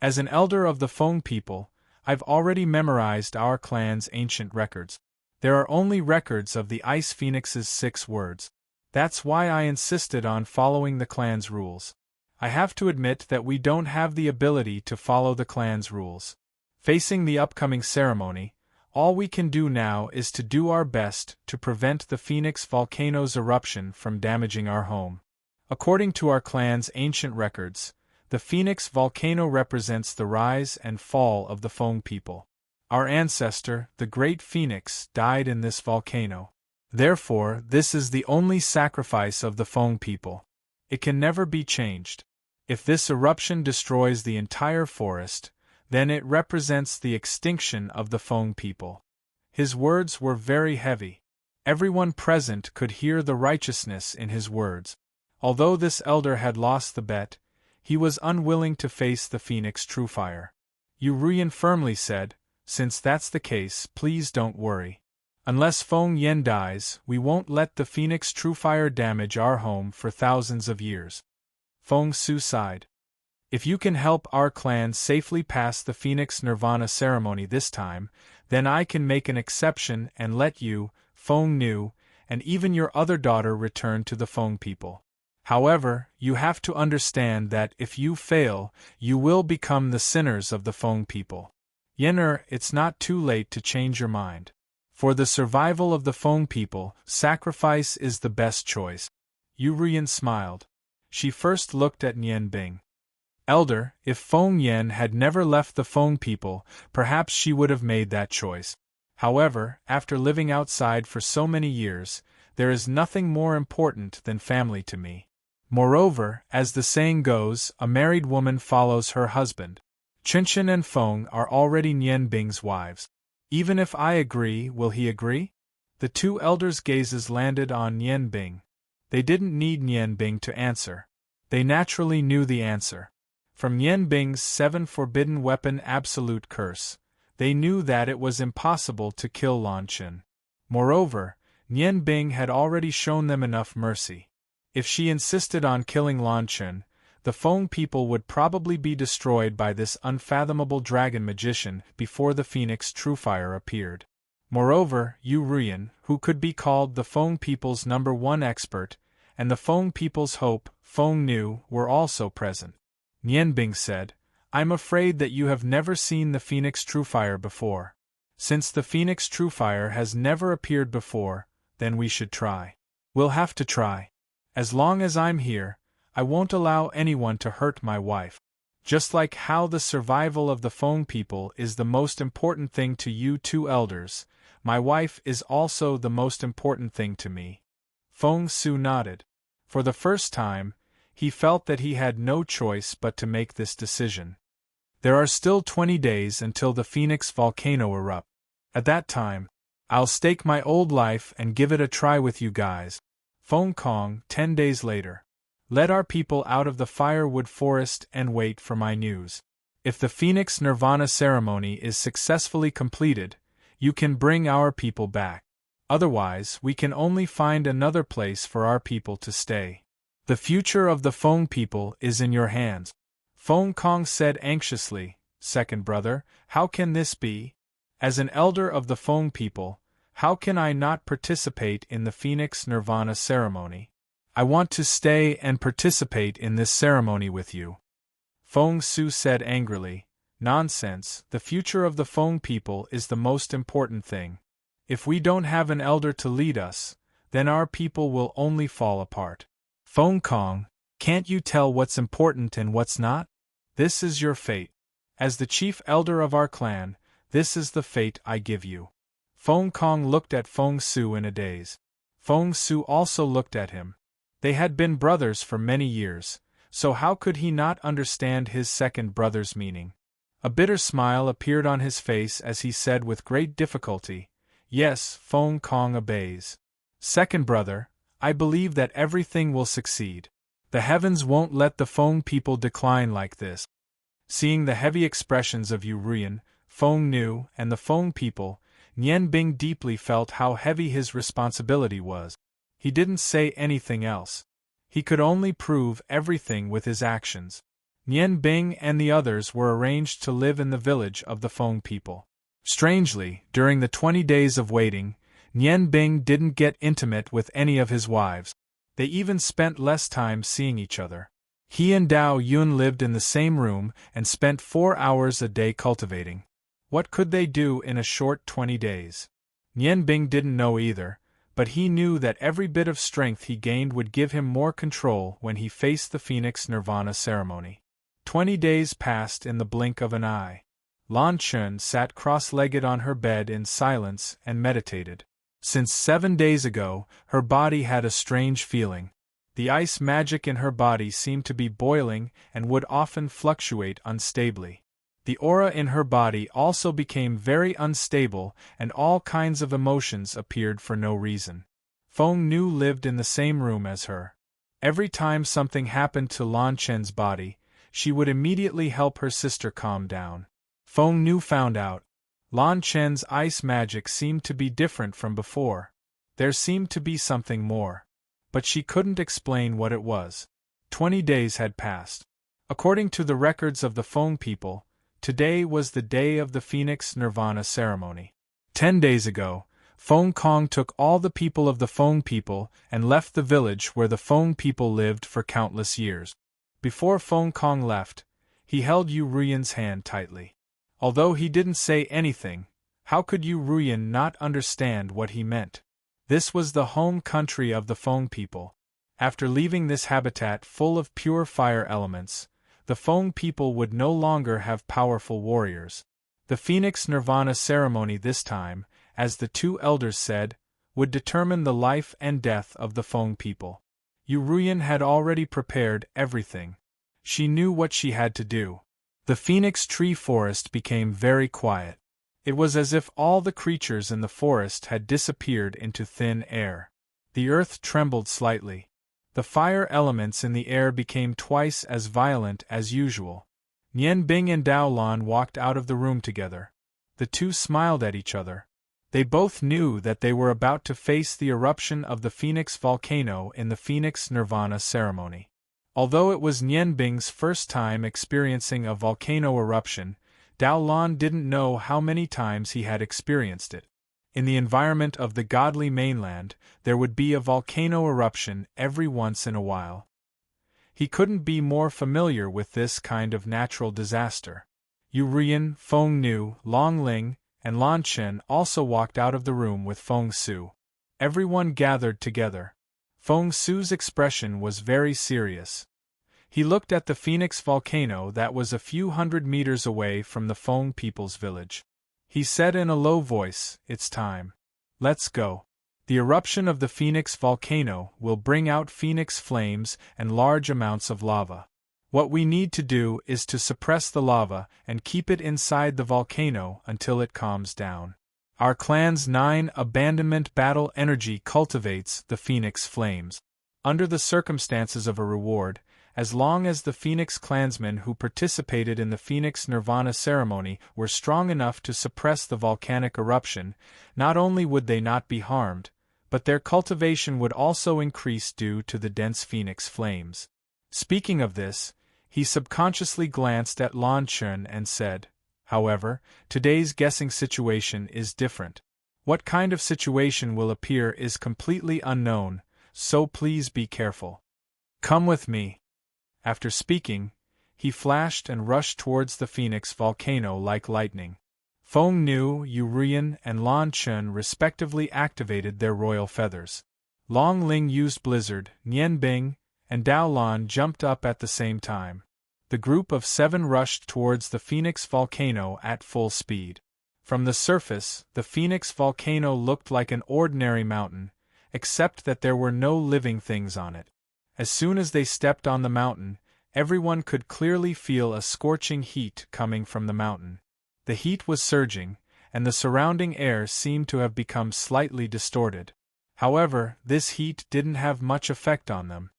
As an elder of the Feng people, I've already memorized our clan's ancient records. There are only records of the Ice Phoenix's 6 words. That's why I insisted on following the clan's rules. I have to admit that we don't have the ability to follow the clan's rules. Facing the upcoming ceremony, all we can do now is to do our best to prevent the Phoenix volcano's eruption from damaging our home. According to our clan's ancient records, the Phoenix volcano represents the rise and fall of the Feng people. Our ancestor, the Great Phoenix, died in this volcano. Therefore, this is the only sacrifice of the Feng people. It can never be changed. If this eruption destroys the entire forest, then it represents the extinction of the Feng people. His words were very heavy. Everyone present could hear the righteousness in his words. Although this elder had lost the bet, he was unwilling to face the Phoenix True Fire. Yu Rian firmly said, since that's the case, please don't worry. Unless Feng Yen dies, we won't let the Phoenix True Fire damage our home for thousands of years. Feng Su sighed. If you can help our clan safely pass the Phoenix Nirvana ceremony this time, then I can make an exception and let you, Feng Nu, and even your other daughter return to the Feng people. However, you have to understand that if you fail, you will become the sinners of the Feng people. Yen'er, it's not too late to change your mind. For the survival of the Feng people, sacrifice is the best choice. Yu Rian smiled. She first looked at Nian Bing. Elder, if Feng Yen had never left the Feng people, perhaps she would have made that choice. However, after living outside for so many years, there is nothing more important than family to me. Moreover, as the saying goes, a married woman follows her husband. Chenchen and Feng are already Nian Bing's wives. Even if I agree, will he agree? The 2 elders' gazes landed on Nian Bing. They didn't need Nian Bing to answer. They naturally knew the answer. From Nian Bing's 7 forbidden weapon absolute curse, they knew that it was impossible to kill Lan Chen. Moreover, Nian Bing had already shown them enough mercy. If she insisted on killing Lan Chen, the Feng people would probably be destroyed by this unfathomable dragon magician before the Phoenix True Fire appeared. Moreover, Yu Rian, who could be called the Feng people's #1 expert, and the Feng people's hope, Feng Nu, were also present. Nian Bing said, I'm afraid that you have never seen the Phoenix True Fire before. Since the Phoenix True Fire has never appeared before, then we should try. We'll have to try. As long as I'm here, I won't allow anyone to hurt my wife. Just like how the survival of the Feng people is the most important thing to you 2 elders, my wife is also the most important thing to me. Feng Su nodded. For the first time, he felt that he had no choice but to make this decision. There are still 20 days until the Phoenix volcano erupts. At that time, I'll stake my old life and give it a try with you guys. Feng Kong, 10 days later. Let our people out of the firewood forest and wait for my news. If the Phoenix Nirvana ceremony is successfully completed, you can bring our people back. Otherwise, we can only find another place for our people to stay. The future of the Feng people is in your hands. Feng Kong said anxiously, "Second brother, how can this be? As an elder of the Feng people, how can I not participate in the Phoenix Nirvana ceremony? I want to stay and participate in this ceremony with you." Feng Su said angrily, "Nonsense, the future of the Feng people is the most important thing. If we don't have an elder to lead us, then our people will only fall apart. Feng Kong, can't you tell what's important and what's not? This is your fate. As the chief elder of our clan, this is the fate I give you." Feng Kong looked at Feng Su in a daze. Feng Su also looked at him. They had been brothers for many years, so how could he not understand his second brother's meaning? A bitter smile appeared on his face as he said with great difficulty, "Yes, Feng Kong obeys. Second brother, I believe that everything will succeed. The heavens won't let the Feng people decline like this." Seeing the heavy expressions of Yu Ruyan, Feng Nu, and the Feng people, Nian Bing deeply felt how heavy his responsibility was. He didn't say anything else. He could only prove everything with his actions. Nian Bing and the others were arranged to live in the village of the Feng people. Strangely, during the 20 days of waiting, Nian Bing didn't get intimate with any of his wives. They even spent less time seeing each other. He and Dao Yun lived in the same room and spent 4 hours a day cultivating. What could they do in a short 20 days? Nian Bing didn't know either, but he knew that every bit of strength he gained would give him more control when he faced the Phoenix Nirvana ceremony. 20 days passed in the blink of an eye. Lan Chun sat cross-legged on her bed in silence and meditated. Since 7 days ago, her body had a strange feeling. The ice magic in her body seemed to be boiling and would often fluctuate unstably. The aura in her body also became very unstable and all kinds of emotions appeared for no reason. Feng Nu lived in the same room as her. Every time something happened to Lan Chen's body, she would immediately help her sister calm down. Feng Nu found out. Lan Chen's ice magic seemed to be different from before. There seemed to be something more. But she couldn't explain what it was. 20 days had passed. According to the records of the Feng people, today was the day of the Phoenix Nirvana ceremony. 10 days ago, Feng Kong took all the people of the Feng people and left the village where the Feng people lived for countless years. Before Feng Kong left, he held Yu Ruyan's hand tightly. Although he didn't say anything, how could Yu Ruyan not understand what he meant? This was the home country of the Feng people. After leaving this habitat full of pure fire elements, the Feng people would no longer have powerful warriors. The Phoenix Nirvana ceremony this time, as the two elders said, would determine the life and death of the Feng people. Yu Ruyan had already prepared everything. She knew what she had to do. The Phoenix tree forest became very quiet. It was as if all the creatures in the forest had disappeared into thin air. The earth trembled slightly. The fire elements in the air became twice as violent as usual. Nian Bing and Dao Lan walked out of the room together. The two smiled at each other. They both knew that they were about to face the eruption of the Phoenix volcano in the Phoenix Nirvana ceremony. Although it was Nian Bing's first time experiencing a volcano eruption, Dao Lan didn't know how many times he had experienced it. In the environment of the godly mainland, there would be a volcano eruption every once in a while. He couldn't be more familiar with this kind of natural disaster. Yu Ruyan, Feng Nu, Long Ling, and Lan Chen also walked out of the room with Feng Su. Everyone gathered together. Feng Su's expression was very serious. He looked at the Phoenix volcano that was a few hundred meters away from the Feng people's village. He said in a low voice, "It's time. Let's go. The eruption of the Phoenix volcano will bring out phoenix flames and large amounts of lava. What we need to do is to suppress the lava and keep it inside the volcano until it calms down. Our clan's 9 abandonment battle energy cultivates the Phoenix Flames. Under the circumstances of a reward, as long as the Phoenix clansmen who participated in the Phoenix Nirvana ceremony were strong enough to suppress the volcanic eruption, not only would they not be harmed, but their cultivation would also increase due to the dense Phoenix flames. Speaking of this, he subconsciously glanced at Lan Chun and said, "However, today's guessing situation is different. What kind of situation will appear is completely unknown, so please be careful. Come with me." After speaking, he flashed and rushed towards the Phoenix volcano like lightning. Feng Nu, Yurian, and Lan Chun respectively activated their royal feathers. Long Ling used Blizzard, Nian Bing, and Dao Lan jumped up at the same time. The group of 7 rushed towards the Phoenix volcano at full speed. From the surface, the Phoenix volcano looked like an ordinary mountain, except that there were no living things on it. As soon as they stepped on the mountain, everyone could clearly feel a scorching heat coming from the mountain. The heat was surging, and the surrounding air seemed to have become slightly distorted. However, this heat didn't have much effect on them.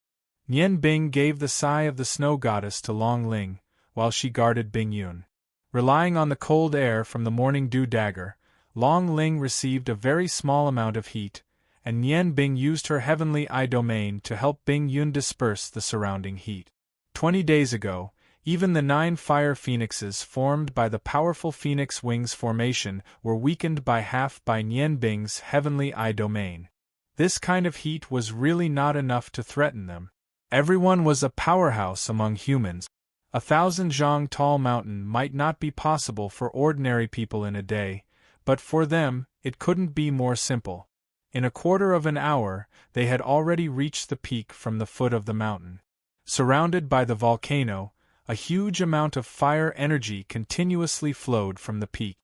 Nian Bing gave the sigh of the snow goddess to Long Ling, while she guarded Bing Yun. Relying on the cold air from the morning dew dagger, Long Ling received a very small amount of heat, and Nian Bing used her heavenly eye domain to help Bing Yun disperse the surrounding heat. 20 days ago, even the 9 fire phoenixes formed by the powerful Phoenix Wings formation were weakened by half by Nian Bing's heavenly eye domain. This kind of heat was really not enough to threaten them. Everyone was a powerhouse among humans. 1,000 zhang tall mountain might not be possible for ordinary people in a day, but for them, it couldn't be more simple. In a quarter of an hour, they had already reached the peak from the foot of the mountain. Surrounded by the volcano, a huge amount of fire energy continuously flowed from the peak.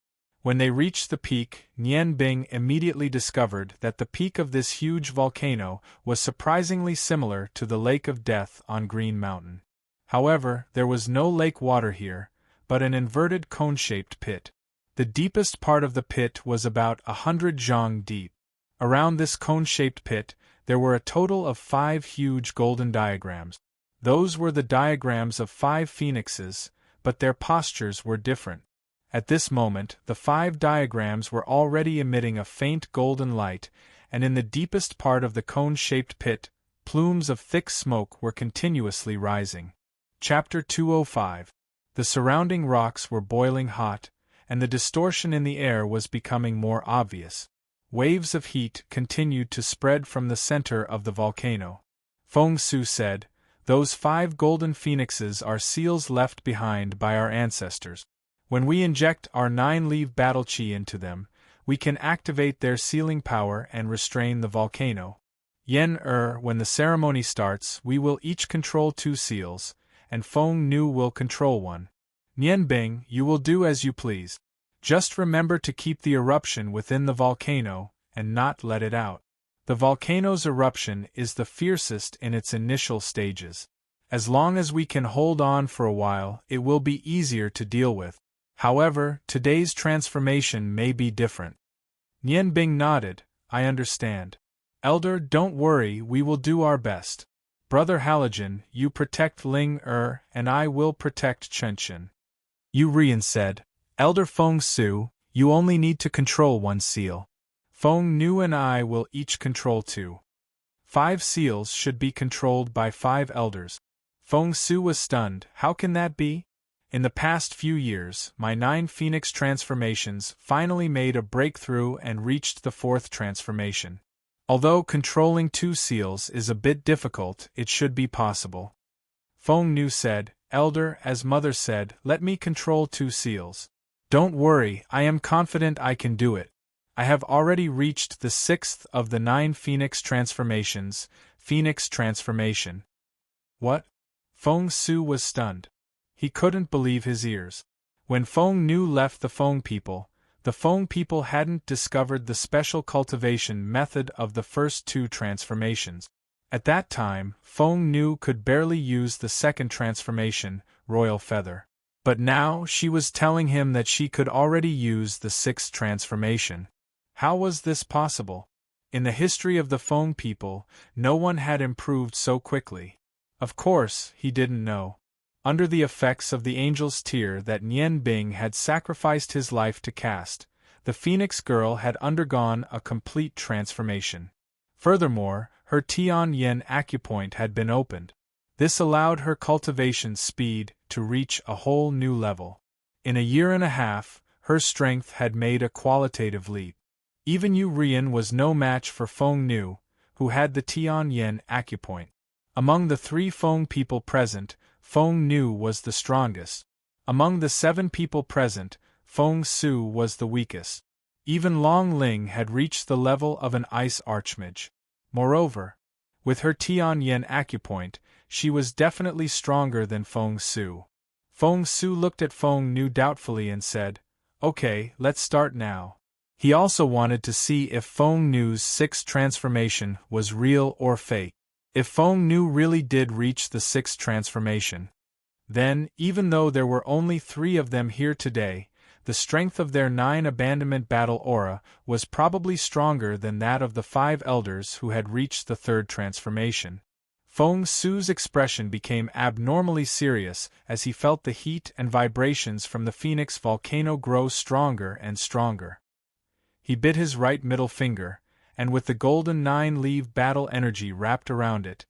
When they reached the peak, Nian Bing immediately discovered that the peak of this huge volcano was surprisingly similar to the Lake of Death on Green Mountain. However, there was no lake water here, but an inverted cone-shaped pit. The deepest part of the pit was about 100 zhang deep. Around this cone-shaped pit, there were a total of 5 huge golden diagrams. Those were the diagrams of 5 phoenixes, but their postures were different. At this moment, the 5 diagrams were already emitting a faint golden light, and in the deepest part of the cone-shaped pit, plumes of thick smoke were continuously rising. Chapter 205. The surrounding rocks were boiling hot, and the distortion in the air was becoming more obvious. Waves of heat continued to spread from the center of the volcano. Feng Su said, "Those 5 golden phoenixes are seals left behind by our ancestors. When we inject our 9-leaf battle chi into them, we can activate their sealing power and restrain the volcano. When the ceremony starts, we will each control 2 seals, and Feng Nu will control 1. Nian Bing, you will do as you please. Just remember to keep the eruption within the volcano, and not let it out. The volcano's eruption is the fiercest in its initial stages. As long as we can hold on for a while, it will be easier to deal with. However, today's transformation may be different." Nian Bing nodded, "I understand. Elder, don't worry, we will do our best. Brother Halogen, you protect Ling and I will protect Chenshin." Yurian said, "Elder Feng Su, you only need to control 1 seal. Feng Nu and I will each control 2. 5 seals should be controlled by 5 elders." Feng Su was stunned. "How can that be? In the past few years, my 9 Phoenix transformations finally made a breakthrough and reached the 4th transformation. Although controlling 2 seals is a bit difficult, it should be possible." Feng Nu said, "Elder, as Mother said, let me control 2 seals. Don't worry, I am confident I can do it. I have already reached the 6th of the 9 Phoenix transformations, Phoenix transformation." "What?" Feng Su was stunned. He couldn't believe his ears. When Feng Nu left the Feng people hadn't discovered the special cultivation method of the first 2 transformations. At that time, Feng Nu could barely use the second transformation, Royal Feather. But now she was telling him that she could already use the sixth transformation. How was this possible? In the history of the Feng people, no one had improved so quickly. Of course, he didn't know. Under the effects of the angel's tear that Nian Bing had sacrificed his life to cast, the Phoenix girl had undergone a complete transformation. Furthermore, her Tian Yin acupoint had been opened. This allowed her cultivation speed to reach a whole new level. In a year and a half, her strength had made a qualitative leap. Even Yu Rian was no match for Feng Nu, who had the Tian Yin acupoint. Among the 3 Feng people present, Feng Nu was the strongest. Among the 7 people present, Feng Su was the weakest. Even Long Ling had reached the level of an ice archmage. Moreover, with her Tian Yin acupoint, she was definitely stronger than Feng Su. Feng Su looked at Feng Nu doubtfully and said, "Okay, let's start now." He also wanted to see if Feng Nu's sixth transformation was real or fake. If Feng Nu really did reach the sixth transformation, then, even though there were only 3 of them here today, the strength of their 9 abandonment battle aura was probably stronger than that of the 5 elders who had reached the third transformation. Feng Su's expression became abnormally serious as he felt the heat and vibrations from the Phoenix volcano grow stronger and stronger. He bit his right middle finger, and with the golden 9-leaf battle energy wrapped around it,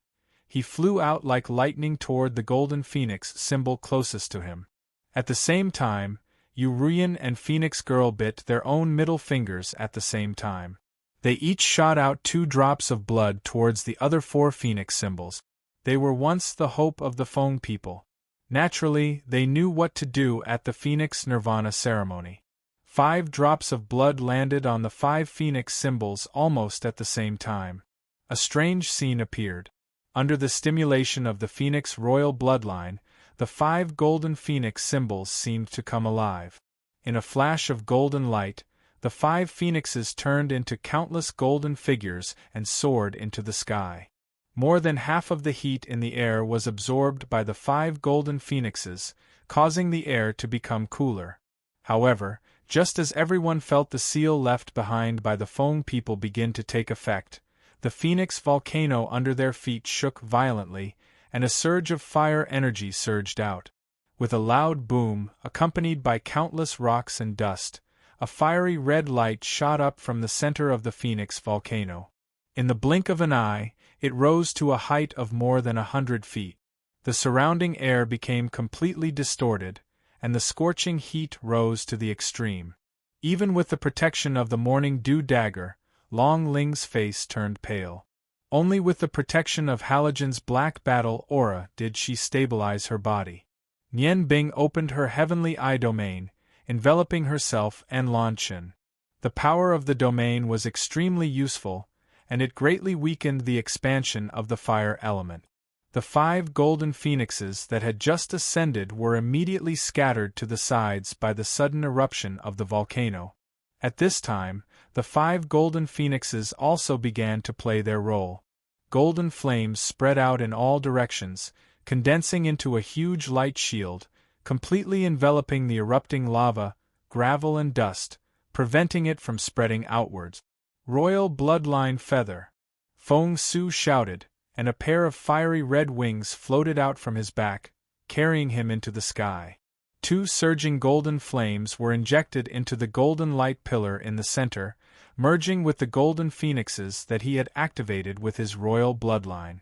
he flew out like lightning toward the golden phoenix symbol closest to him. At the same time, Yu Rian and Phoenix Girl bit their own middle fingers at the same time. They each shot out 2 drops of blood towards the other 4 phoenix symbols. They were once the hope of the Feng people. Naturally, they knew what to do at the Phoenix Nirvana ceremony. 5 drops of blood landed on the 5 phoenix symbols almost at the same time. A strange scene appeared. Under the stimulation of the Phoenix royal bloodline, the 5 golden phoenix symbols seemed to come alive. In a flash of golden light, the 5 phoenixes turned into countless golden figures and soared into the sky. More than half of the heat in the air was absorbed by the 5 golden phoenixes, causing the air to become cooler. However, just as everyone felt the seal left behind by the Feng people begin to take effect, the Phoenix volcano under their feet shook violently, and a surge of fire energy surged out. With a loud boom, accompanied by countless rocks and dust, a fiery red light shot up from the center of the Phoenix volcano. In the blink of an eye, it rose to a height of more than 100 feet. The surrounding air became completely distorted, and the scorching heat rose to the extreme. Even with the protection of the morning dew dagger, Long Ling's face turned pale. Only with the protection of Halogen's black battle aura did she stabilize her body. Nian Bing opened her heavenly eye domain, enveloping herself and Lan Qin. The power of the domain was extremely useful, and it greatly weakened the expansion of the fire element. The 5 golden phoenixes that had just ascended were immediately scattered to the sides by the sudden eruption of the volcano. At this time, the 5 golden phoenixes also began to play their role. Golden flames spread out in all directions, condensing into a huge light shield, completely enveloping the erupting lava, gravel and dust, preventing it from spreading outwards. Royal bloodline feather! Feng Su shouted, and a pair of fiery red wings floated out from his back, carrying him into the sky. 2 surging golden flames were injected into the golden light pillar in the center, merging with the golden phoenixes that he had activated with his royal bloodline.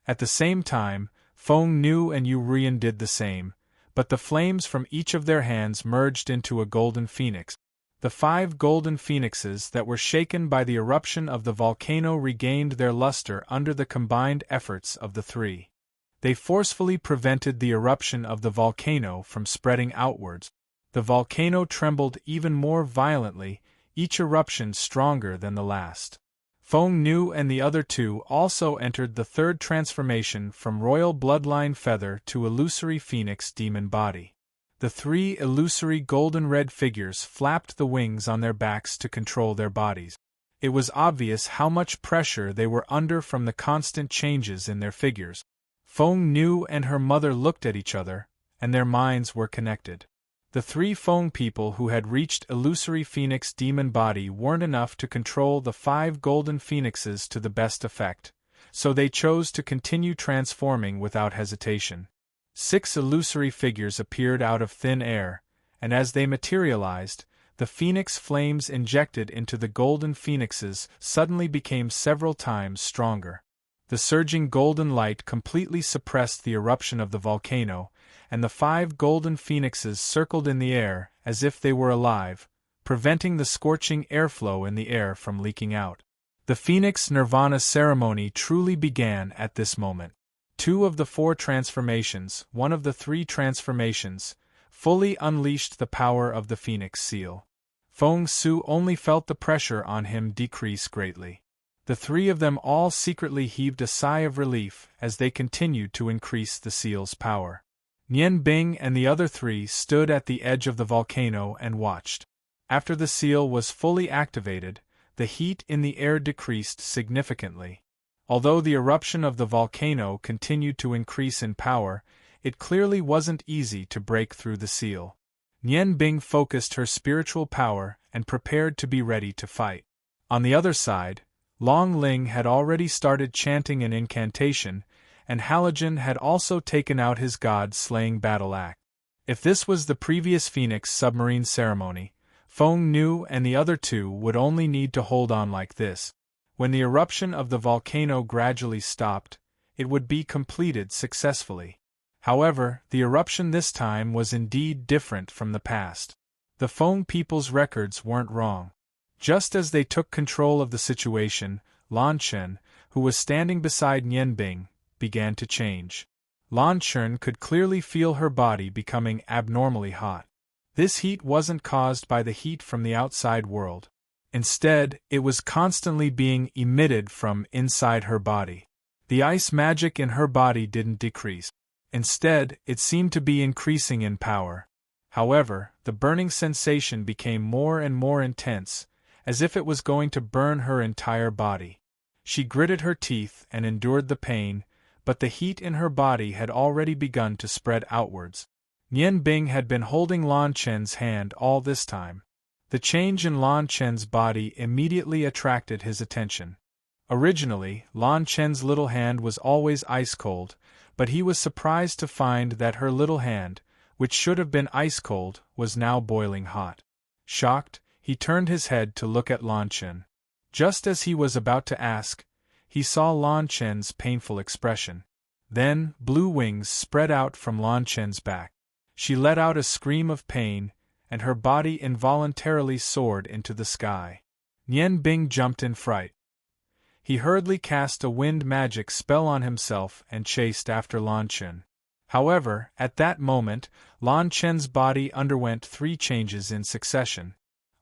At the same time, Feng Nu and Yu Rian did the same, but the flames from each of their hands merged into a golden phoenix. The 5 golden phoenixes that were shaken by the eruption of the volcano regained their luster under the combined efforts of the 3. They forcefully prevented the eruption of the volcano from spreading outwards. The volcano trembled even more violently, each eruption stronger than the last. Feng Nu and the other 2 also entered the third transformation from royal bloodline feather to illusory phoenix demon body. The 3 illusory golden red figures flapped the wings on their backs to control their bodies. It was obvious how much pressure they were under from the constant changes in their figures. Feng Nu and her mother looked at each other, and their minds were connected. The three Feng people who had reached illusory phoenix demon body weren't enough to control the 5 golden phoenixes to the best effect, so they chose to continue transforming without hesitation. 6 illusory figures appeared out of thin air, and as they materialized, the phoenix flames injected into the golden phoenixes suddenly became several times stronger. The surging golden light completely suppressed the eruption of the volcano, and the 5 golden phoenixes circled in the air as if they were alive, preventing the scorching airflow in the air from leaking out. The Phoenix Nirvana ceremony truly began at this moment. 2 of the 4 transformations, 1 of the 3 transformations, fully unleashed the power of the Phoenix seal. Feng Su only felt the pressure on him decrease greatly. The 3 of them all secretly heaved a sigh of relief as they continued to increase the seal's power. Nian Bing and the other 3 stood at the edge of the volcano and watched. After the seal was fully activated, the heat in the air decreased significantly. Although the eruption of the volcano continued to increase in power, it clearly wasn't easy to break through the seal. Nian Bing focused her spiritual power and prepared to be ready to fight. On the other side, Long Ling had already started chanting an incantation, and Halogen had also taken out his god-slaying battle axe. If this was the previous Phoenix submarine ceremony, Feng Nu and the other 2 would only need to hold on like this. When the eruption of the volcano gradually stopped, it would be completed successfully. However, the eruption this time was indeed different from the past. The Feng people's records weren't wrong. Just as they took control of the situation, Lan Chen, who was standing beside Nian Bing, began to change. Lan Chen could clearly feel her body becoming abnormally hot. This heat wasn't caused by the heat from the outside world. Instead, it was constantly being emitted from inside her body. The ice magic in her body didn't decrease. Instead, it seemed to be increasing in power. However, the burning sensation became more and more intense, as if it was going to burn her entire body. She gritted her teeth and endured the pain, but the heat in her body had already begun to spread outwards. Nian Bing had been holding Lan Chen's hand all this time. The change in Lan Chen's body immediately attracted his attention. Originally, Lan Chen's little hand was always ice-cold, but he was surprised to find that her little hand, which should have been ice-cold, was now boiling hot. Shocked, he turned his head to look at Lan Chen. Just as he was about to ask, he saw Lan Chen's painful expression. Then, blue wings spread out from Lan Chen's back. She let out a scream of pain, and her body involuntarily soared into the sky. Nian Bing jumped in fright. He hurriedly cast a wind magic spell on himself and chased after Lan Chen. However, at that moment, Lan Chen's body underwent 3 changes in succession.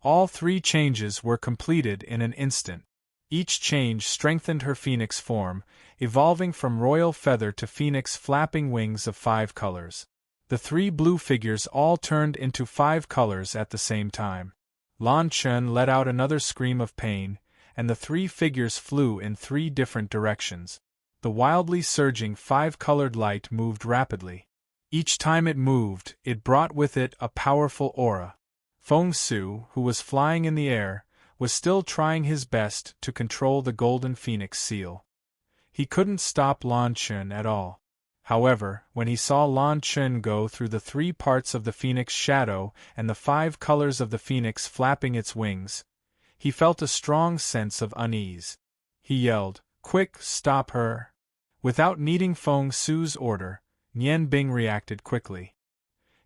All 3 changes were completed in an instant. Each change strengthened her phoenix form, evolving from royal feather to phoenix flapping wings of 5 colors. The 3 blue figures all turned into 5 colors at the same time. Lan Chen let out another scream of pain, and the 3 figures flew in 3 different directions. The wildly surging 5-colored light moved rapidly. Each time it moved, it brought with it a powerful aura. Feng Su, who was flying in the air, was still trying his best to control the golden phoenix seal. He couldn't stop Lan Chen at all. However, when he saw Lan Chen go through the 3 parts of the phoenix shadow and the 5 colors of the phoenix flapping its wings, he felt a strong sense of unease. He yelled, "Quick, stop her!" Without needing Feng Su's order, Nian Bing reacted quickly.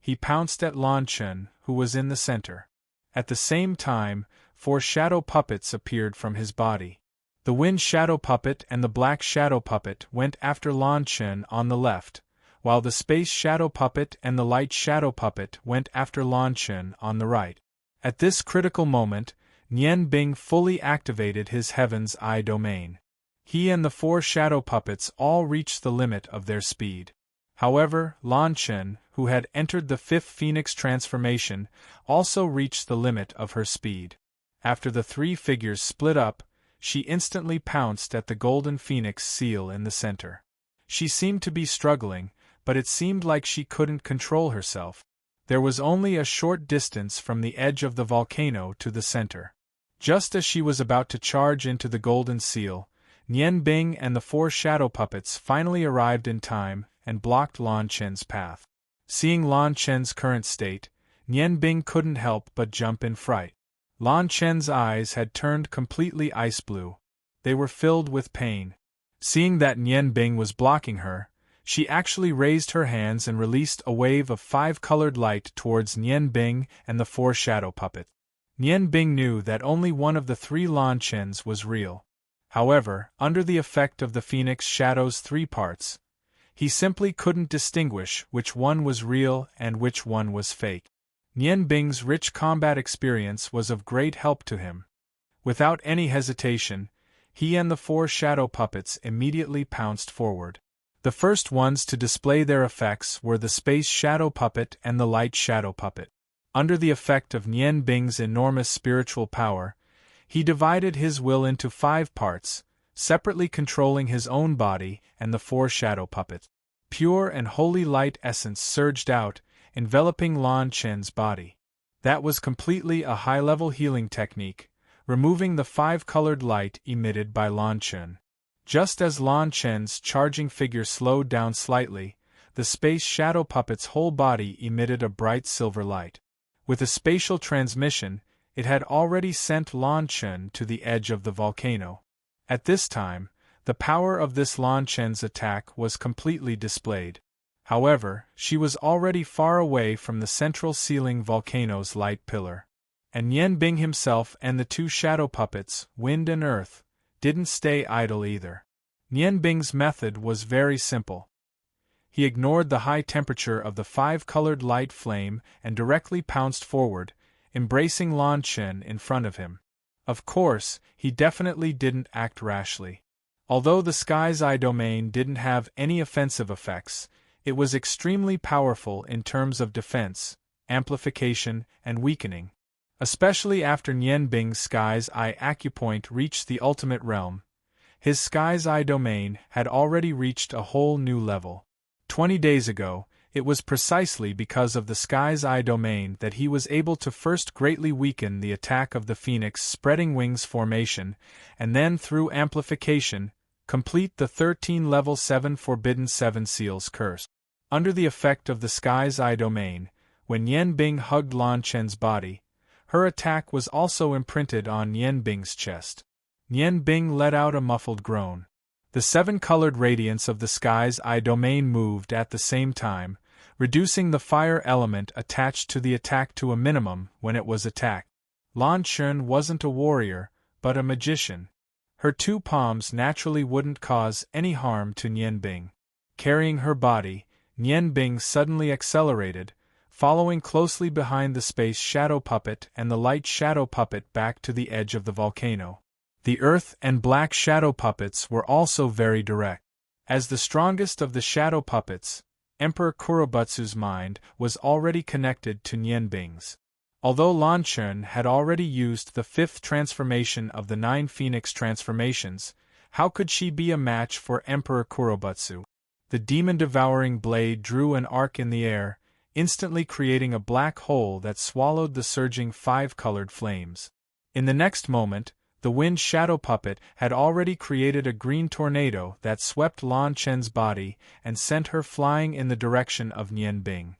He pounced at Lan Chen, who was in the center. At the same time, 4 shadow puppets appeared from his body. The wind shadow puppet and the black shadow puppet went after Lan Chen on the left, while the space shadow puppet and the light shadow puppet went after Lan Chen on the right. At this critical moment, Nian Bing fully activated his Heaven's Eye domain. He and the 4 shadow puppets all reached the limit of their speed. However, Lan Chen, who had entered the 5th Phoenix transformation, also reached the limit of her speed. After the three figures split up, she instantly pounced at the golden phoenix seal in the center. She seemed to be struggling, but it seemed like she couldn't control herself. There was only a short distance from the edge of the volcano to the center. Just as she was about to charge into the golden seal, Nian Bing and the four shadow puppets finally arrived in time and blocked Lan Chen's path. Seeing Lan Chen's current state, Nian Bing couldn't help but jump in fright. Lan Chen's eyes had turned completely ice blue. They were filled with pain. Seeing that Nian Bing was blocking her, she actually raised her hands and released a wave of 5-colored light towards Nian Bing and the four shadow puppets. Nian Bing knew that only one of the three Lan Chens was real. However, under the effect of the Phoenix Shadow's 3 parts, he simply couldn't distinguish which one was real and which one was fake. Nian Bing's rich combat experience was of great help to him. Without any hesitation, he and the 4 shadow puppets immediately pounced forward. The first ones to display their effects were the Space Shadow Puppet and the Light Shadow Puppet. Under the effect of Nian Bing's enormous spiritual power, he divided his will into 5 parts, separately controlling his own body and the 4 shadow puppets. Pure and holy light essence surged out, enveloping Lan Chen's body. That was completely a high-level healing technique, removing the 5-colored light emitted by Lan Chen. Just as Lan Chen's charging figure slowed down slightly, the Space Shadow Puppet's whole body emitted a bright silver light. With a spatial transmission, it had already sent Lan Chen to the edge of the volcano. At this time, the power of this Lan Chen's attack was completely displayed. However, she was already far away from the central ceiling volcano's light pillar. And Nian Bing himself and the 2 shadow puppets, Wind and Earth, didn't stay idle either. Nian Bing's method was very simple. He ignored the high temperature of the 5-colored light flame and directly pounced forward, embracing Lan Chen in front of him. Of course, he definitely didn't act rashly. Although the Sky's Eye domain didn't have any offensive effects, it was extremely powerful in terms of defense, amplification, and weakening. Especially after Nian Bing's Sky's Eye acupoint reached the ultimate realm, his Sky's Eye domain had already reached a whole new level. 20 days ago, it was precisely because of the Sky's Eye domain that he was able to first greatly weaken the attack of the Phoenix Spreading Wings formation, and then through amplification, complete the 13 Level 7 Forbidden 7 Seals curse. Under the effect of the Sky's Eye domain, when Nian Bing hugged Lan Chen's body, her attack was also imprinted on Nian Bing's chest. Nian Bing let out a muffled groan. The 7-colored radiance of the Sky's Eye domain moved at the same time, reducing the fire element attached to the attack to a minimum when it was attacked. Lan Chen wasn't a warrior, but a magician. Her 2 palms naturally wouldn't cause any harm to Nian Bing. Carrying her body, Nian Bing suddenly accelerated, following closely behind the Space Shadow Puppet and the Light Shadow Puppet back to the edge of the volcano. The Earth and Black Shadow Puppets were also very direct. As the strongest of the Shadow Puppets, Emperor Kurobutsu's mind was already connected to Nian Bing's. Although Lan Chen had already used the 5th transformation of the 9 Phoenix transformations, how could she be a match for Emperor Kurobutsu? The demon-devouring blade drew an arc in the air, instantly creating a black hole that swallowed the surging 5-colored flames. In the next moment, the Wind Shadow Puppet had already created a green tornado that swept Lan Chen's body and sent her flying in the direction of Nian Bing.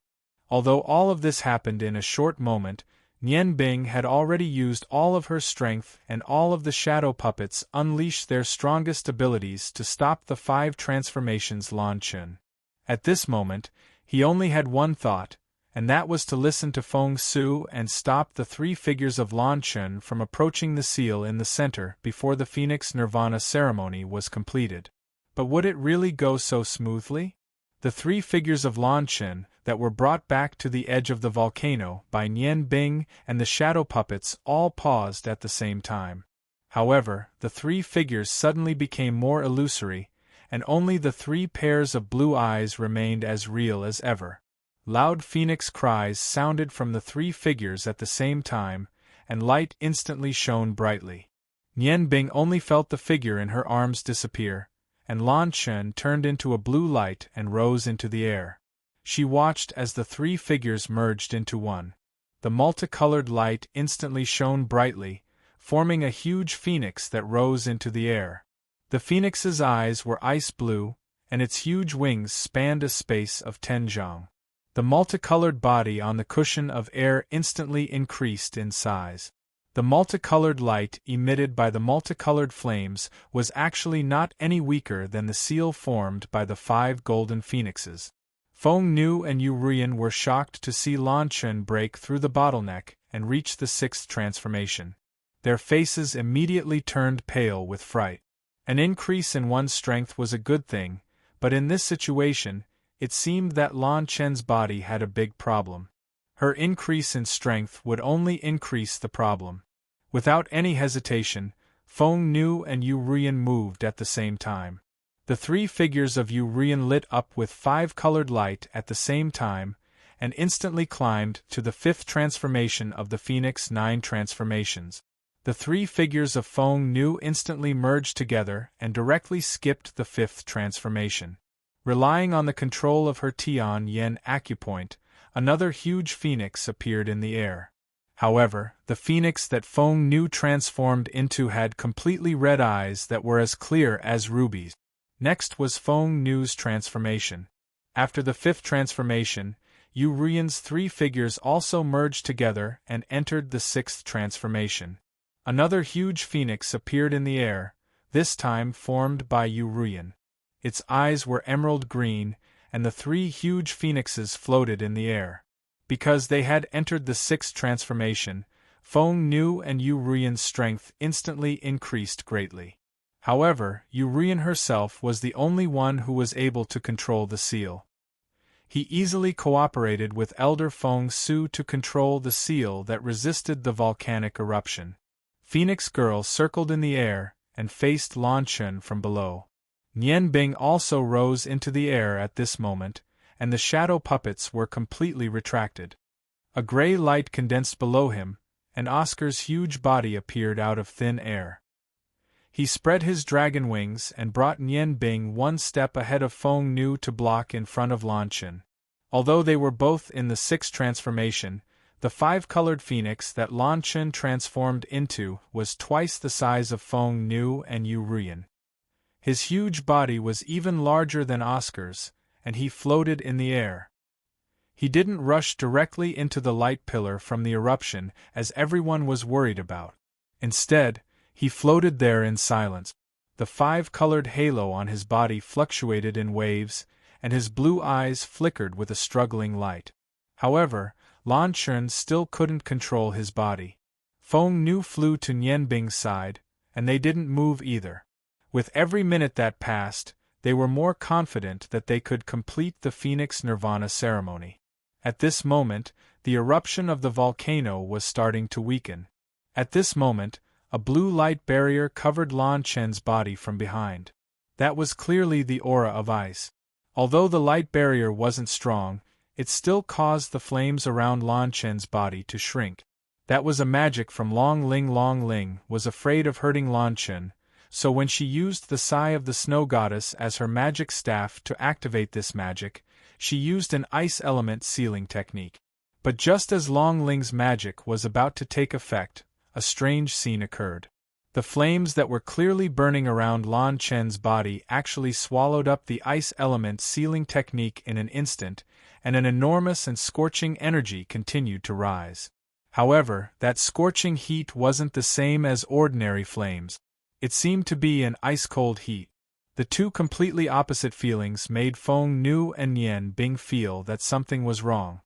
Although all of this happened in a short moment, Nian Bing had already used all of her strength and all of the shadow puppets unleashed their strongest abilities to stop the 5 transformations Lan Chen. At this moment, he only had one thought, and that was to listen to Feng Su and stop the 3 figures of Lan Chen from approaching the seal in the center before the Phoenix Nirvana ceremony was completed. But would it really go so smoothly? The 3 figures of Lan Chen that were brought back to the edge of the volcano by Nian Bing and the shadow puppets all paused at the same time. However, the 3 figures suddenly became more illusory, and only the 3 pairs of blue eyes remained as real as ever. Loud phoenix cries sounded from the 3 figures at the same time, and light instantly shone brightly. Nian Bing only felt the figure in her arms disappear, and Lan Chen turned into a blue light and rose into the air. She watched as the three figures merged into one. The multicolored light instantly shone brightly, forming a huge phoenix that rose into the air. The phoenix's eyes were ice blue, and its huge wings spanned a space of 10 zhang. The multicolored body on the cushion of air instantly increased in size. The multicolored light emitted by the multicolored flames was actually not any weaker than the seal formed by the 5 golden phoenixes. Feng Nu and Yu Ruyan were shocked to see Lan Chen break through the bottleneck and reach the 6th transformation. Their faces immediately turned pale with fright. An increase in one's strength was a good thing, but in this situation, it seemed that Lan Chen's body had a big problem. Her increase in strength would only increase the problem. Without any hesitation, Feng Nu and Yu Ruyan moved at the same time. The 3 figures of Yu Ruyan lit up with 5-colored light at the same time, and instantly climbed to the 5th transformation of the Phoenix 9 transformations. The 3 figures of Feng Nu instantly merged together and directly skipped the 5th transformation. Relying on the control of her Tian Yen acupoint, another huge phoenix appeared in the air. However, the phoenix that Feng Nu transformed into had completely red eyes that were as clear as rubies. Next was Feng Nu's transformation. After the 5th transformation, Yu Ruyan's 3 figures also merged together and entered the 6th transformation. Another huge phoenix appeared in the air, this time formed by Yu Ruyan. Its eyes were emerald green, and the 3 huge phoenixes floated in the air. Because they had entered the 6th transformation, Feng Nu and Yu Ruyan's strength instantly increased greatly. However, Yu Ruyan herself was the only one who was able to control the seal. He easily cooperated with Elder Feng Su to control the seal that resisted the volcanic eruption. Phoenix Girl circled in the air and faced Lan Chen from below. Nian Bing also rose into the air at this moment, and the shadow puppets were completely retracted. A gray light condensed below him, and Oscar's huge body appeared out of thin air. He spread his dragon wings and brought Nian Bing one step ahead of Feng Nu to block in front of Lan Chen. Although they were both in the 6th transformation, the 5-colored phoenix that Lan Chen transformed into was twice the size of Feng Nu and Yu Ruyan. His huge body was even larger than Oscar's, and he floated in the air. He didn't rush directly into the light pillar from the eruption as everyone was worried about. Instead, he floated there in silence. The 5-colored halo on his body fluctuated in waves, and his blue eyes flickered with a struggling light. However, Lan Chen still couldn't control his body. Feng Nu flew to Nian Bing's side, and they didn't move either. With every minute that passed, they were more confident that they could complete the Phoenix Nirvana ceremony. At this moment, the eruption of the volcano was starting to weaken. At this moment, a blue light barrier covered Lan Chen's body from behind. That was clearly the aura of ice. Although the light barrier wasn't strong, it still caused the flames around Lan Chen's body to shrink. That was a magic from Long Ling was afraid of hurting Lan Chen, so when she used the Sigh of the Snow Goddess as her magic staff to activate this magic, she used an ice element sealing technique. But just as Long Ling's magic was about to take effect, a strange scene occurred. The flames that were clearly burning around Lan Chen's body actually swallowed up the ice element sealing technique in an instant, and an enormous and scorching energy continued to rise. However, that scorching heat wasn't the same as ordinary flames. It seemed to be an ice-cold heat. The two completely opposite feelings made Feng Nu and Nian Bing feel that something was wrong.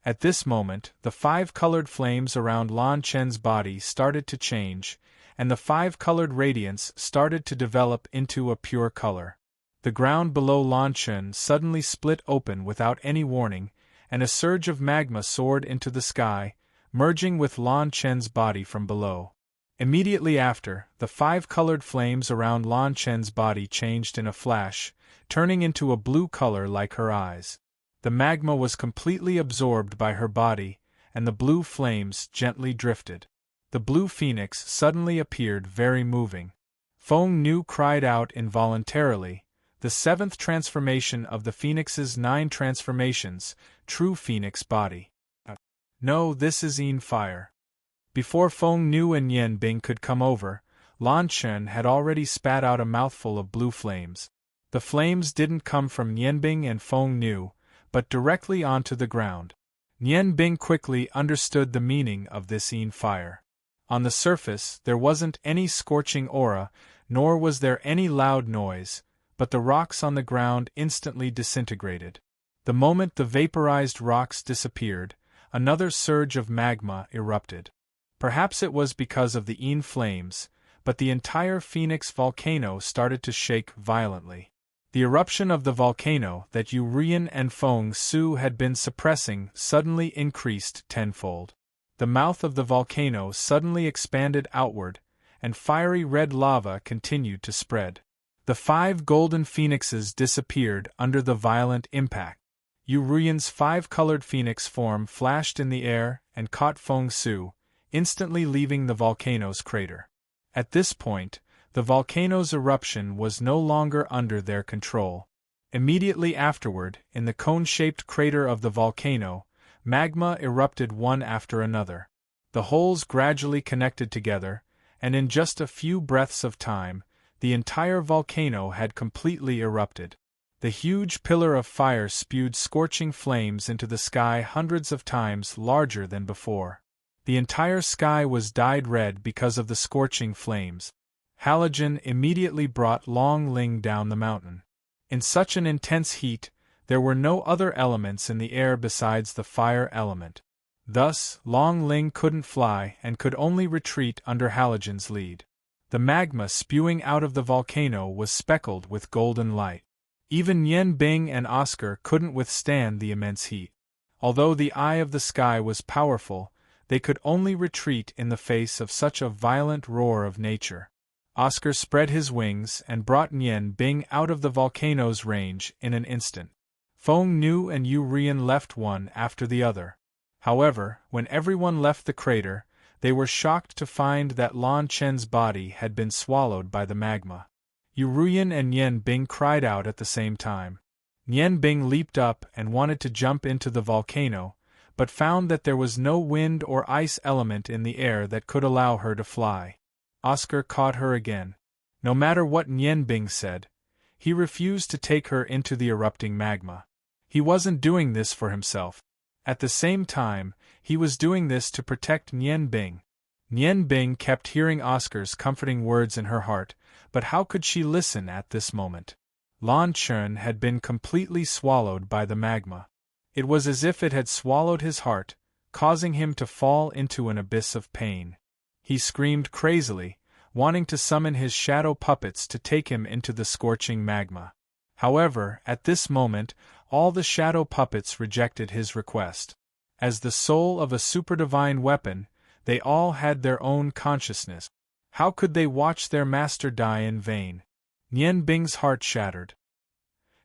At this moment, the 5-colored flames around Lan Chen's body started to change, and the 5-colored radiance started to develop into a pure color. The ground below Lan Chen suddenly split open without any warning, and a surge of magma soared into the sky, merging with Lan Chen's body from below. Immediately after, the 5-colored flames around Lan Chen's body changed in a flash, turning into a blue color like her eyes. The magma was completely absorbed by her body, and the blue flames gently drifted. the blue phoenix suddenly appeared very moving. Feng Nu cried out involuntarily, the seventh transformation of the phoenix's 9 transformations, true phoenix body. No, this is Icefire. Before Feng Nu and Yan Bing could come over, Lan Chen had already spat out a mouthful of blue flames. The flames didn't come from Yan Bing and Feng Nu, but directly onto the ground. Yan Bing quickly understood the meaning of this Icefire. On the surface, there wasn't any scorching aura, nor was there any loud noise, but the rocks on the ground instantly disintegrated. The moment the vaporized rocks disappeared, another surge of magma erupted. Perhaps it was because of the Yin flames, but the entire Phoenix volcano started to shake violently. The eruption of the volcano that Yu Rian and Feng Su had been suppressing suddenly increased tenfold. The mouth of the volcano suddenly expanded outward, and fiery red lava continued to spread. The 5 golden phoenixes disappeared under the violent impact. Yu Rian's 5-colored phoenix form flashed in the air and caught Feng Su, instantly leaving the volcano's crater. At this point, the volcano's eruption was no longer under their control. Immediately afterward, in the cone-shaped crater of the volcano, magma erupted one after another. The holes gradually connected together, and in just a few breaths of time, the entire volcano had completely erupted. The huge pillar of fire spewed scorching flames into the sky hundreds of times larger than before. The entire sky was dyed red because of the scorching flames. Halogen immediately brought Long Ling down the mountain. In such an intense heat, there were no other elements in the air besides the fire element. Thus, Long Ling couldn't fly and could only retreat under Halogen's lead. The magma spewing out of the volcano was speckled with golden light. Even Yan Bing and Oscar couldn't withstand the immense heat. Although the eye of the sky was powerful, they could only retreat in the face of such a violent roar of nature. Oscar spread his wings and brought Yan Bing out of the volcano's range in an instant. Feng Nu and Yu Rian left one after the other. However, when everyone left the crater, they were shocked to find that Lan Chen's body had been swallowed by the magma. Yu Rian and Yan Bing cried out at the same time. Yan Bing leaped up and wanted to jump into the volcano, but found that there was no wind or ice element in the air that could allow her to fly. Oscar caught her again. No matter what Yan Bing said, he refused to take her into the erupting magma. He wasn't doing this for himself. At the same time, he was doing this to protect Yan Bing. Yan Bing kept hearing Oscar's comforting words in her heart, but how could she listen at this moment? Lan Chen had been completely swallowed by the magma. It was as if it had swallowed his heart, causing him to fall into an abyss of pain. He screamed crazily, wanting to summon his shadow puppets to take him into the scorching magma. However, at this moment, all the shadow puppets rejected his request. As the soul of a superdivine weapon, they all had their own consciousness. How could they watch their master die in vain? Yan Bing's heart shattered.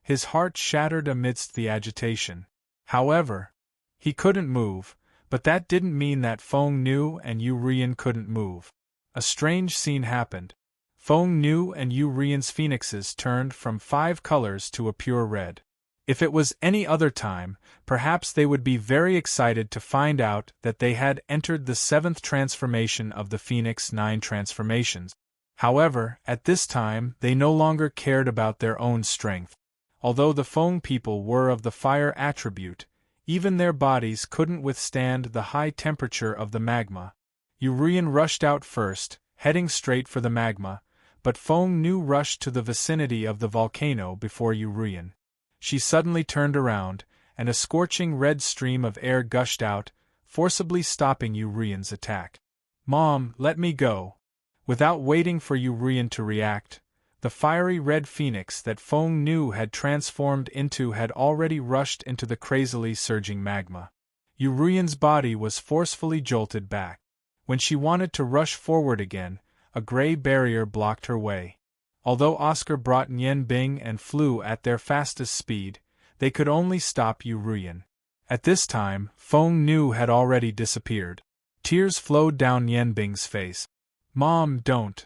His heart shattered amidst the agitation. However, he couldn't move, but that didn't mean that Feng Nu and Yu Rian couldn't move. A strange scene happened. Feng Nu and Yu Rian's phoenixes turned from 5 colors to a pure red. If it was any other time, perhaps they would be very excited to find out that they had entered the 7th transformation of the Phoenix 9 transformations. However, at this time they no longer cared about their own strength. Although the Feng people were of the fire attribute, even their bodies couldn't withstand the high temperature of the magma. Yu Rian rushed out first, heading straight for the magma, but Feng Nu rushed to the vicinity of the volcano before Yu Rian. She suddenly turned around, and a scorching red stream of air gushed out, forcibly stopping Yu Rian's attack. "Mom, let me go." Without waiting for Yu Rian to react, the fiery red phoenix that Feng Nu had transformed into had already rushed into the crazily surging magma. Yu Rian's body was forcefully jolted back. When she wanted to rush forward again, a gray barrier blocked her way. Although Oscar brought Yan Bing and flew at their fastest speed, they could only stop Yu Rian. At this time, Feng Nu had already disappeared. Tears flowed down Yanbing's face. "Mom, don't."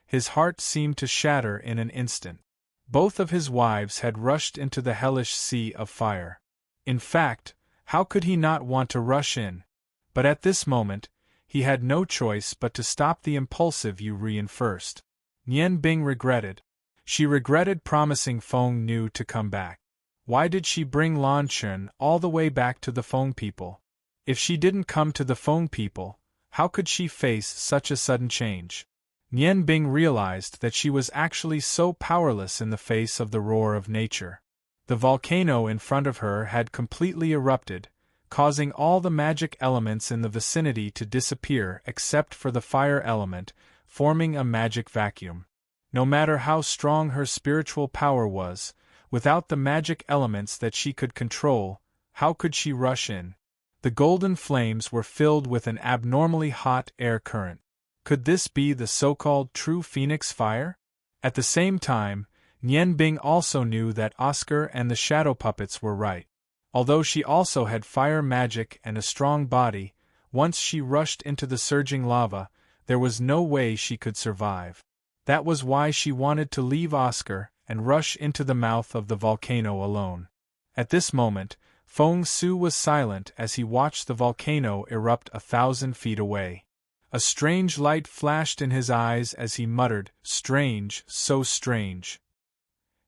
His heart seemed to shatter in an instant. Both of his wives had rushed into the hellish sea of fire. In fact, how could he not want to rush in? But at this moment, he had no choice but to stop the impulsive Urian first. Yanbing regretted. She regretted promising Feng Nu to come back. Why did she bring Lan Chen all the way back to the Feng people? If she didn't come to the Feng people, how could she face such a sudden change? Yanbing realized that she was actually so powerless in the face of the roar of nature. The volcano in front of her had completely erupted, causing all the magic elements in the vicinity to disappear except for the fire element, forming a magic vacuum. No matter how strong her spiritual power was, without the magic elements that she could control, how could she rush in? The golden flames were filled with an abnormally hot air current. Could this be the so-called true phoenix fire? At the same time, Yanbing also knew that Oscar and the shadow puppets were right. Although she also had fire magic and a strong body, once she rushed into the surging lava, there was no way she could survive. That was why she wanted to leave Oscar and rush into the mouth of the volcano alone. At this moment, Feng Su was silent as he watched the volcano erupt 1,000 feet away. A strange light flashed in his eyes as he muttered, "Strange, so strange."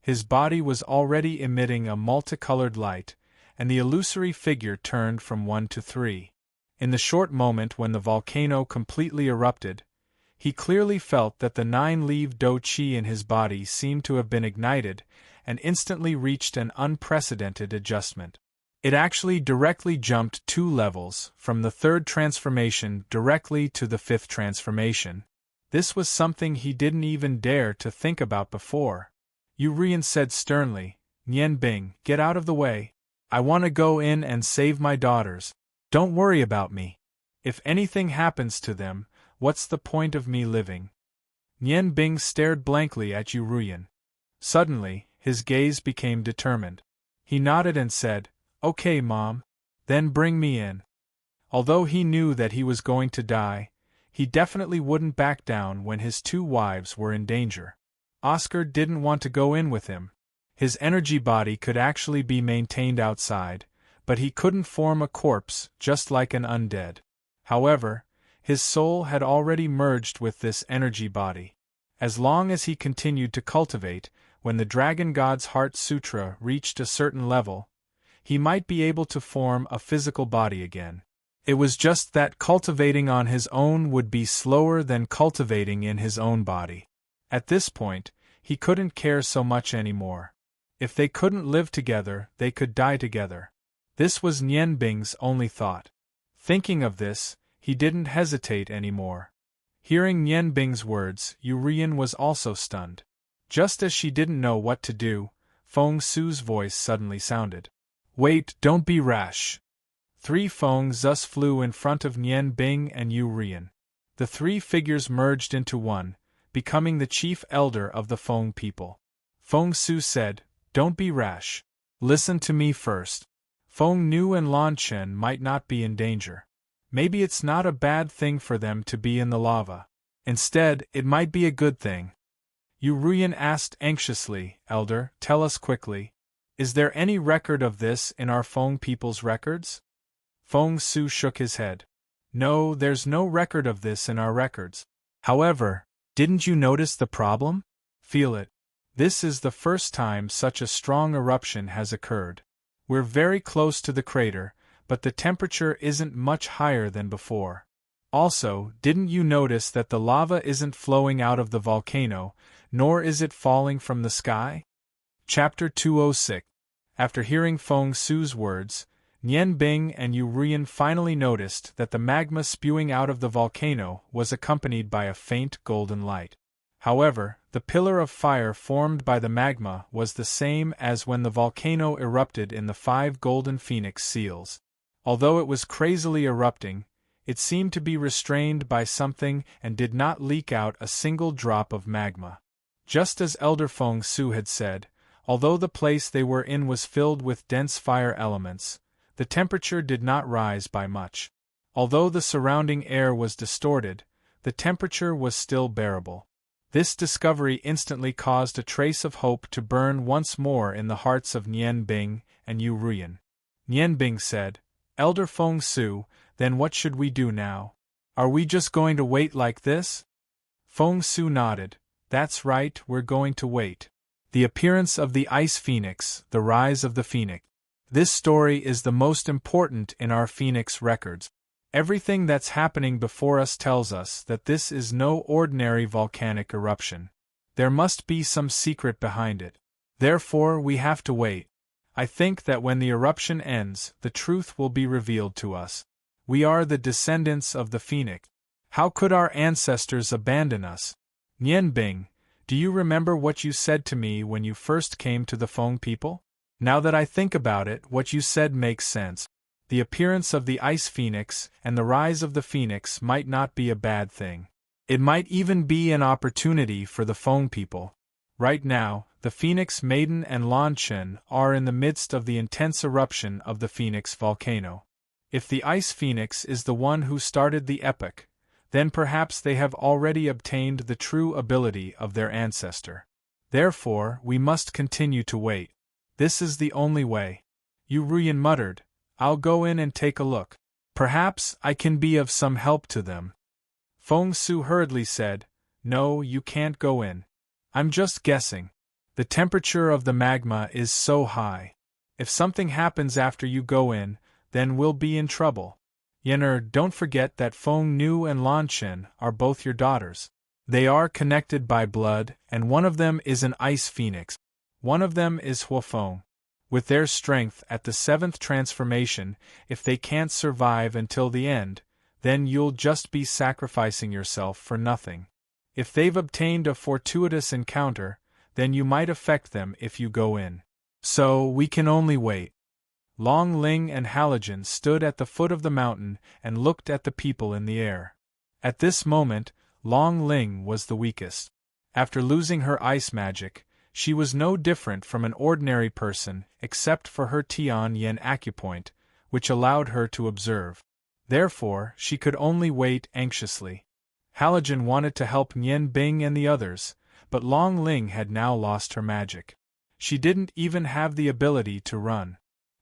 His body was already emitting a multicolored light, and the illusory figure turned from 1 to 3. In the short moment when the volcano completely erupted, he clearly felt that the 9-leaved Do Chi in his body seemed to have been ignited and instantly reached an unprecedented adjustment. It actually directly jumped 2 levels, from the 3rd transformation directly to the 5th transformation. This was something he didn't even dare to think about before. Urian said sternly, "Yanbing, get out of the way. I want to go in and save my daughters. Don't worry about me. If anything happens to them, what's the point of me living?" Yanbing stared blankly at Urian. Suddenly, his gaze became determined. He nodded and said, "Okay, Mom. Then bring me in." Although he knew that he was going to die, he definitely wouldn't back down when his 2 wives were in danger. Oscar didn't want to go in with him. His energy body could actually be maintained outside, but he couldn't form a corpse just like an undead. However, his soul had already merged with this energy body. As long as he continued to cultivate, when the Dragon God's Heart Sutra reached a certain level, he might be able to form a physical body again. It was just that cultivating on his own would be slower than cultivating in his own body. At this point, he couldn't care so much anymore. If they couldn't live together, they could die together. This was Yanbing's only thought. Thinking of this, he didn't hesitate anymore. Hearing Yanbing's words, Urian was also stunned. Just as she didn't know what to do, Feng Su's voice suddenly sounded. "Wait, don't be rash." 3 Feng thus flew in front of Yanbing and Urian. The 3 figures merged into one, becoming the chief elder of the Feng people. Feng Su said, "Don't be rash. Listen to me first. Feng Nu and Lan Chen might not be in danger. Maybe it's not a bad thing for them to be in the lava. Instead, it might be a good thing." Urian asked anxiously, "Elder, tell us quickly. Is there any record of this in our Feng people's records?" Feng Su shook his head. "No, there's no record of this in our records. However, didn't you notice the problem? Feel it. This is the first time such a strong eruption has occurred. We're very close to the crater, but the temperature isn't much higher than before. Also, didn't you notice that the lava isn't flowing out of the volcano, nor is it falling from the sky?" Chapter 206. After hearing Feng Su's words, Yanbing and Urian finally noticed that the magma spewing out of the volcano was accompanied by a faint golden light. However, the pillar of fire formed by the magma was the same as when the volcano erupted in the 5 golden phoenix seals. Although it was crazily erupting, it seemed to be restrained by something and did not leak out a single drop of magma. Just as Elder Feng Su had said, although the place they were in was filled with dense fire elements, the temperature did not rise by much. Although the surrounding air was distorted, the temperature was still bearable. This discovery instantly caused a trace of hope to burn once more in the hearts of Nian Bing and Yu Ruyan. Nian Bing said, "Elder Feng Su, then what should we do now? Are we just going to wait like this?" Feng Su nodded. "That's right, we're going to wait." The appearance of the Ice Phoenix, the rise of the Phoenix. This story is the most important in our Phoenix records. Everything that's happening before us tells us that this is no ordinary volcanic eruption. There must be some secret behind it. Therefore, we have to wait. I think that when the eruption ends, the truth will be revealed to us. We are the descendants of the Phoenix. How could our ancestors abandon us? Nian Bing, do you remember what you said to me when you first came to the Feng people? Now that I think about it, what you said makes sense. The appearance of the Ice Phoenix and the rise of the Phoenix might not be a bad thing. It might even be an opportunity for the Feng people. Right now, the Phoenix Maiden and Lan Chen are in the midst of the intense eruption of the Phoenix volcano. If the Ice Phoenix is the one who started the epoch, then perhaps they have already obtained the true ability of their ancestor. Therefore, we must continue to wait. This is the only way. Yu Ruyan muttered, "I'll go in and take a look. Perhaps I can be of some help to them." Feng Su hurriedly said, "No, you can't go in. I'm just guessing. The temperature of the magma is so high. If something happens after you go in, then we'll be in trouble. Yen'er, don't forget that Feng Nu and Lan Chen are both your daughters. They are connected by blood, and one of them is an Ice Phoenix. One of them is Huofeng. With their strength at the 7th transformation, if they can't survive until the end, then you'll just be sacrificing yourself for nothing. If they've obtained a fortuitous encounter, then you might affect them if you go in. So, we can only wait." Long Ling and Halogen stood at the foot of the mountain and looked at the people in the air. At this moment, Long Ling was the weakest. After losing her ice magic, she was no different from an ordinary person except for her Tian Yen acupoint, which allowed her to observe. Therefore, she could only wait anxiously. Halogen wanted to help Nian Bing and the others, but Long Ling had now lost her magic. She didn't even have the ability to run.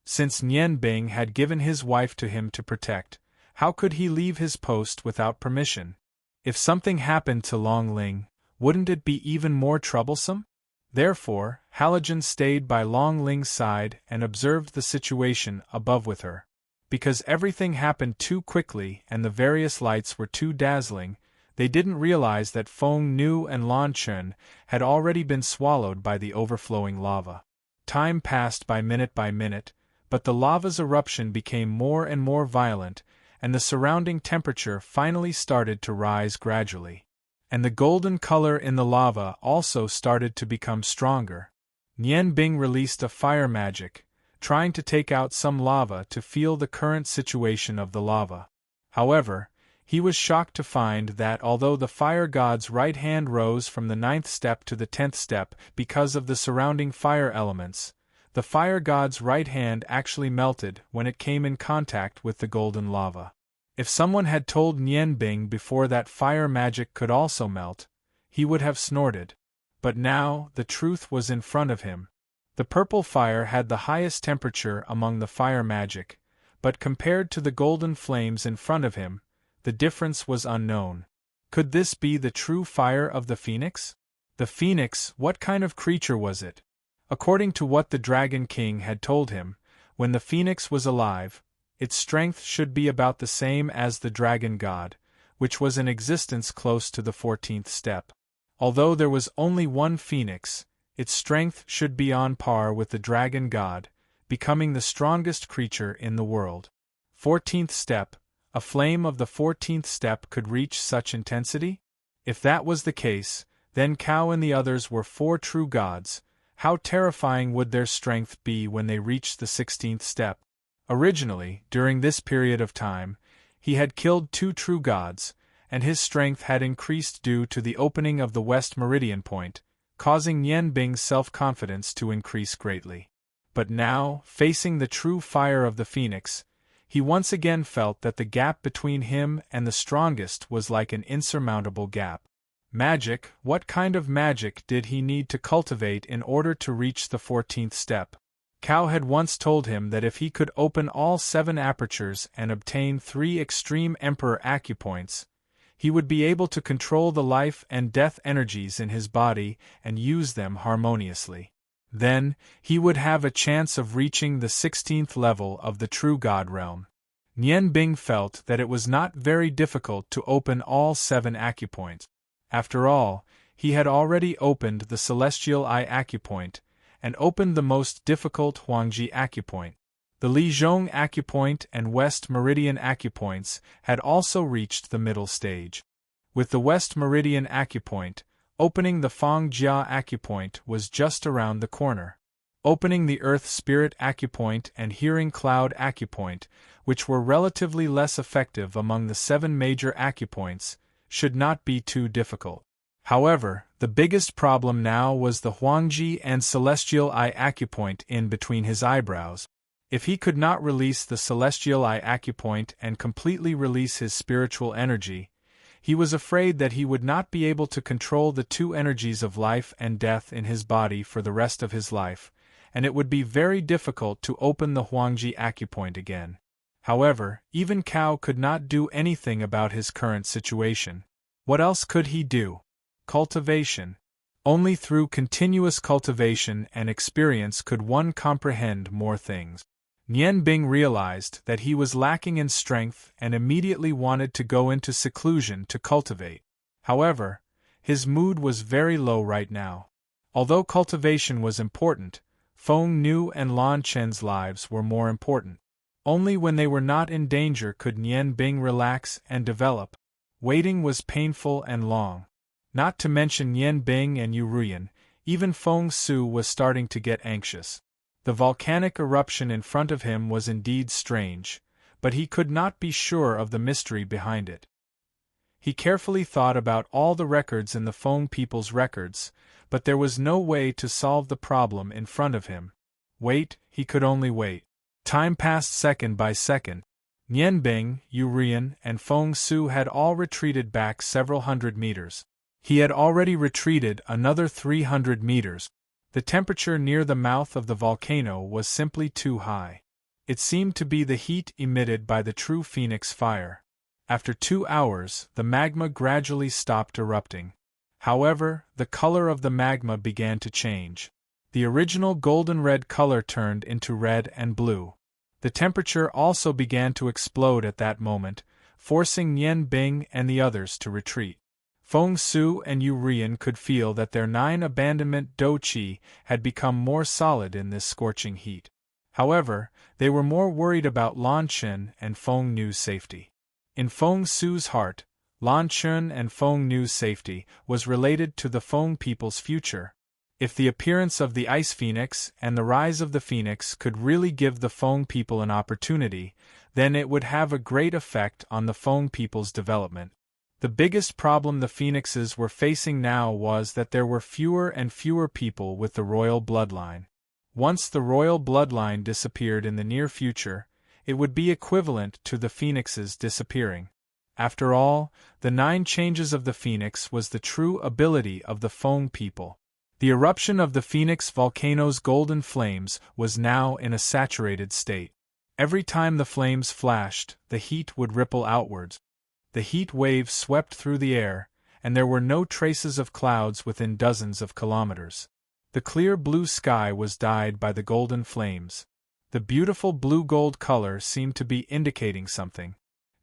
Since Nian Bing had given his wife to him to protect, how could he leave his post without permission? If something happened to Long Ling, wouldn't it be even more troublesome? Therefore, Halogen stayed by Long Ling's side and observed the situation above with her. Because everything happened too quickly and the various lights were too dazzling, they didn't realize that Feng Nu and Lan Chen had already been swallowed by the overflowing lava. Time passed by minute, but the lava's eruption became more and more violent, and the surrounding temperature finally started to rise gradually. And the golden color in the lava also started to become stronger. Nian Bing released a fire magic, trying to take out some lava to feel the current situation of the lava. However, he was shocked to find that although the fire god's right hand rose from the 9th step to the 10th step because of the surrounding fire elements, the fire god's right hand actually melted when it came in contact with the golden lava. If someone had told Nian Bing before that fire magic could also melt, he would have snorted. But now, the truth was in front of him. The purple fire had the highest temperature among the fire magic, but compared to the golden flames in front of him, the difference was unknown. Could this be the true fire of the Phoenix? The Phoenix, what kind of creature was it? According to what the Dragon King had told him, when the Phoenix was alive, its strength should be about the same as the Dragon God, which was in existence close to the 14th step. Although there was only one Phoenix, its strength should be on par with the Dragon God, becoming the strongest creature in the world. 14th step, a flame of the 14th step could reach such intensity? If that was the case, then Cao and the others were 4 true gods. How terrifying would their strength be when they reached the 16th step? Originally, during this period of time, he had killed 2 true gods, and his strength had increased due to the opening of the West Meridian Point, causing Nian Bing's self-confidence to increase greatly. But now, facing the true fire of the Phoenix, he once again felt that the gap between him and the strongest was like an insurmountable gap. Magic, what kind of magic did he need to cultivate in order to reach the 14th step? Cao had once told him that if he could open all 7 apertures and obtain 3 extreme emperor acupoints, he would be able to control the life and death energies in his body and use them harmoniously. Then, he would have a chance of reaching the 16th level of the true God realm. Nian Bing felt that it was not very difficult to open all 7 acupoints. After all, he had already opened the Celestial Eye acupoint, and opened the most difficult Huangji acupoint. The Lizhong acupoint and West Meridian acupoints had also reached the middle stage. With the West Meridian acupoint, opening the Fangjia acupoint was just around the corner. Opening the Earth Spirit acupoint and Hearing Cloud acupoint, which were relatively less effective among the 7 major acupoints, should not be too difficult. However, the biggest problem now was the Huangji and Celestial Eye acupoint in between his eyebrows. If he could not release the Celestial Eye acupoint and completely release his spiritual energy, he was afraid that he would not be able to control the 2 energies of life and death in his body for the rest of his life, and it would be very difficult to open the Huangji acupoint again. However, even Cao could not do anything about his current situation. What else could he do? Cultivation. Only through continuous cultivation and experience could one comprehend more things. Nian Bing realized that he was lacking in strength and immediately wanted to go into seclusion to cultivate. However, his mood was very low right now. Although cultivation was important, Feng Nu and Lan Chen's lives were more important. Only when they were not in danger could Nian Bing relax and develop. Waiting was painful and long. Not to mention Nian Bing and Yu Ruyan, even Feng Su was starting to get anxious. The volcanic eruption in front of him was indeed strange, but he could not be sure of the mystery behind it. He carefully thought about all the records in the Feng people's records, but there was no way to solve the problem in front of him. Wait, he could only wait. Time passed second by second. Nian Bing, Yu Ruyan, and Feng Su had all retreated back several hundred meters. He had already retreated another 300 meters. The temperature near the mouth of the volcano was simply too high. It seemed to be the heat emitted by the true phoenix fire. After 2 hours, the magma gradually stopped erupting. However, the color of the magma began to change. The original golden-red color turned into red and blue. The temperature also began to explode at that moment, forcing Nian Bing and the others to retreat. Feng Su and Yu Ruyan could feel that their 9 abandonment Do Qi had become more solid in this scorching heat. However, they were more worried about Lan Chen and Feng Nu's safety. In Feng Su's heart, Lan Chen and Feng Nu's safety was related to the Feng people's future. If the appearance of the Ice Phoenix and the rise of the Phoenix could really give the Feng people an opportunity, then it would have a great effect on the Feng people's development. The biggest problem the Phoenixes were facing now was that there were fewer and fewer people with the royal bloodline. Once the royal bloodline disappeared in the near future, it would be equivalent to the Phoenixes disappearing. After all, the 9 changes of the Phoenix was the true ability of the Feng people. The eruption of the Phoenix volcano's golden flames was now in a saturated state. Every time the flames flashed, the heat would ripple outwards. The heat wave swept through the air, and there were no traces of clouds within dozens of kilometers. The clear blue sky was dyed by the golden flames. The beautiful blue-gold color seemed to be indicating something.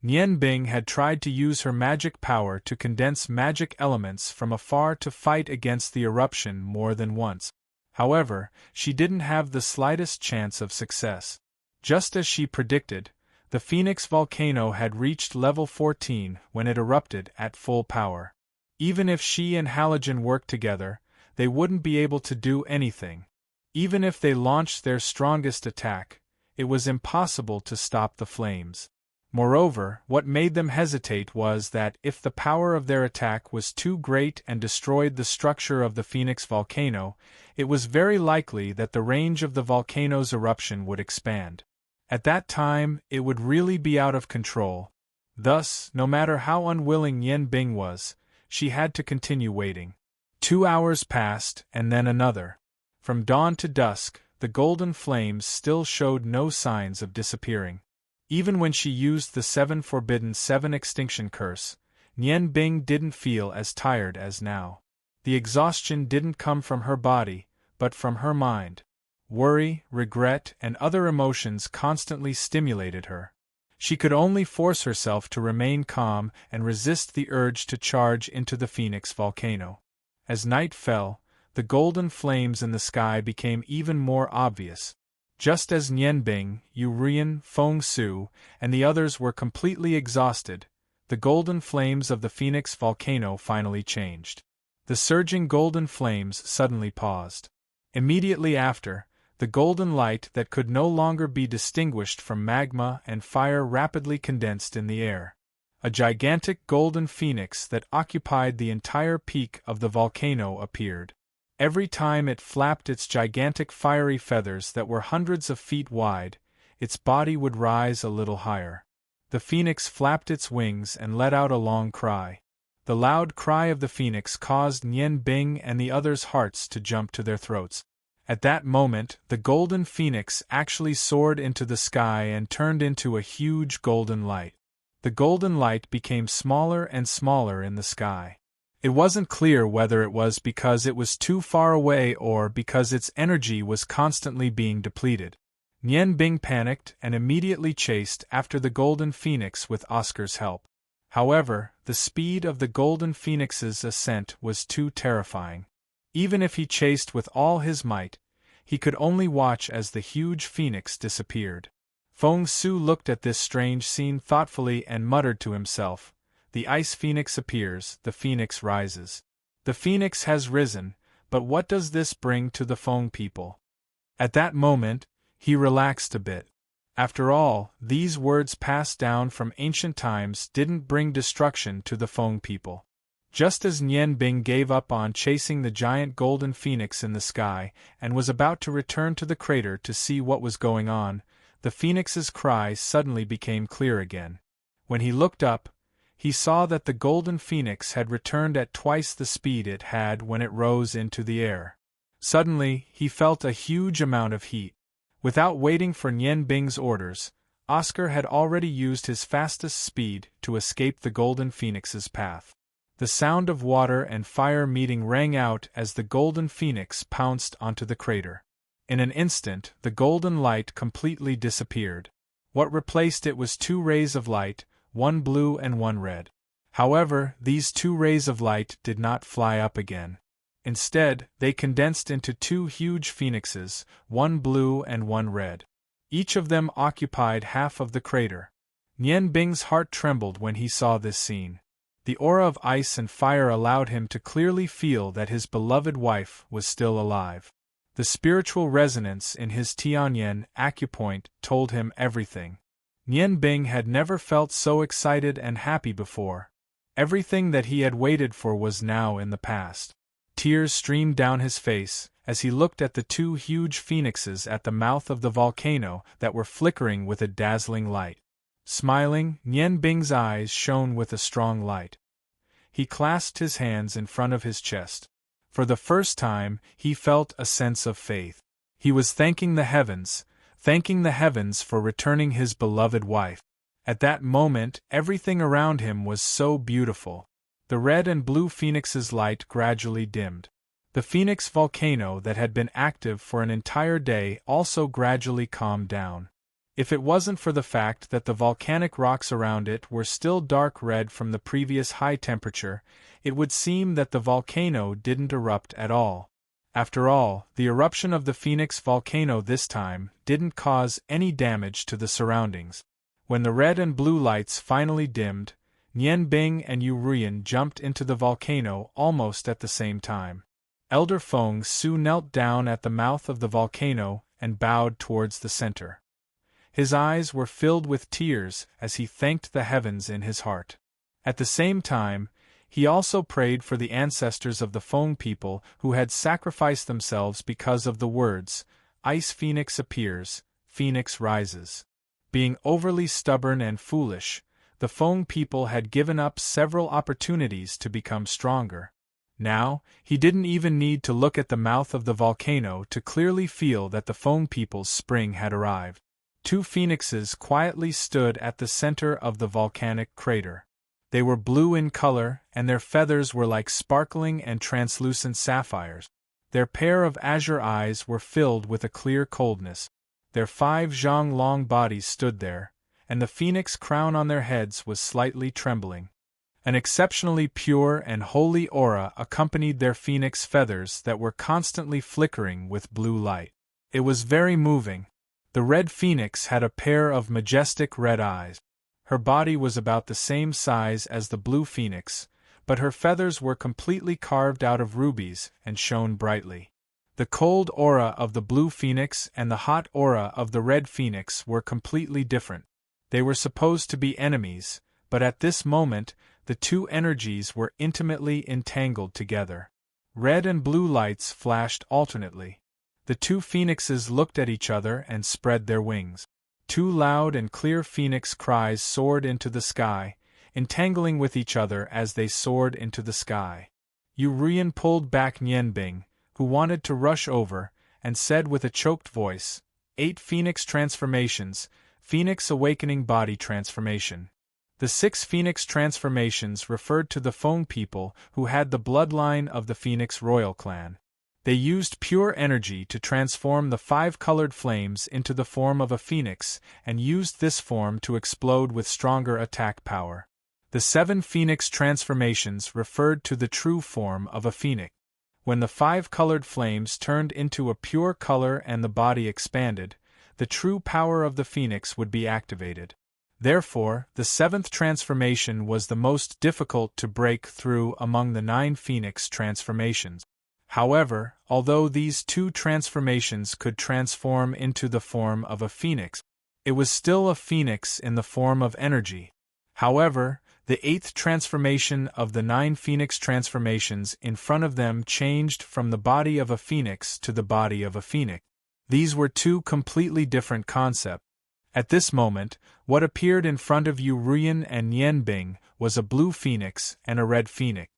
Nian Bing had tried to use her magic power to condense magic elements from afar to fight against the eruption more than once. However, she didn't have the slightest chance of success. Just as she predicted, the Phoenix volcano had reached level 14 when it erupted at full power. Even if she and Halogen worked together, they wouldn't be able to do anything. Even if they launched their strongest attack, it was impossible to stop the flames. Moreover, what made them hesitate was that if the power of their attack was too great and destroyed the structure of the Phoenix volcano, it was very likely that the range of the volcano's eruption would expand. At that time, it would really be out of control. Thus, no matter how unwilling Yen Bing was, she had to continue waiting. 2 hours passed, and then another. From dawn to dusk, the golden flames still showed no signs of disappearing. Even when she used the 7 extinction curse, Yen Bing didn't feel as tired as now. The exhaustion didn't come from her body, but from her mind. Worry, regret, and other emotions constantly stimulated her. She could only force herself to remain calm and resist the urge to charge into the Phoenix volcano. As night fell, the golden flames in the sky became even more obvious. Just as Nianbing, Yu Ruyan, Feng Su, and the others were completely exhausted, the golden flames of the Phoenix volcano finally changed. The surging golden flames suddenly paused. Immediately after, the golden light that could no longer be distinguished from magma and fire rapidly condensed in the air. A gigantic golden phoenix that occupied the entire peak of the volcano appeared. Every time it flapped its gigantic fiery feathers that were hundreds of feet wide, its body would rise a little higher. The phoenix flapped its wings and let out a long cry. The loud cry of the phoenix caused Nian Bing and the others' hearts to jump to their throats. At that moment, the golden phoenix actually soared into the sky and turned into a huge golden light. The golden light became smaller and smaller in the sky. It wasn't clear whether it was because it was too far away or because its energy was constantly being depleted. Nian Bing panicked and immediately chased after the golden phoenix with Oscar's help. However, the speed of the golden phoenix's ascent was too terrifying. Even if he chased with all his might, he could only watch as the huge phoenix disappeared. Feng Su looked at this strange scene thoughtfully and muttered to himself, "The ice phoenix appears, the phoenix rises. The phoenix has risen, but what does this bring to the Feng people?" At that moment, he relaxed a bit. After all, these words passed down from ancient times didn't bring destruction to the Feng people. Just as Nian Bing gave up on chasing the giant golden phoenix in the sky and was about to return to the crater to see what was going on, the phoenix's cry suddenly became clear again. When he looked up, he saw that the golden phoenix had returned at twice the speed it had when it rose into the air. Suddenly, he felt a huge amount of heat. Without waiting for Nian Bing's orders, Oscar had already used his fastest speed to escape the golden phoenix's path. The sound of water and fire meeting rang out as the golden phoenix pounced onto the crater. In an instant, the golden light completely disappeared. What replaced it was 2 rays of light, one blue and one red. However, these 2 rays of light did not fly up again. Instead, they condensed into 2 huge phoenixes, one blue and one red. Each of them occupied half of the crater. Nian Bing's heart trembled when he saw this scene. The aura of ice and fire allowed him to clearly feel that his beloved wife was still alive. The spiritual resonance in his Tianyan acupoint told him everything. Nian Bing had never felt so excited and happy before. Everything that he had waited for was now in the past. Tears streamed down his face as he looked at the 2 huge phoenixes at the mouth of the volcano that were flickering with a dazzling light. Smiling, Nian Bing's eyes shone with a strong light. He clasped his hands in front of his chest. For the first time, he felt a sense of faith. He was thanking the heavens for returning his beloved wife. At that moment, everything around him was so beautiful. The red and blue phoenix's light gradually dimmed. The Phoenix volcano that had been active for an entire day also gradually calmed down. If it wasn't for the fact that the volcanic rocks around it were still dark red from the previous high temperature, it would seem that the volcano didn't erupt at all. After all, the eruption of the Phoenix volcano this time didn't cause any damage to the surroundings. When the red and blue lights finally dimmed, Nian Bing and Yu Ruyan jumped into the volcano almost at the same time. Elder Feng Su knelt down at the mouth of the volcano and bowed towards the center. His eyes were filled with tears as he thanked the heavens in his heart. At the same time, he also prayed for the ancestors of the Feng people who had sacrificed themselves because of the words, "Ice Phoenix appears, Phoenix rises." Being overly stubborn and foolish, the Feng people had given up several opportunities to become stronger. Now, he didn't even need to look at the mouth of the volcano to clearly feel that the Feng people's spring had arrived. Two phoenixes quietly stood at the center of the volcanic crater. They were blue in color, and their feathers were like sparkling and translucent sapphires. Their pair of azure eyes were filled with a clear coldness. Their 5 zhang long bodies stood there, and the phoenix crown on their heads was slightly trembling. An exceptionally pure and holy aura accompanied their phoenix feathers that were constantly flickering with blue light. It was very moving. The red phoenix had a pair of majestic red eyes. Her body was about the same size as the blue phoenix, but her feathers were completely carved out of rubies and shone brightly. The cold aura of the blue phoenix and the hot aura of the red phoenix were completely different. They were supposed to be enemies, but at this moment, the two energies were intimately entangled together. Red and blue lights flashed alternately. The two phoenixes looked at each other and spread their wings. Two loud and clear phoenix cries soared into the sky, entangling with each other as they soared into the sky. Yu Ruyan pulled back Nianbing, who wanted to rush over, and said with a choked voice, 8 phoenix transformations, Phoenix Awakening Body Transformation. The 6 phoenix transformations referred to the Feng people who had the bloodline of the Phoenix royal clan. They used pure energy to transform the 5 colored flames into the form of a phoenix and used this form to explode with stronger attack power. The 7 phoenix transformations referred to the true form of a phoenix. When the 5 colored flames turned into a pure color and the body expanded, the true power of the phoenix would be activated. Therefore, the 7th transformation was the most difficult to break through among the 9 phoenix transformations. However, although these 2 transformations could transform into the form of a phoenix, it was still a phoenix in the form of energy. However, the 8th transformation of the 9 phoenix transformations in front of them changed from the body of a phoenix to the body of a phoenix. These were 2 completely different concepts. At this moment, what appeared in front of Yu Ruyan and Nianbing was a blue phoenix and a red phoenix.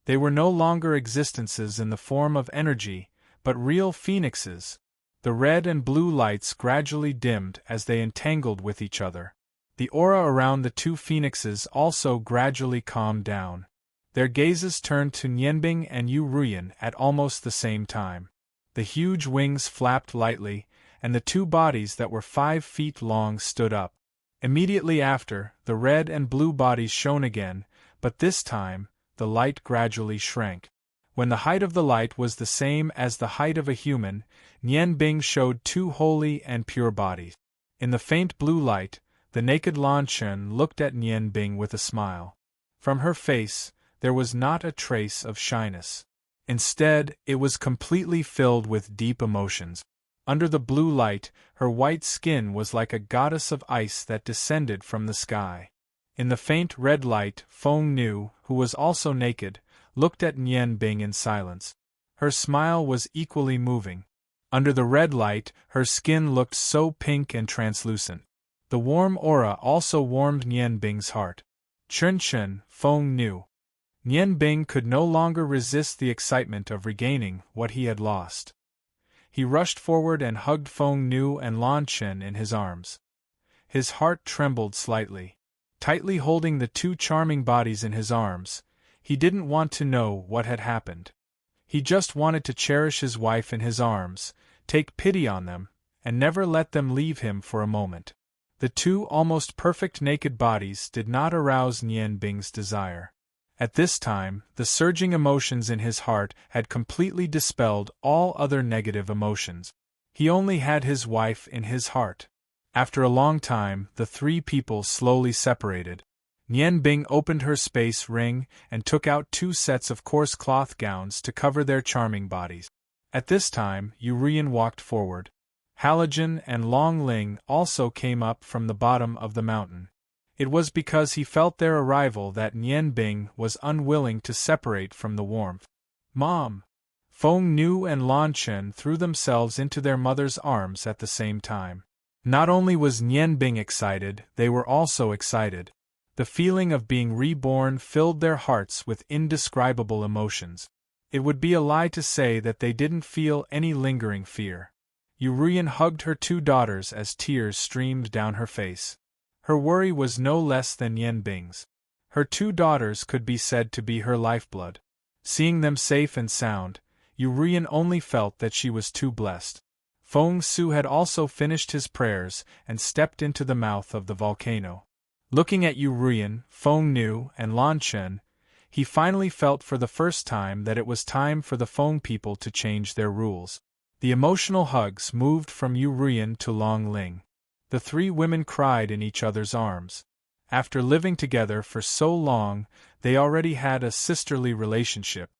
They were no longer existences in the form of energy, but real phoenixes. The red and blue lights gradually dimmed as they entangled with each other. The aura around the 2 phoenixes also gradually calmed down. Their gazes turned to Nianbing and Yu Ruyan at almost the same time. The huge wings flapped lightly, and the 2 bodies that were 5 feet long stood up. Immediately after, the red and blue bodies shone again, but this time, the light gradually shrank. When the height of the light was the same as the height of a human, Nianbing showed 2 holy and pure bodies. In the faint blue light, the naked Lan Chen looked at Nianbing with a smile. From her face, there was not a trace of shyness. Instead, it was completely filled with deep emotions. Under the blue light, her white skin was like a goddess of ice that descended from the sky. In the faint red light, Feng Nu, who was also naked, looked at Nianbing in silence. Her smile was equally moving. Under the red light, her skin looked so pink and translucent. The warm aura also warmed Nianbing's heart. Chen Chen, Feng Nu. Nianbing could no longer resist the excitement of regaining what he had lost. He rushed forward and hugged Feng Nu and Lan Chen in his arms. His heart trembled slightly. Tightly holding the 2 charming bodies in his arms, he didn't want to know what had happened. He just wanted to cherish his wife in his arms, take pity on them, and never let them leave him for a moment. The 2 almost perfect naked bodies did not arouse Nianbing's desire. At this time, the surging emotions in his heart had completely dispelled all other negative emotions. He only had his wife in his heart. After a long time, the 3 people slowly separated. Nianbing opened her space ring and took out 2 sets of coarse cloth gowns to cover their charming bodies. At this time, Yu Ruyan walked forward. Halogen and Long Ling also came up from the bottom of the mountain. It was because he felt their arrival that Nianbing was unwilling to separate from the warmth. "Mom!" Feng Nu and Lan Chen threw themselves into their mother's arms at the same time. Not only was Nianbing excited, they were also excited. The feeling of being reborn filled their hearts with indescribable emotions. It would be a lie to say that they didn't feel any lingering fear. Yurian hugged her two daughters as tears streamed down her face. Her worry was no less than Nianbing's. Her two daughters could be said to be her lifeblood. Seeing them safe and sound, Yurian only felt that she was too blessed. Feng Su had also finished his prayers and stepped into the mouth of the volcano. Looking at Yurian, Feng Nu, and Lan Chen, he finally felt for the first time that it was time for the Feng people to change their rules. The emotional hugs moved from Yurian to Long Ling. The three women cried in each other's arms. After living together for so long, they already had a sisterly relationship.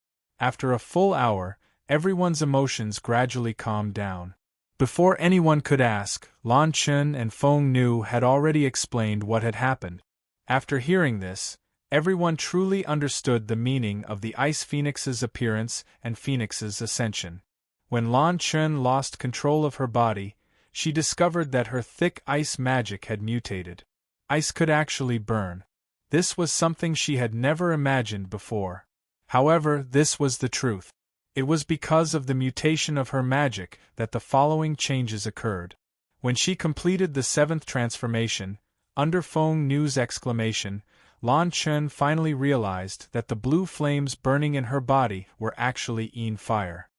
After a full hour, everyone's emotions gradually calmed down. Before anyone could ask, Lan Chen and Feng Nu had already explained what had happened. After hearing this, everyone truly understood the meaning of the Ice Phoenix's appearance and Phoenix's ascension. When Lan Chen lost control of her body, she discovered that her thick ice magic had mutated. Ice could actually burn. This was something she had never imagined before. However, this was the truth. It was because of the mutation of her magic that the following changes occurred. When she completed the seventh transformation, under Feng Nu's exclamation, Lan Chen finally realized that the blue flames burning in her body were actually Fire.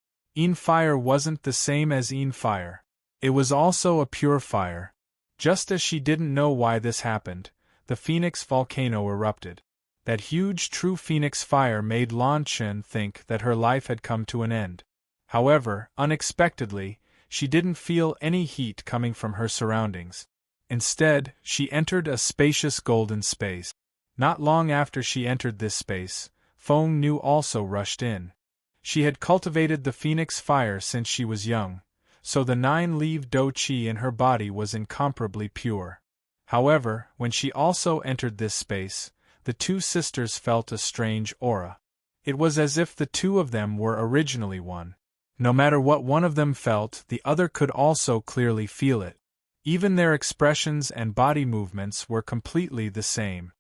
Fire wasn't the same as Fire. It was also a pure fire. Just as she didn't know why this happened, the Phoenix volcano erupted. That huge true Phoenix fire made Lan Chen think that her life had come to an end. However, unexpectedly, she didn't feel any heat coming from her surroundings. Instead, she entered a spacious golden space. Not long after she entered this space, Feng Nu also rushed in. She had cultivated the Phoenix fire since she was young, so the 9-leaved Do Qi in her body was incomparably pure. However, when she also entered this space, the two sisters felt a strange aura. It was as if the two of them were originally one. No matter what one of them felt, the other could also clearly feel it. Even their expressions and body movements were completely the same.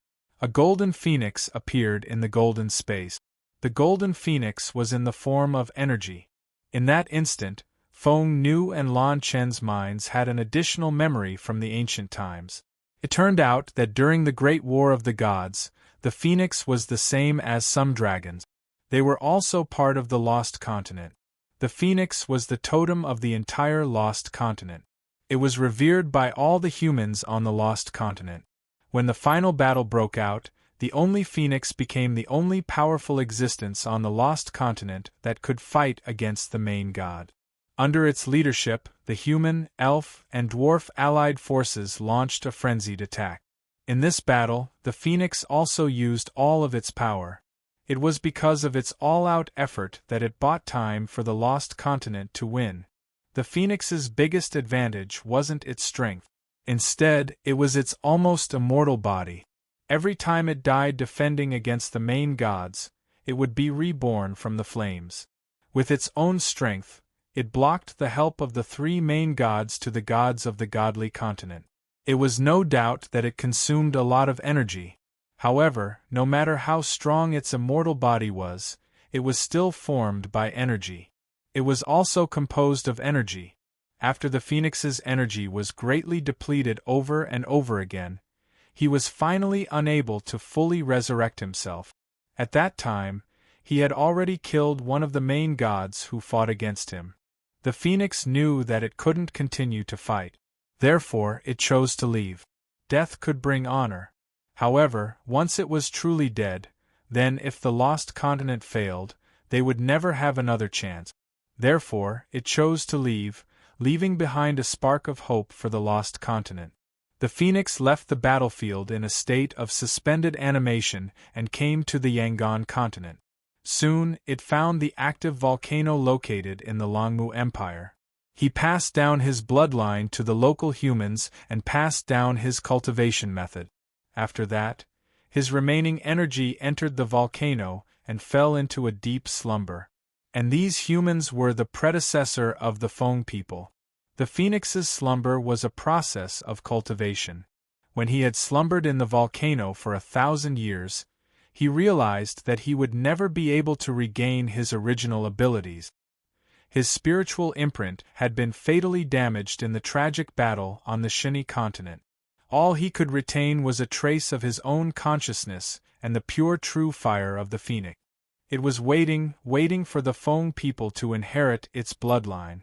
A golden phoenix appeared in the golden space. The golden phoenix was in the form of energy. In that instant, Feng Nu and Lan Chen's minds had an additional memory from the ancient times. It turned out that during the Great War of the Gods, the phoenix was the same as some dragons. They were also part of the Lost Continent. The phoenix was the totem of the entire Lost Continent. It was revered by all the humans on the Lost Continent. When the final battle broke out, the only phoenix became the only powerful existence on the Lost Continent that could fight against the main god. Under its leadership, the human, elf, and dwarf allied forces launched a frenzied attack. In this battle, the phoenix also used all of its power. It was because of its all-out effort that it bought time for the Lost Continent to win. The phoenix's biggest advantage wasn't its strength. Instead, it was its almost immortal body. Every time it died defending against the main gods, it would be reborn from the flames. With its own strength, it blocked the help of the three main gods to the gods of the godly continent. It was no doubt that it consumed a lot of energy. However, no matter how strong its immortal body was, it was still formed by energy. It was also composed of energy. After the phoenix's energy was greatly depleted over and over again, he was finally unable to fully resurrect himself. At that time, he had already killed one of the main gods who fought against him. The phoenix knew that it couldn't continue to fight. Therefore, it chose to leave. Death could bring honor. However, once it was truly dead, then if the Lost Continent failed, they would never have another chance. Therefore, it chose to leave, leaving behind a spark of hope for the Lost Continent. The phoenix left the battlefield in a state of suspended animation and came to the Yangon continent. Soon, it found the active volcano located in the Longmu Empire. He passed down his bloodline to the local humans and passed down his cultivation method. After that, his remaining energy entered the volcano and fell into a deep slumber. And these humans were the predecessor of the Feng people. The phoenix's slumber was a process of cultivation. When he had slumbered in the volcano for 1,000 years, he realized that he would never be able to regain his original abilities. His spiritual imprint had been fatally damaged in the tragic battle on the Shini continent. All he could retain was a trace of his own consciousness and the pure true fire of the phoenix. It was waiting for the Feng people to inherit its bloodline.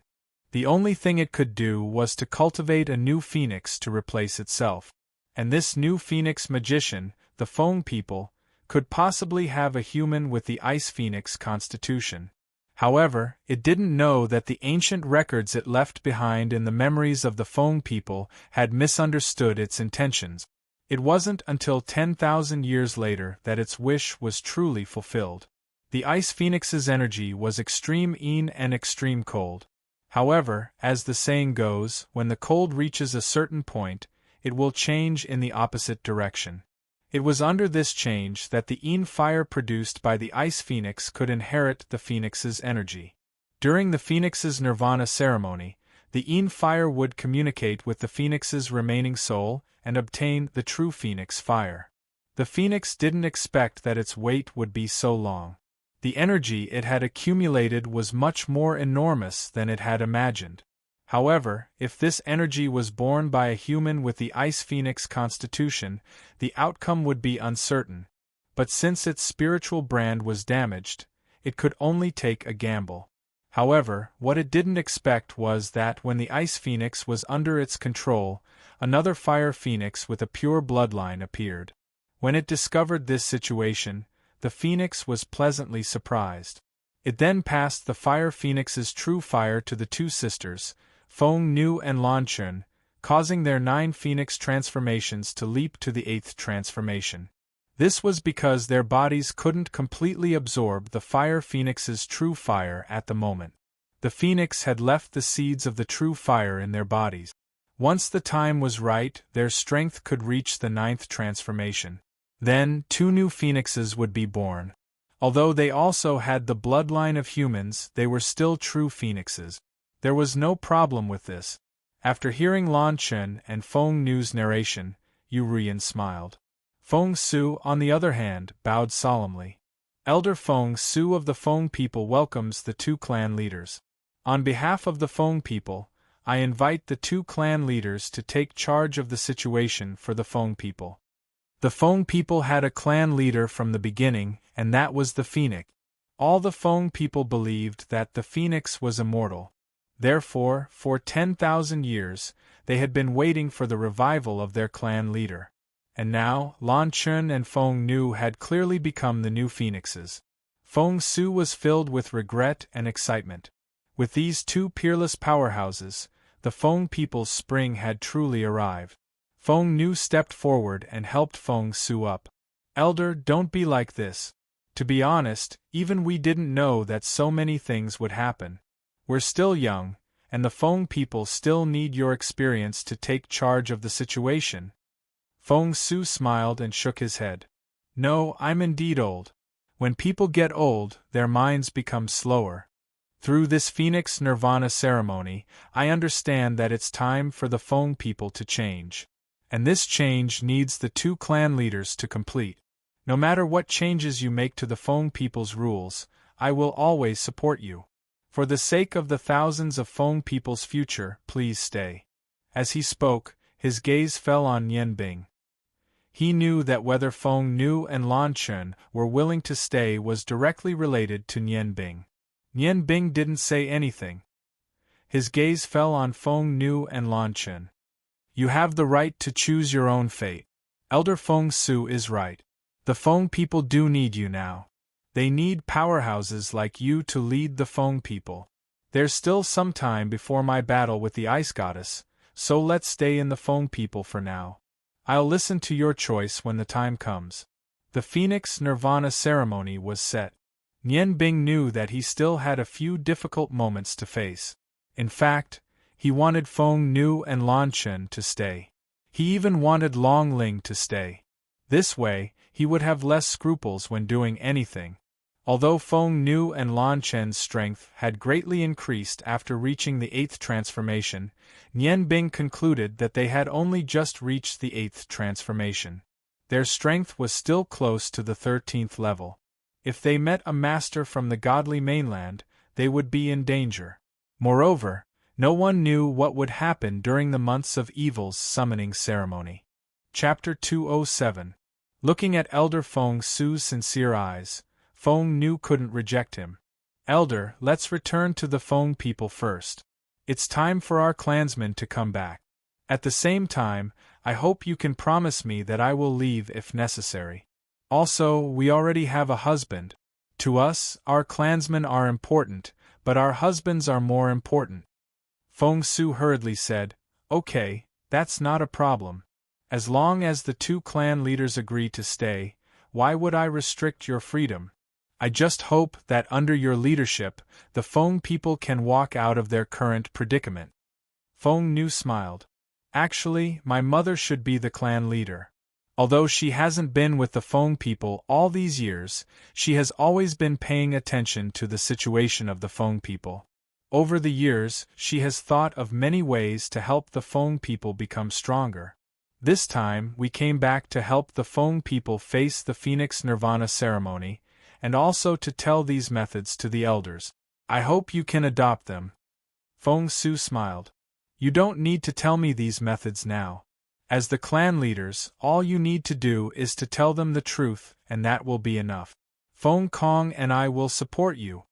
The only thing it could do was to cultivate a new phoenix to replace itself. And this new phoenix magician, the Feng people, could possibly have a human with the ice phoenix constitution. However, it didn't know that the ancient records it left behind in the memories of the Feng people had misunderstood its intentions. It wasn't until 10,000 years later that its wish was truly fulfilled. The ice phoenix's energy was extreme yin and extreme cold. However, as the saying goes, when the cold reaches a certain point, it will change in the opposite direction. It was under this change that the yin fire produced by the ice phoenix could inherit the phoenix's energy. During the phoenix's nirvana ceremony, the yin fire would communicate with the phoenix's remaining soul and obtain the true phoenix fire. The phoenix didn't expect that its wait would be so long. The energy it had accumulated was much more enormous than it had imagined. However, if this energy was born by a human with the ice phoenix constitution, the outcome would be uncertain. But since its spiritual brand was damaged, it could only take a gamble. However, what it didn't expect was that when the ice phoenix was under its control, another fire phoenix with a pure bloodline appeared. When it discovered this situation, the phoenix was pleasantly surprised. It then passed the fire phoenix's true fire to the two sisters, Feng Nu and Lan Chun, causing their 9 phoenix transformations to leap to the 8th transformation. This was because their bodies couldn't completely absorb the fire phoenix's true fire at the moment. The phoenix had left the seeds of the true fire in their bodies. Once the time was right, their strength could reach the 9th transformation. Then, 2 new phoenixes would be born. Although they also had the bloodline of humans, they were still true phoenixes. There was no problem with this. After hearing Lan Chun and Feng Nu's narration, Yu Rian smiled. Feng Su, on the other hand, bowed solemnly. Elder Feng Su of the Feng people welcomes the 2 clan leaders. On behalf of the Feng people, I invite the 2 clan leaders to take charge of the situation for the Feng people. The Feng people had a clan leader from the beginning, and that was the Phoenix. All the Feng people believed that the Phoenix was immortal. Therefore, for 10,000 years, they had been waiting for the revival of their clan leader. And now, Lan Chun and Feng Nu had clearly become the new phoenixes. Feng Su was filled with regret and excitement. With these 2 peerless powerhouses, the Feng people's spring had truly arrived. Feng Nu stepped forward and helped Feng Su up. Elder, don't be like this. To be honest, even we didn't know that so many things would happen. We're still young, and the Feng people still need your experience to take charge of the situation. Feng Su smiled and shook his head. No, I'm indeed old. When people get old, their minds become slower. Through this Phoenix Nirvana ceremony, I understand that it's time for the Feng people to change. And this change needs the 2 clan leaders to complete. No matter what changes you make to the Feng people's rules, I will always support you. For the sake of the thousands of Feng people's future, please stay. As he spoke, his gaze fell on Yanbing. He knew that whether Feng Nu and Lan Chun were willing to stay was directly related to Yanbing. Yanbing didn't say anything. His gaze fell on Feng Nu and Lan Chun. You have the right to choose your own fate. Elder Feng Su is right. The Feng people do need you now. They need powerhouses like you to lead the Feng people. There's still some time before my battle with the Ice Goddess, so let's stay in the Feng people for now. I'll listen to your choice when the time comes. The Phoenix Nirvana ceremony was set. Yanbing knew that he still had a few difficult moments to face. In fact, he wanted Feng Nu and Lan Chun to stay. He even wanted Long Ling to stay. This way, he would have less scruples when doing anything. Although Feng Nu and Lan Chen's strength had greatly increased after reaching the 8th transformation, Nian Bing concluded that they had only just reached the 8th transformation. Their strength was still close to the 13th level. If they met a master from the godly mainland, they would be in danger. Moreover, no one knew what would happen during the months of Evil's summoning ceremony. Chapter 207. Looking at Elder Feng Su's sincere eyes, Feng Nu couldn't reject him. Elder, let's return to the Feng people first. It's time for our clansmen to come back. At the same time, I hope you can promise me that I will leave if necessary. Also, we already have a husband. To us, our clansmen are important, but our husbands are more important. Feng Su hurriedly said, Okay, that's not a problem. As long as the 2 clan leaders agree to stay, why would I restrict your freedom? I just hope that under your leadership, the Feng people can walk out of their current predicament. Feng Nu smiled. Actually, my mother should be the clan leader. Although she hasn't been with the Feng people all these years, she has always been paying attention to the situation of the Feng people. Over the years, she has thought of many ways to help the Feng people become stronger. This time, we came back to help the Feng people face the Phoenix Nirvana ceremony, and also to tell these methods to the elders. I hope you can adopt them. Feng Su smiled. You don't need to tell me these methods now. As the clan leaders, all you need to do is to tell them the truth, and that will be enough. Feng Kong and I will support you.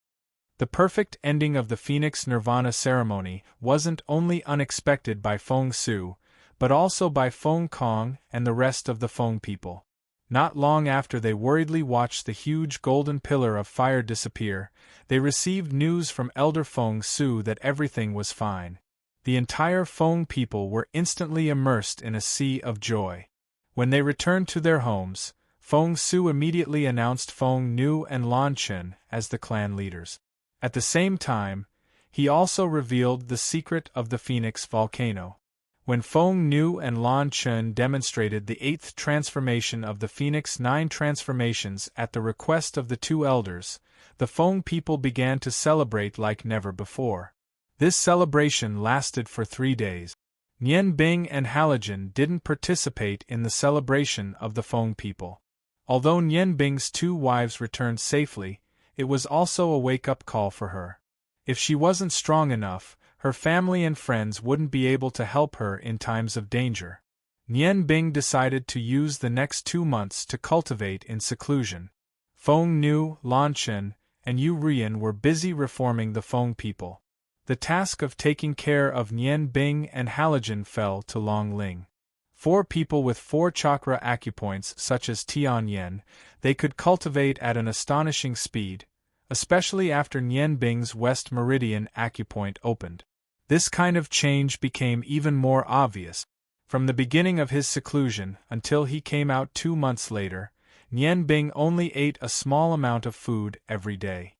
The perfect ending of the Phoenix Nirvana ceremony wasn't only unexpected by Feng Su, but also by Feng Kong and the rest of the Feng people. Not long after they worriedly watched the huge golden pillar of fire disappear, they received news from Elder Feng Su that everything was fine. The entire Feng people were instantly immersed in a sea of joy. When they returned to their homes, Feng Su immediately announced Feng Nu and Lan Chen as the clan leaders. At the same time, he also revealed the secret of the Phoenix volcano. When Feng Nu and Lan Chen demonstrated the 8th transformation of the Phoenix 9 transformations at the request of the 2 elders, the Feng people began to celebrate like never before. This celebration lasted for 3 days. Nian Bing and Halogen didn't participate in the celebration of the Feng people. Although Nian Bing's 2 wives returned safely, it was also a wake-up call for her. If she wasn't strong enough, her family and friends wouldn't be able to help her in times of danger. Nian Bing decided to use the next 2 months to cultivate in seclusion. Feng Nu, Lan Chen, and Yu Rian were busy reforming the Feng people. The task of taking care of Nian Bing and Halogen fell to Long Ling. 4 people with 4 chakra acupoints such as Tian Yen, they could cultivate at an astonishing speed, especially after Nian Bing's West Meridian acupoint opened. This kind of change became even more obvious. From the beginning of his seclusion until he came out 2 months later, Nian Bing only ate a small amount of food every day.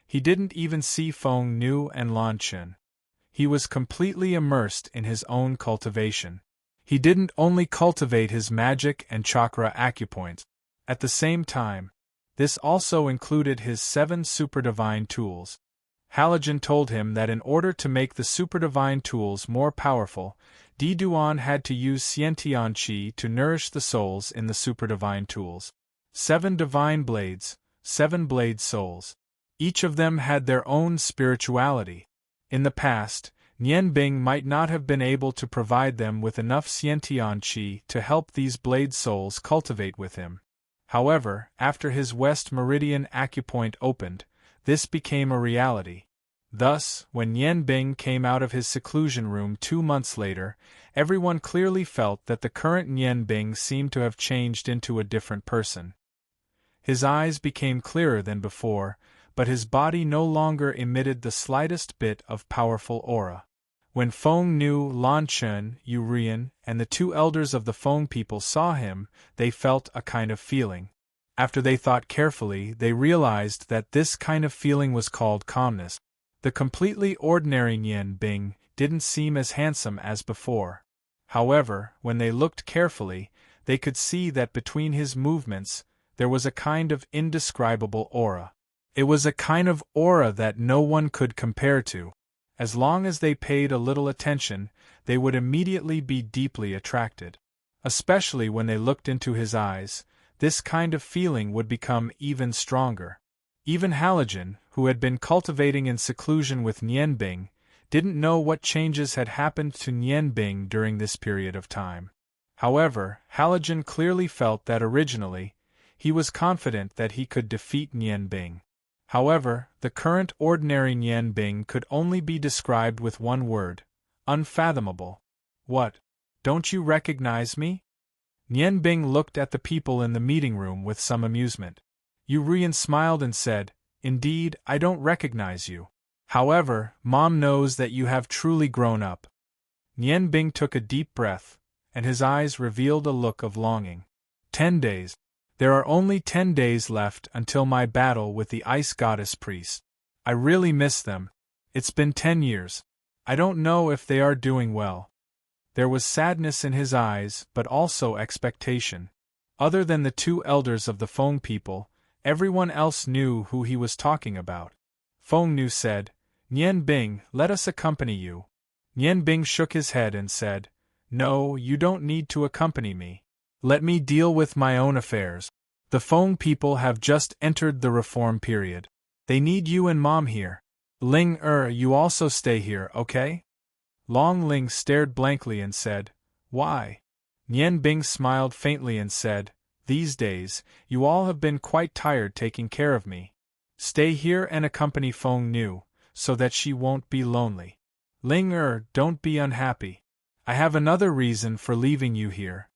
He didn't even see Feng Nu and Lan Chen. He was completely immersed in his own cultivation. He didn't only cultivate his magic and chakra acupoints. At the same time, this also included his 7 superdivine tools. Halogen told him that in order to make the superdivine tools more powerful, Di Duan had to use Xiantian Qi to nourish the souls in the superdivine tools. 7 divine blades, 7 blade souls. Each of them had their own spirituality. In the past, Nian Bing might not have been able to provide them with enough Xiantian Qi to help these blade souls cultivate with him. However, after his West Meridian acupoint opened, this became a reality. Thus, when Nian Bing came out of his seclusion room 2 months later, everyone clearly felt that the current Nian Bing seemed to have changed into a different person. His eyes became clearer than before, but his body no longer emitted the slightest bit of powerful aura. When Feng Nu, Lan Chen, Yu Rian, and the 2 elders of the Feng people saw him, they felt a kind of feeling. After they thought carefully, they realized that this kind of feeling was called calmness. The completely ordinary Nian Bing didn't seem as handsome as before. However, when they looked carefully, they could see that between his movements, there was a kind of indescribable aura. It was a kind of aura that no one could compare to. As long as they paid a little attention, they would immediately be deeply attracted. Especially when they looked into his eyes, this kind of feeling would become even stronger. Even Halogen, who had been cultivating in seclusion with Nianbing, didn't know what changes had happened to Nianbing during this period of time. However, Halogen clearly felt that originally, he was confident that he could defeat Nianbing. However, the current ordinary Nianbing could only be described with one word: unfathomable. What? Don't you recognize me? Nianbing looked at the people in the meeting room with some amusement. Yu Rian smiled and said, "Indeed, I don't recognize you. However, Mom knows that you have truly grown up." Nianbing took a deep breath, and his eyes revealed a look of longing. 10 days. There are only 10 days left until my battle with the Ice Goddess priest. I really miss them. It's been 10 years. I don't know if they are doing well. There was sadness in his eyes, but also expectation. Other than the two elders of the Feng people, everyone else knew who he was talking about. Feng Nu said, "Nianbing, let us accompany you." Nianbing shook his head and said, "No, you don't need to accompany me. Let me deal with my own affairs. The Feng people have just entered the reform period. They need you and Mom here. Ling you also stay here, okay?" Long Ling stared blankly and said, "Why?" Nianbing smiled faintly and said, "These days, you all have been quite tired taking care of me. Stay here and accompany Feng Nu, so that she won't be lonely. Ling don't be unhappy. I have another reason for leaving you here."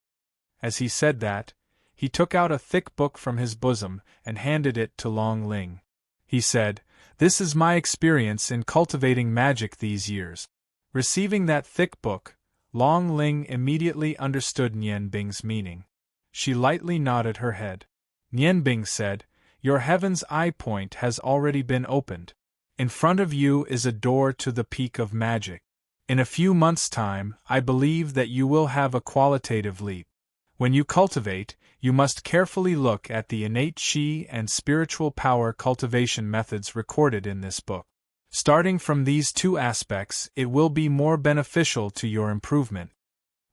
As he said that, he took out a thick book from his bosom and handed it to Long Ling. He said, "This is my experience in cultivating magic these years." Receiving that thick book, Long Ling immediately understood Nianbing's meaning. She lightly nodded her head. Nianbing said, "Your Heaven's Eye Point has already been opened. In front of you is a door to the peak of magic. In a few months' time, I believe that you will have a qualitative leap. When you cultivate, you must carefully look at the innate qi and spiritual power cultivation methods recorded in this book. Starting from these two aspects, it will be more beneficial to your improvement."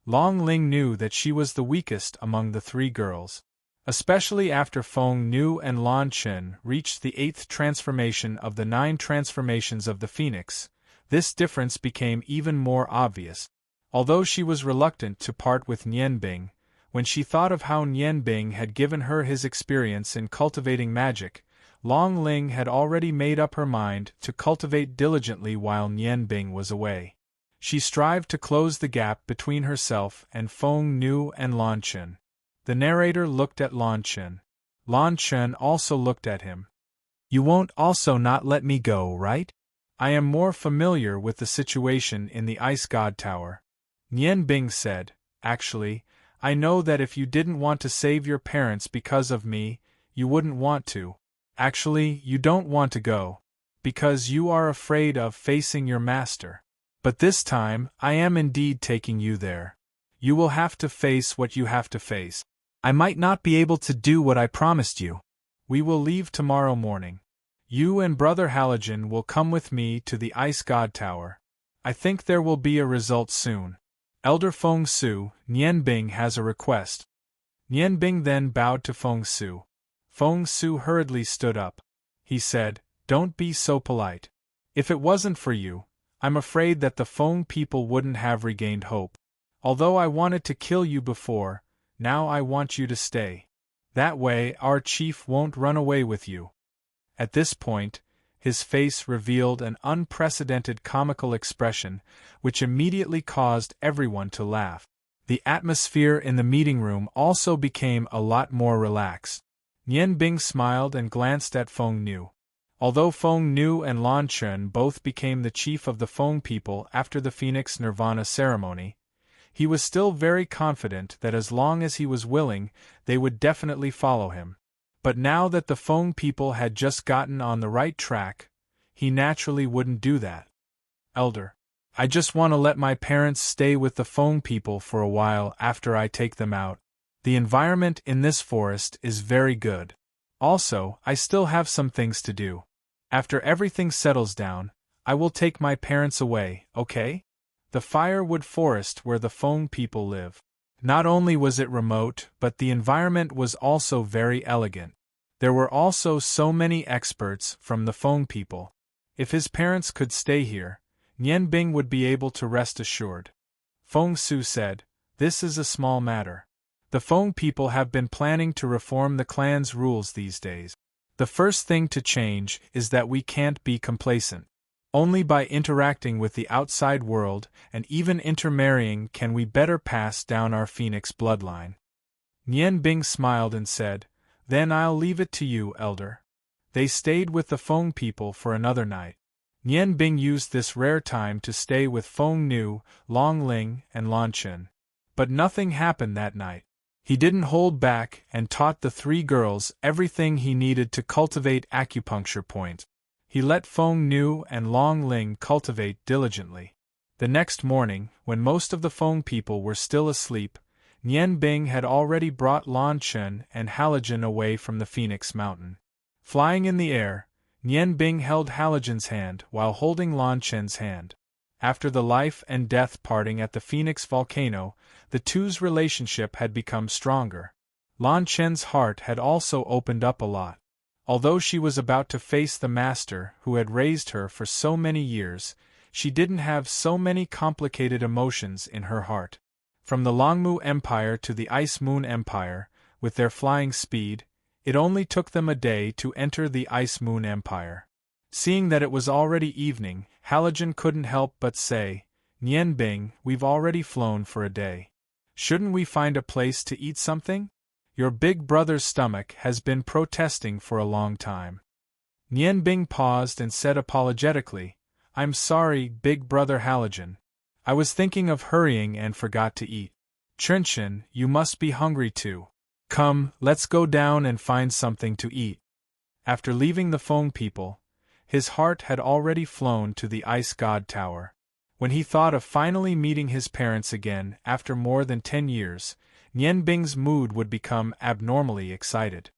Long Ling knew that she was the weakest among the three girls. Especially after Feng Nu and Lan Chen reached the 8th transformation of the 9 transformations of the Phoenix, this difference became even more obvious. Although she was reluctant to part with Nianbing, when she thought of how Nianbing had given her his experience in cultivating magic, Long Ling had already made up her mind to cultivate diligently while Nianbing was away. She strived to close the gap between herself and Feng Nu and Lan Chen. The narrator looked at Lan Chen. Lan Chen also looked at him. "You won't also not let me go, right? I am more familiar with the situation in the Ice God Tower." Nianbing said, "Actually, I know that if you didn't want to save your parents because of me, you wouldn't want to. Actually, you don't want to go, because you are afraid of facing your master. But this time, I am indeed taking you there. You will have to face what you have to face. I might not be able to do what I promised you. We will leave tomorrow morning. You and Brother Halogen will come with me to the Ice God Tower. I think there will be a result soon. Elder Feng Su, Nianbing has a request." Nianbing then bowed to Feng Su. Feng Su hurriedly stood up. He said, "Don't be so polite. If it wasn't for you, I'm afraid that the Feng people wouldn't have regained hope. Although I wanted to kill you before, now I want you to stay. That way our chief won't run away with you." At this point, his face revealed an unprecedented comical expression, which immediately caused everyone to laugh. The atmosphere in the meeting room also became a lot more relaxed. Nianbing smiled and glanced at Feng Nu. Although Feng Nu and Lan Chen both became the chief of the Feng people after the Phoenix Nirvana ceremony, he was still very confident that as long as he was willing, they would definitely follow him. But now that the Feng people had just gotten on the right track, he naturally wouldn't do that. "Elder, I just want to let my parents stay with the Feng people for a while after I take them out. The environment in this forest is very good. Also, I still have some things to do. After everything settles down, I will take my parents away, okay? The firewood forest where the Feng people live. Not only was it remote, but the environment was also very elegant. There were also so many experts from the Feng people. If his parents could stay here, Nian Bing would be able to rest assured. Feng Su said, "This is a small matter. The Feng people have been planning to reform the clan's rules these days. The first thing to change is that we can't be complacent. Only by interacting with the outside world and even intermarrying can we better pass down our phoenix bloodline." Nian Bing smiled and said, "Then I'll leave it to you, elder." They stayed with the Feng people for another night. Nian Bing used this rare time to stay with Feng Nu, Long Ling, and Lan Chen. But nothing happened that night. He didn't hold back and taught the three girls everything he needed to cultivate acupuncture points. He let Feng Nu and Long Ling cultivate diligently. The next morning, when most of the Feng people were still asleep, Nian Bing had already brought Lan Chen and Halogen away from the Phoenix Mountain. Flying in the air, Nian Bing held Halogen's hand while holding Lan Chen's hand. After the life and death parting at the Phoenix volcano, the two's relationship had become stronger. Lan Chen's heart had also opened up a lot. Although she was about to face the master who had raised her for so many years, she didn't have so many complicated emotions in her heart. From the Longmu Empire to the Ice Moon Empire, with their flying speed, it only took them a day to enter the Ice Moon Empire. Seeing that it was already evening, Halogen couldn't help but say, "Nian Bing, we've already flown for a day. Shouldn't we find a place to eat something? Your big brother's stomach has been protesting for a long time." Nian Bing paused and said apologetically, "I'm sorry, big brother Halogen. I was thinking of hurrying and forgot to eat. Chen, you must be hungry too. Come, let's go down and find something to eat." After leaving the Feng people, his heart had already flown to the Ice God Tower. When he thought of finally meeting his parents again after more than 10 years, Nian Bing's mood would become abnormally excited.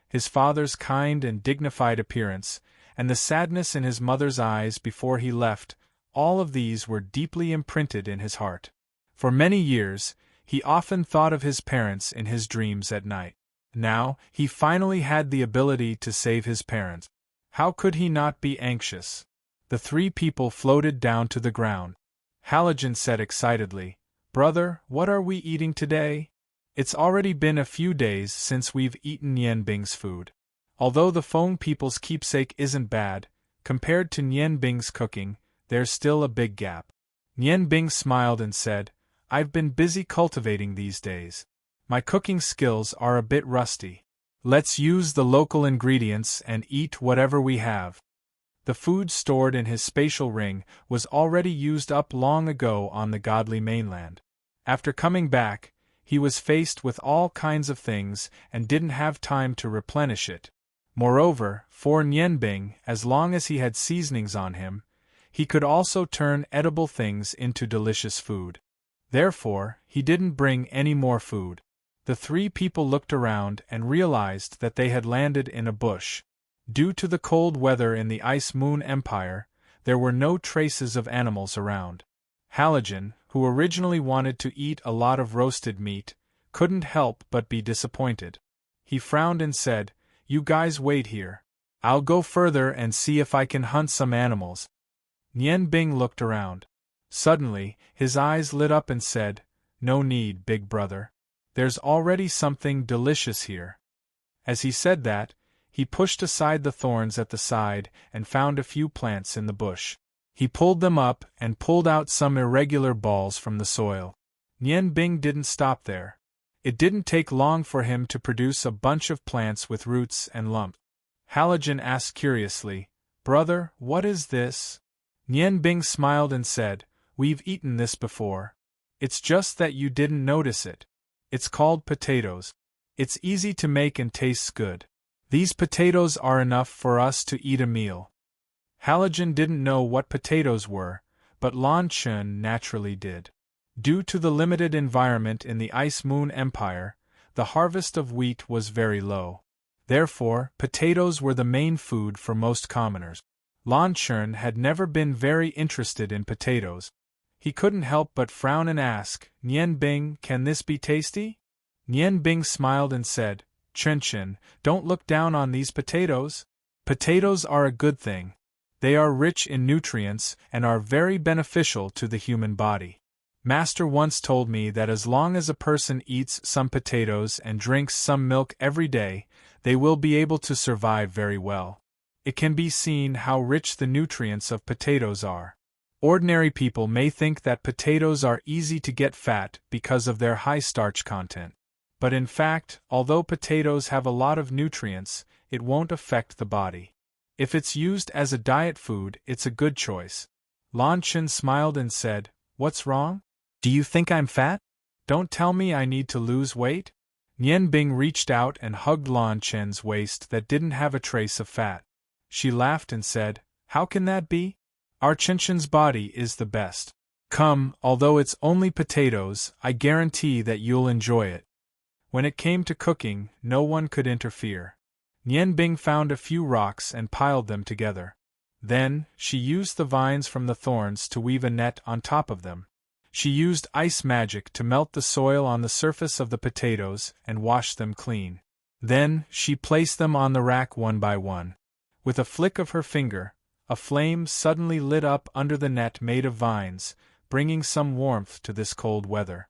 His father's kind and dignified appearance, and the sadness in his mother's eyes before he left, all of these were deeply imprinted in his heart. For many years, he often thought of his parents in his dreams at night. Now, he finally had the ability to save his parents. How could he not be anxious? The three people floated down to the ground. Halogen said excitedly, "Brother, what are we eating today? It's already been a few days since we've eaten Nian Bing's food. Although the Feng people's keepsake isn't bad, compared to Nian Bing's cooking, there's still a big gap." Nian Bing smiled and said, "I've been busy cultivating these days. My cooking skills are a bit rusty. Let's use the local ingredients and eat whatever we have." The food stored in his spatial ring was already used up long ago on the godly mainland. After coming back, he was faced with all kinds of things and didn't have time to replenish it. Moreover, for Nian Bing, as long as he had seasonings on him, he could also turn edible things into delicious food. Therefore, he didn't bring any more food. The three people looked around and realized that they had landed in a bush. Due to the cold weather in the Ice Moon Empire, there were no traces of animals around. Halogen, who originally wanted to eat a lot of roasted meat, couldn't help but be disappointed. He frowned and said, "You guys wait here. I'll go further and see if I can hunt some animals." Nian Bing looked around. Suddenly, his eyes lit up and said, "No need, big brother. There's already something delicious here." As he said that, he pushed aside the thorns at the side and found a few plants in the bush. He pulled them up and pulled out some irregular balls from the soil. Nian Bing didn't stop there. It didn't take long for him to produce a bunch of plants with roots and lumps. Halogen asked curiously, "Brother, what is this?" Nian Bing smiled and said, "We've eaten this before. It's just that you didn't notice it. It's called potatoes. It's easy to make and tastes good. These potatoes are enough for us to eat a meal." Halogen didn't know what potatoes were, but Lan Chen naturally did. Due to the limited environment in the Ice Moon Empire, the harvest of wheat was very low. Therefore, potatoes were the main food for most commoners. Lan Chen had never been very interested in potatoes. He couldn't help but frown and ask, "Nian Bing, can this be tasty?" Nian Bing smiled and said, "Chen Chen, don't look down on these potatoes. Potatoes are a good thing. They are rich in nutrients and are very beneficial to the human body. Master once told me that as long as a person eats some potatoes and drinks some milk every day, they will be able to survive very well. It can be seen how rich the nutrients of potatoes are. Ordinary people may think that potatoes are easy to get fat because of their high starch content. But in fact, although potatoes have a lot of nutrients, it won't affect the body. If it's used as a diet food, it's a good choice." Lan Chen smiled and said, "What's wrong? Do you think I'm fat? Don't tell me I need to lose weight?" Nian Bing reached out and hugged Lan Chen's waist that didn't have a trace of fat. She laughed and said, "How can that be? Our Chen Chen's body is the best. Come, although it's only potatoes, I guarantee that you'll enjoy it." When it came to cooking, no one could interfere. Nian Bing found a few rocks and piled them together. Then, she used the vines from the thorns to weave a net on top of them. She used ice magic to melt the soil on the surface of the potatoes and wash them clean. Then, she placed them on the rack one by one. With a flick of her finger, a flame suddenly lit up under the net made of vines, bringing some warmth to this cold weather.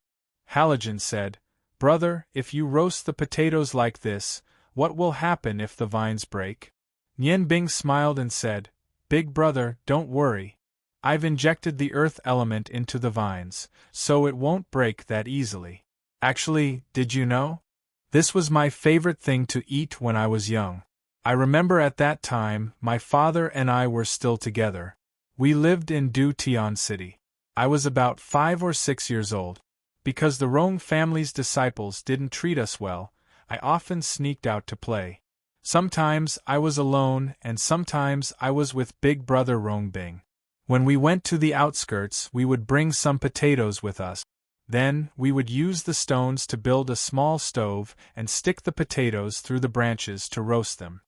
Halogen said, "Brother, if you roast the potatoes like this, what will happen if the vines break?" Nian Bing smiled and said, "Big brother, don't worry. I've injected the earth element into the vines, so it won't break that easily. Actually, did you know? This was my favorite thing to eat when I was young. I remember at that time, my father and I were still together. We lived in Du Tian City. I was about 5 or 6 years old. Because the Rong family's disciples didn't treat us well, I often sneaked out to play. Sometimes I was alone and sometimes I was with big brother Rong Bing. When we went to the outskirts, we would bring some potatoes with us. Then, we would use the stones to build a small stove and stick the potatoes through the branches to roast them.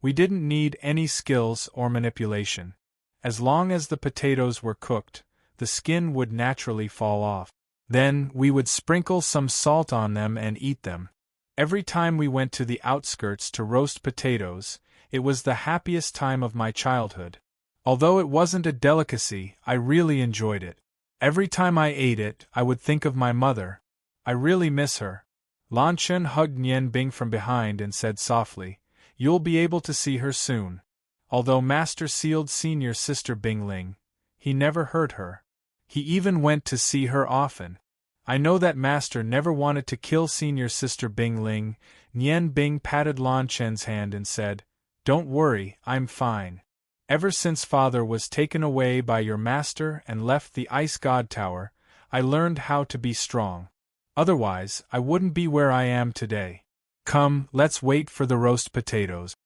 We didn't need any skills or manipulation. As long as the potatoes were cooked, the skin would naturally fall off. Then, we would sprinkle some salt on them and eat them. Every time we went to the outskirts to roast potatoes, it was the happiest time of my childhood. Although it wasn't a delicacy, I really enjoyed it. Every time I ate it, I would think of my mother. I really miss her." Lan Chen hugged Nian Bing from behind and said softly, "You'll be able to see her soon." Although Master sealed senior sister Bing Ling, he never hurt her. He even went to see her often. I know that Master never wanted to kill senior sister Bing Ling. Nian Bing patted Lan Chen's hand and said, "Don't worry, I'm fine. Ever since Father was taken away by your master and left the Ice God Tower, I learned how to be strong. Otherwise, I wouldn't be where I am today. Come, let's wait for the roast potatoes."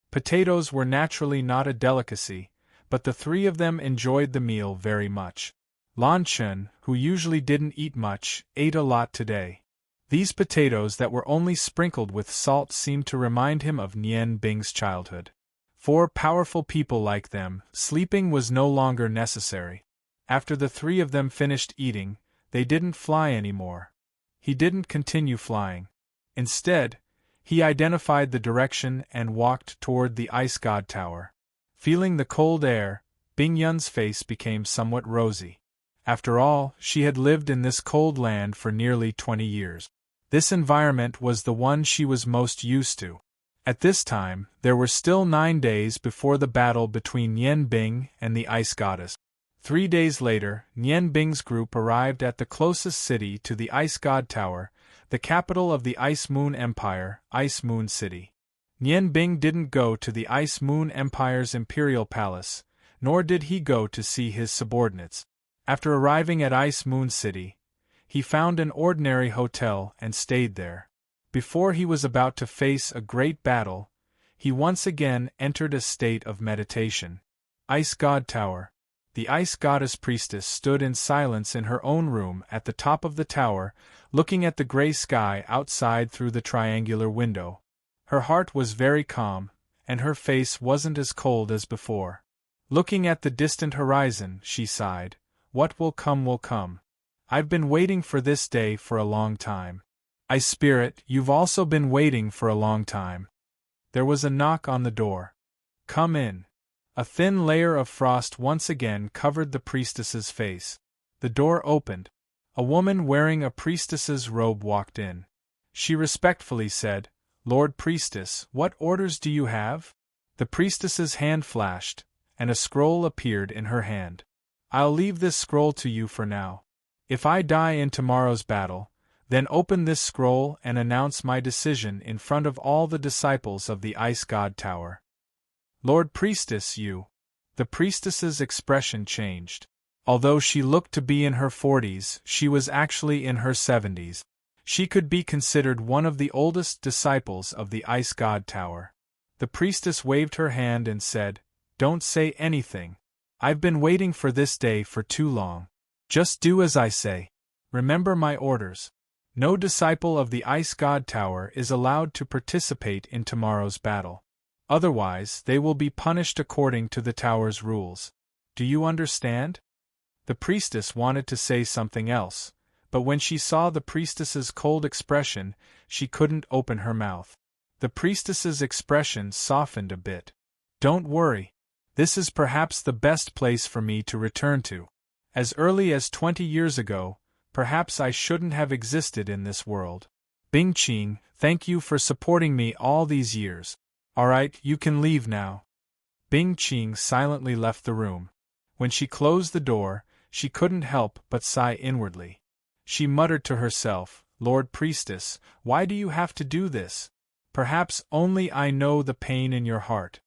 Potatoes were naturally not a delicacy, but the three of them enjoyed the meal very much. Lan Chen, who usually didn't eat much, ate a lot today. These potatoes that were only sprinkled with salt seemed to remind him of Nian Bing's childhood. For powerful people like them, sleeping was no longer necessary. After the three of them finished eating, they didn't fly anymore. He didn't continue flying. Instead, he identified the direction and walked toward the Ice God Tower. Feeling the cold air, Bing Yun's face became somewhat rosy. After all, she had lived in this cold land for nearly 20 years. This environment was the one she was most used to. At this time, there were still 9 days before the battle between Nian Bing and the Ice Goddess. 3 days later, Nian Bing's group arrived at the closest city to the Ice God Tower, the capital of the Ice Moon Empire, Ice Moon City. Nian Bing didn't go to the Ice Moon Empire's imperial palace, nor did he go to see his subordinates. After arriving at Ice Moon City, he found an ordinary hotel and stayed there. Before he was about to face a great battle, he once again entered a state of meditation. Ice God Tower. The Ice Goddess Priestess stood in silence in her own room at the top of the tower, looking at the gray sky outside through the triangular window. Her heart was very calm, and her face wasn't as cold as before. Looking at the distant horizon, she sighed, "What will come will come. I've been waiting for this day for a long time. Ice Spirit, you've also been waiting for a long time." There was a knock on the door. "Come in." A thin layer of frost once again covered the priestess's face. The door opened. A woman wearing a priestess's robe walked in. She respectfully said, "Lord Priestess, what orders do you have?" The priestess's hand flashed, and a scroll appeared in her hand. "I'll leave this scroll to you for now. If I die in tomorrow's battle, then open this scroll and announce my decision in front of all the disciples of the Ice God Tower." "Lord Priestess, you..." The priestess's expression changed. Although she looked to be in her 40s, she was actually in her 70s. She could be considered one of the oldest disciples of the Ice God Tower. The priestess waved her hand and said, "Don't say anything. I've been waiting for this day for too long. Just do as I say. Remember my orders. No disciple of the Ice God Tower is allowed to participate in tomorrow's battle. Otherwise, they will be punished according to the tower's rules. Do you understand?" The priestess wanted to say something else, but when she saw the priestess's cold expression, she couldn't open her mouth. The priestess's expression softened a bit. "Don't worry. This is perhaps the best place for me to return to. As early as 20 years ago, perhaps I shouldn't have existed in this world. Bing Qing, thank you for supporting me all these years. Alright, you can leave now." Bing Qing silently left the room. When she closed the door, she couldn't help but sigh inwardly. She muttered to herself, "Lord Priestess, why do you have to do this? Perhaps only I know the pain in your heart."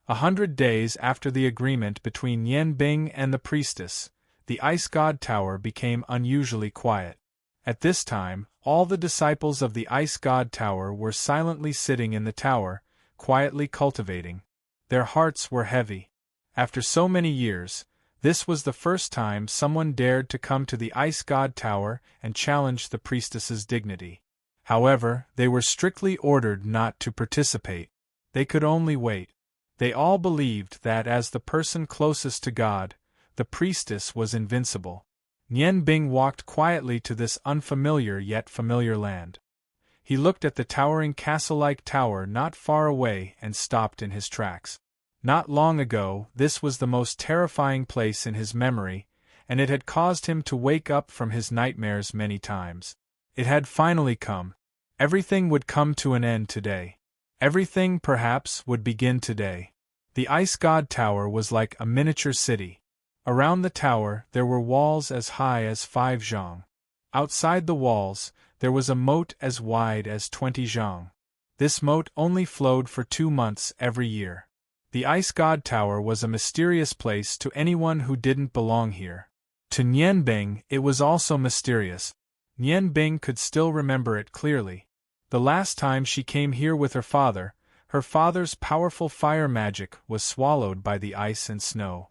100 days after the agreement between Yan Bing and the priestess, the Ice God Tower became unusually quiet. At this time, all the disciples of the Ice God Tower were silently sitting in the tower, quietly cultivating. Their hearts were heavy. After so many years, this was the first time someone dared to come to the Ice God Tower and challenge the priestess's dignity. However, they were strictly ordered not to participate. They could only wait. They all believed that as the person closest to God, the priestess was invincible. Nian Bing walked quietly to this unfamiliar yet familiar land. He looked at the towering castle-like tower not far away and stopped in his tracks. Not long ago, this was the most terrifying place in his memory, and it had caused him to wake up from his nightmares many times. It had finally come. Everything would come to an end today. Everything, perhaps, would begin today. The Ice God Tower was like a miniature city. Around the tower, there were walls as high as 5 zhang. Outside the walls, there was a moat as wide as 20 zhang. This moat only flowed for 2 months every year. The Ice God Tower was a mysterious place to anyone who didn't belong here. To Nian Bing, it was also mysterious. Nian Bing could still remember it clearly. The last time she came here with her father's powerful fire magic was swallowed by the ice and snow.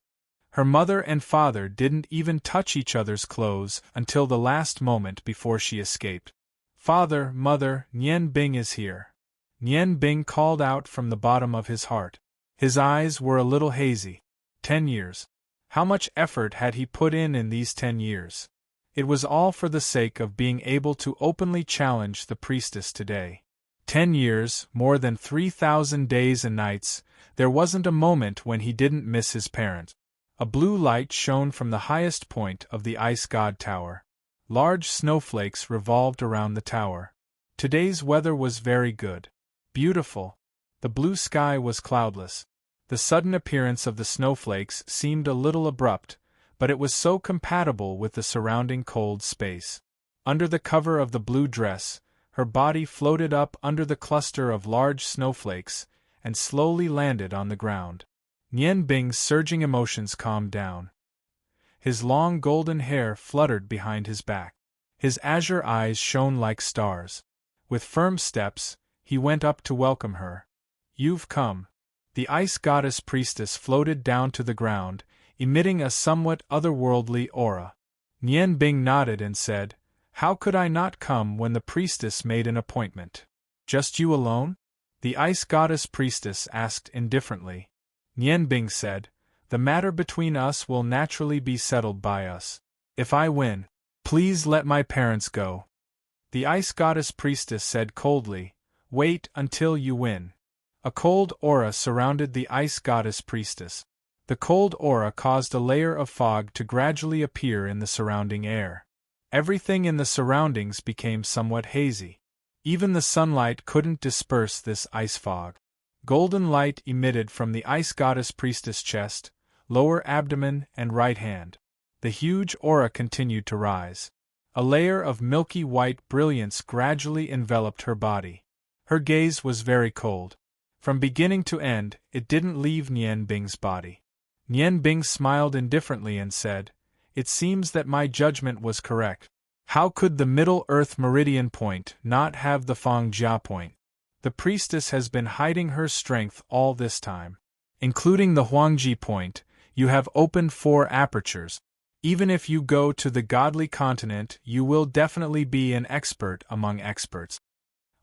Her mother and father didn't even touch each other's clothes until the last moment before she escaped. "Father, Mother, Nian Bing is here." Nian Bing called out from the bottom of his heart. His eyes were a little hazy. 10 years. How much effort had he put in these 10 years? It was all for the sake of being able to openly challenge the priestess today. 10 years, more than 3,000 days and nights, there wasn't a moment when he didn't miss his parent. A blue light shone from the highest point of the Ice God Tower. Large snowflakes revolved around the tower. Today's weather was very good. Beautiful. The blue sky was cloudless. The sudden appearance of the snowflakes seemed a little abrupt, but it was so compatible with the surrounding cold space. Under the cover of the blue dress, her body floated up under the cluster of large snowflakes and slowly landed on the ground. Nian Bing's surging emotions calmed down. His long golden hair fluttered behind his back. His azure eyes shone like stars. With firm steps, he went up to welcome her. "You've come." The ice goddess priestess floated down to the ground, emitting a somewhat otherworldly aura. Nian Bing nodded and said, "How could I not come when the priestess made an appointment? Just you alone?" The Ice Goddess Priestess asked indifferently. Nianbing said, "The matter between us will naturally be settled by us. If I win, please let my parents go." The Ice Goddess Priestess said coldly, "Wait until you win." A cold aura surrounded the Ice Goddess Priestess. The cold aura caused a layer of fog to gradually appear in the surrounding air. Everything in the surroundings became somewhat hazy. Even the sunlight couldn't disperse this ice fog. Golden light emitted from the Ice Goddess Priestess' chest, lower abdomen, and right hand. The huge aura continued to rise. A layer of milky white brilliance gradually enveloped her body. Her gaze was very cold. From beginning to end, it didn't leave Nianbing's body. Nianbing smiled indifferently and said, "It seems that my judgment was correct. How could the Middle Earth Meridian Point not have the Fangjia Point? The priestess has been hiding her strength all this time. Including the Huangji Point, you have opened 4 apertures. Even if you go to the godly continent, you will definitely be an expert among experts."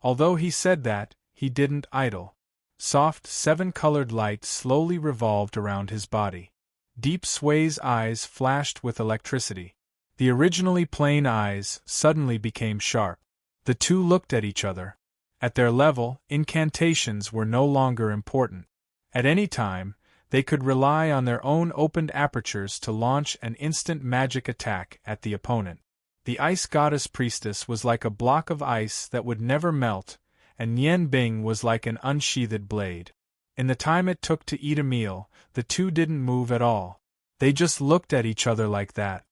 Although he said that, he didn't idle. Soft 7-colored light slowly revolved around his body. Deep Sway's eyes flashed with electricity. The originally plain eyes suddenly became sharp. The two looked at each other. At their level, incantations were no longer important. At any time, they could rely on their own opened apertures to launch an instant magic attack at the opponent. The Ice Goddess Priestess was like a block of ice that would never melt, and Nianbing was like an unsheathed blade. In the time it took to eat a meal, the two didn't move at all. They just looked at each other like that.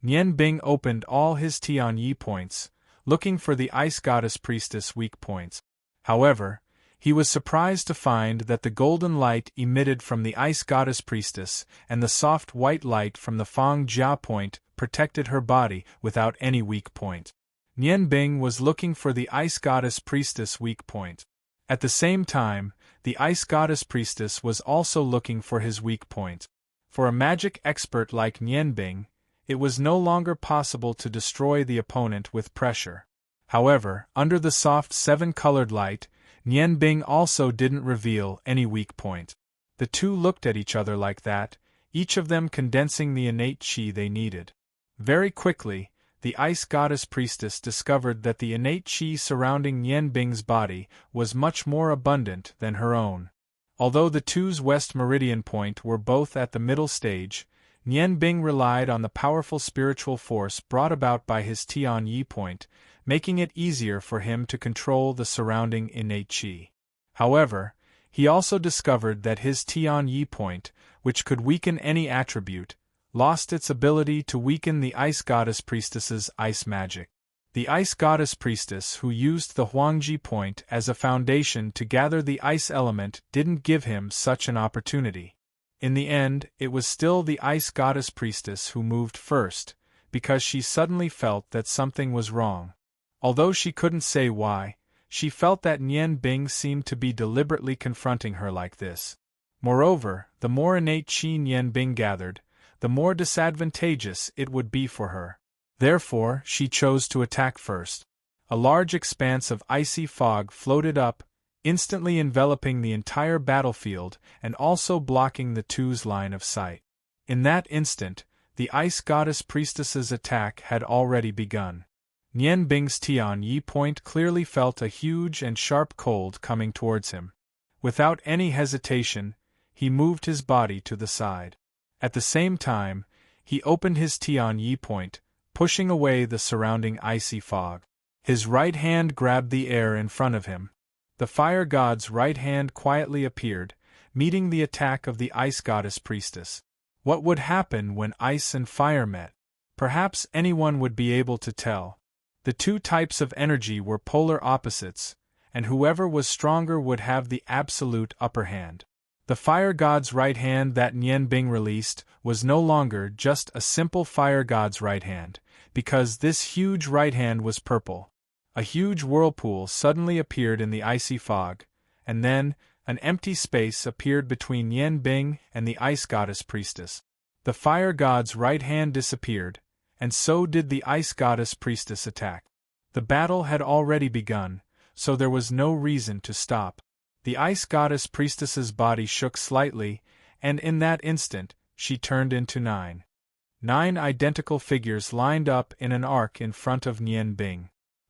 Nianbing opened all his Tianyi points, looking for the Ice Goddess Priestess' weak points. However, he was surprised to find that the golden light emitted from the Ice Goddess Priestess and the soft white light from the Fangjia Point protected her body without any weak point. Nianbing was looking for the Ice Goddess Priestess' weak point. At the same time, the Ice Goddess Priestess was also looking for his weak point. For a magic expert like Nianbing, it was no longer possible to destroy the opponent with pressure. However, under the soft 7-colored light, Nianbing also didn't reveal any weak point. The two looked at each other like that, each of them condensing the innate qi they needed. Very quickly, the Ice Goddess Priestess discovered that the innate qi surrounding Nianbing's body was much more abundant than her own. Although the two's West Meridian Point were both at the middle stage, Nianbing relied on the powerful spiritual force brought about by his Tianyi Point, making it easier for him to control the surrounding innate qi. However, he also discovered that his Tianyi Point, which could weaken any attribute, lost its ability to weaken the Ice Goddess Priestess's ice magic. The Ice Goddess Priestess who used the Huangji Point as a foundation to gather the ice element didn't give him such an opportunity. In the end, it was still the Ice Goddess Priestess who moved first, because she suddenly felt that something was wrong. Although she couldn't say why, she felt that Nianbing seemed to be deliberately confronting her like this. Moreover, the more innate qi Nianbing gathered, the more disadvantageous it would be for her. Therefore, she chose to attack first. A large expanse of icy fog floated up, instantly enveloping the entire battlefield and also blocking the two's line of sight. In that instant, the Ice Goddess Priestess's attack had already begun. Nianbing's Tianyi Point clearly felt a huge and sharp cold coming towards him. Without any hesitation, he moved his body to the side. At the same time, he opened his Tianyi Point, pushing away the surrounding icy fog. His right hand grabbed the air in front of him. The fire god's right hand quietly appeared, meeting the attack of the Ice Goddess Priestess. What would happen when ice and fire met? Perhaps anyone would be able to tell. The two types of energy were polar opposites, and whoever was stronger would have the absolute upper hand. The fire god's right hand that Nianbing released was no longer just a simple fire god's right hand, because this huge right hand was purple. A huge whirlpool suddenly appeared in the icy fog, and then, an empty space appeared between Nianbing and the Ice Goddess Priestess. The fire god's right hand disappeared, and so did the Ice Goddess Priestess attack. The battle had already begun, so there was no reason to stop. The ice goddess priestess's body shook slightly, and in that instant, she turned into 9. 9 identical figures lined up in an arc in front of Nian Bing.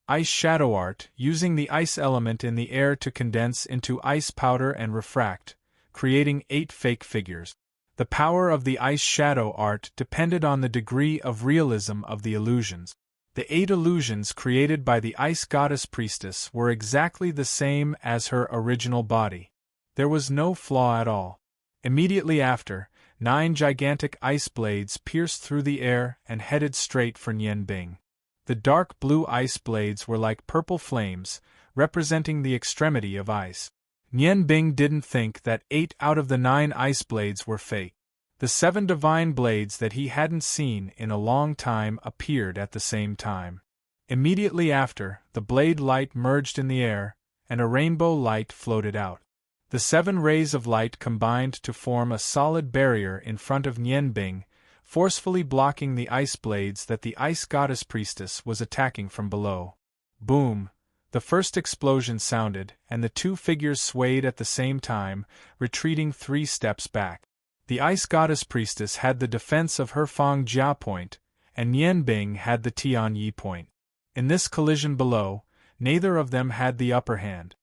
Ice shadow art, using the ice element in the air to condense into ice powder and refract, creating 8 fake figures. The power of the ice shadow art depended on the degree of realism of the illusions. The 8 illusions created by the ice goddess priestess were exactly the same as her original body. There was no flaw at all. Immediately after, 9 gigantic ice blades pierced through the air and headed straight for Nian Bing. The dark blue ice blades were like purple flames, representing the extremity of ice. Nian Bing didn't think that 8 out of the 9 ice blades were fake. The 7 divine blades that he hadn't seen in a long time appeared at the same time. Immediately after, the blade light merged in the air, and a rainbow light floated out. The 7 rays of light combined to form a solid barrier in front of Nian Bing, forcefully blocking the ice blades that the ice goddess priestess was attacking from below. Boom! The first explosion sounded, and the 2 figures swayed at the same time, retreating 3 steps back. The ice goddess priestess had the defense of her Fang Jia point, and Nian Bing had the Tian Yi point. In this collision below, neither of them had the upper hand.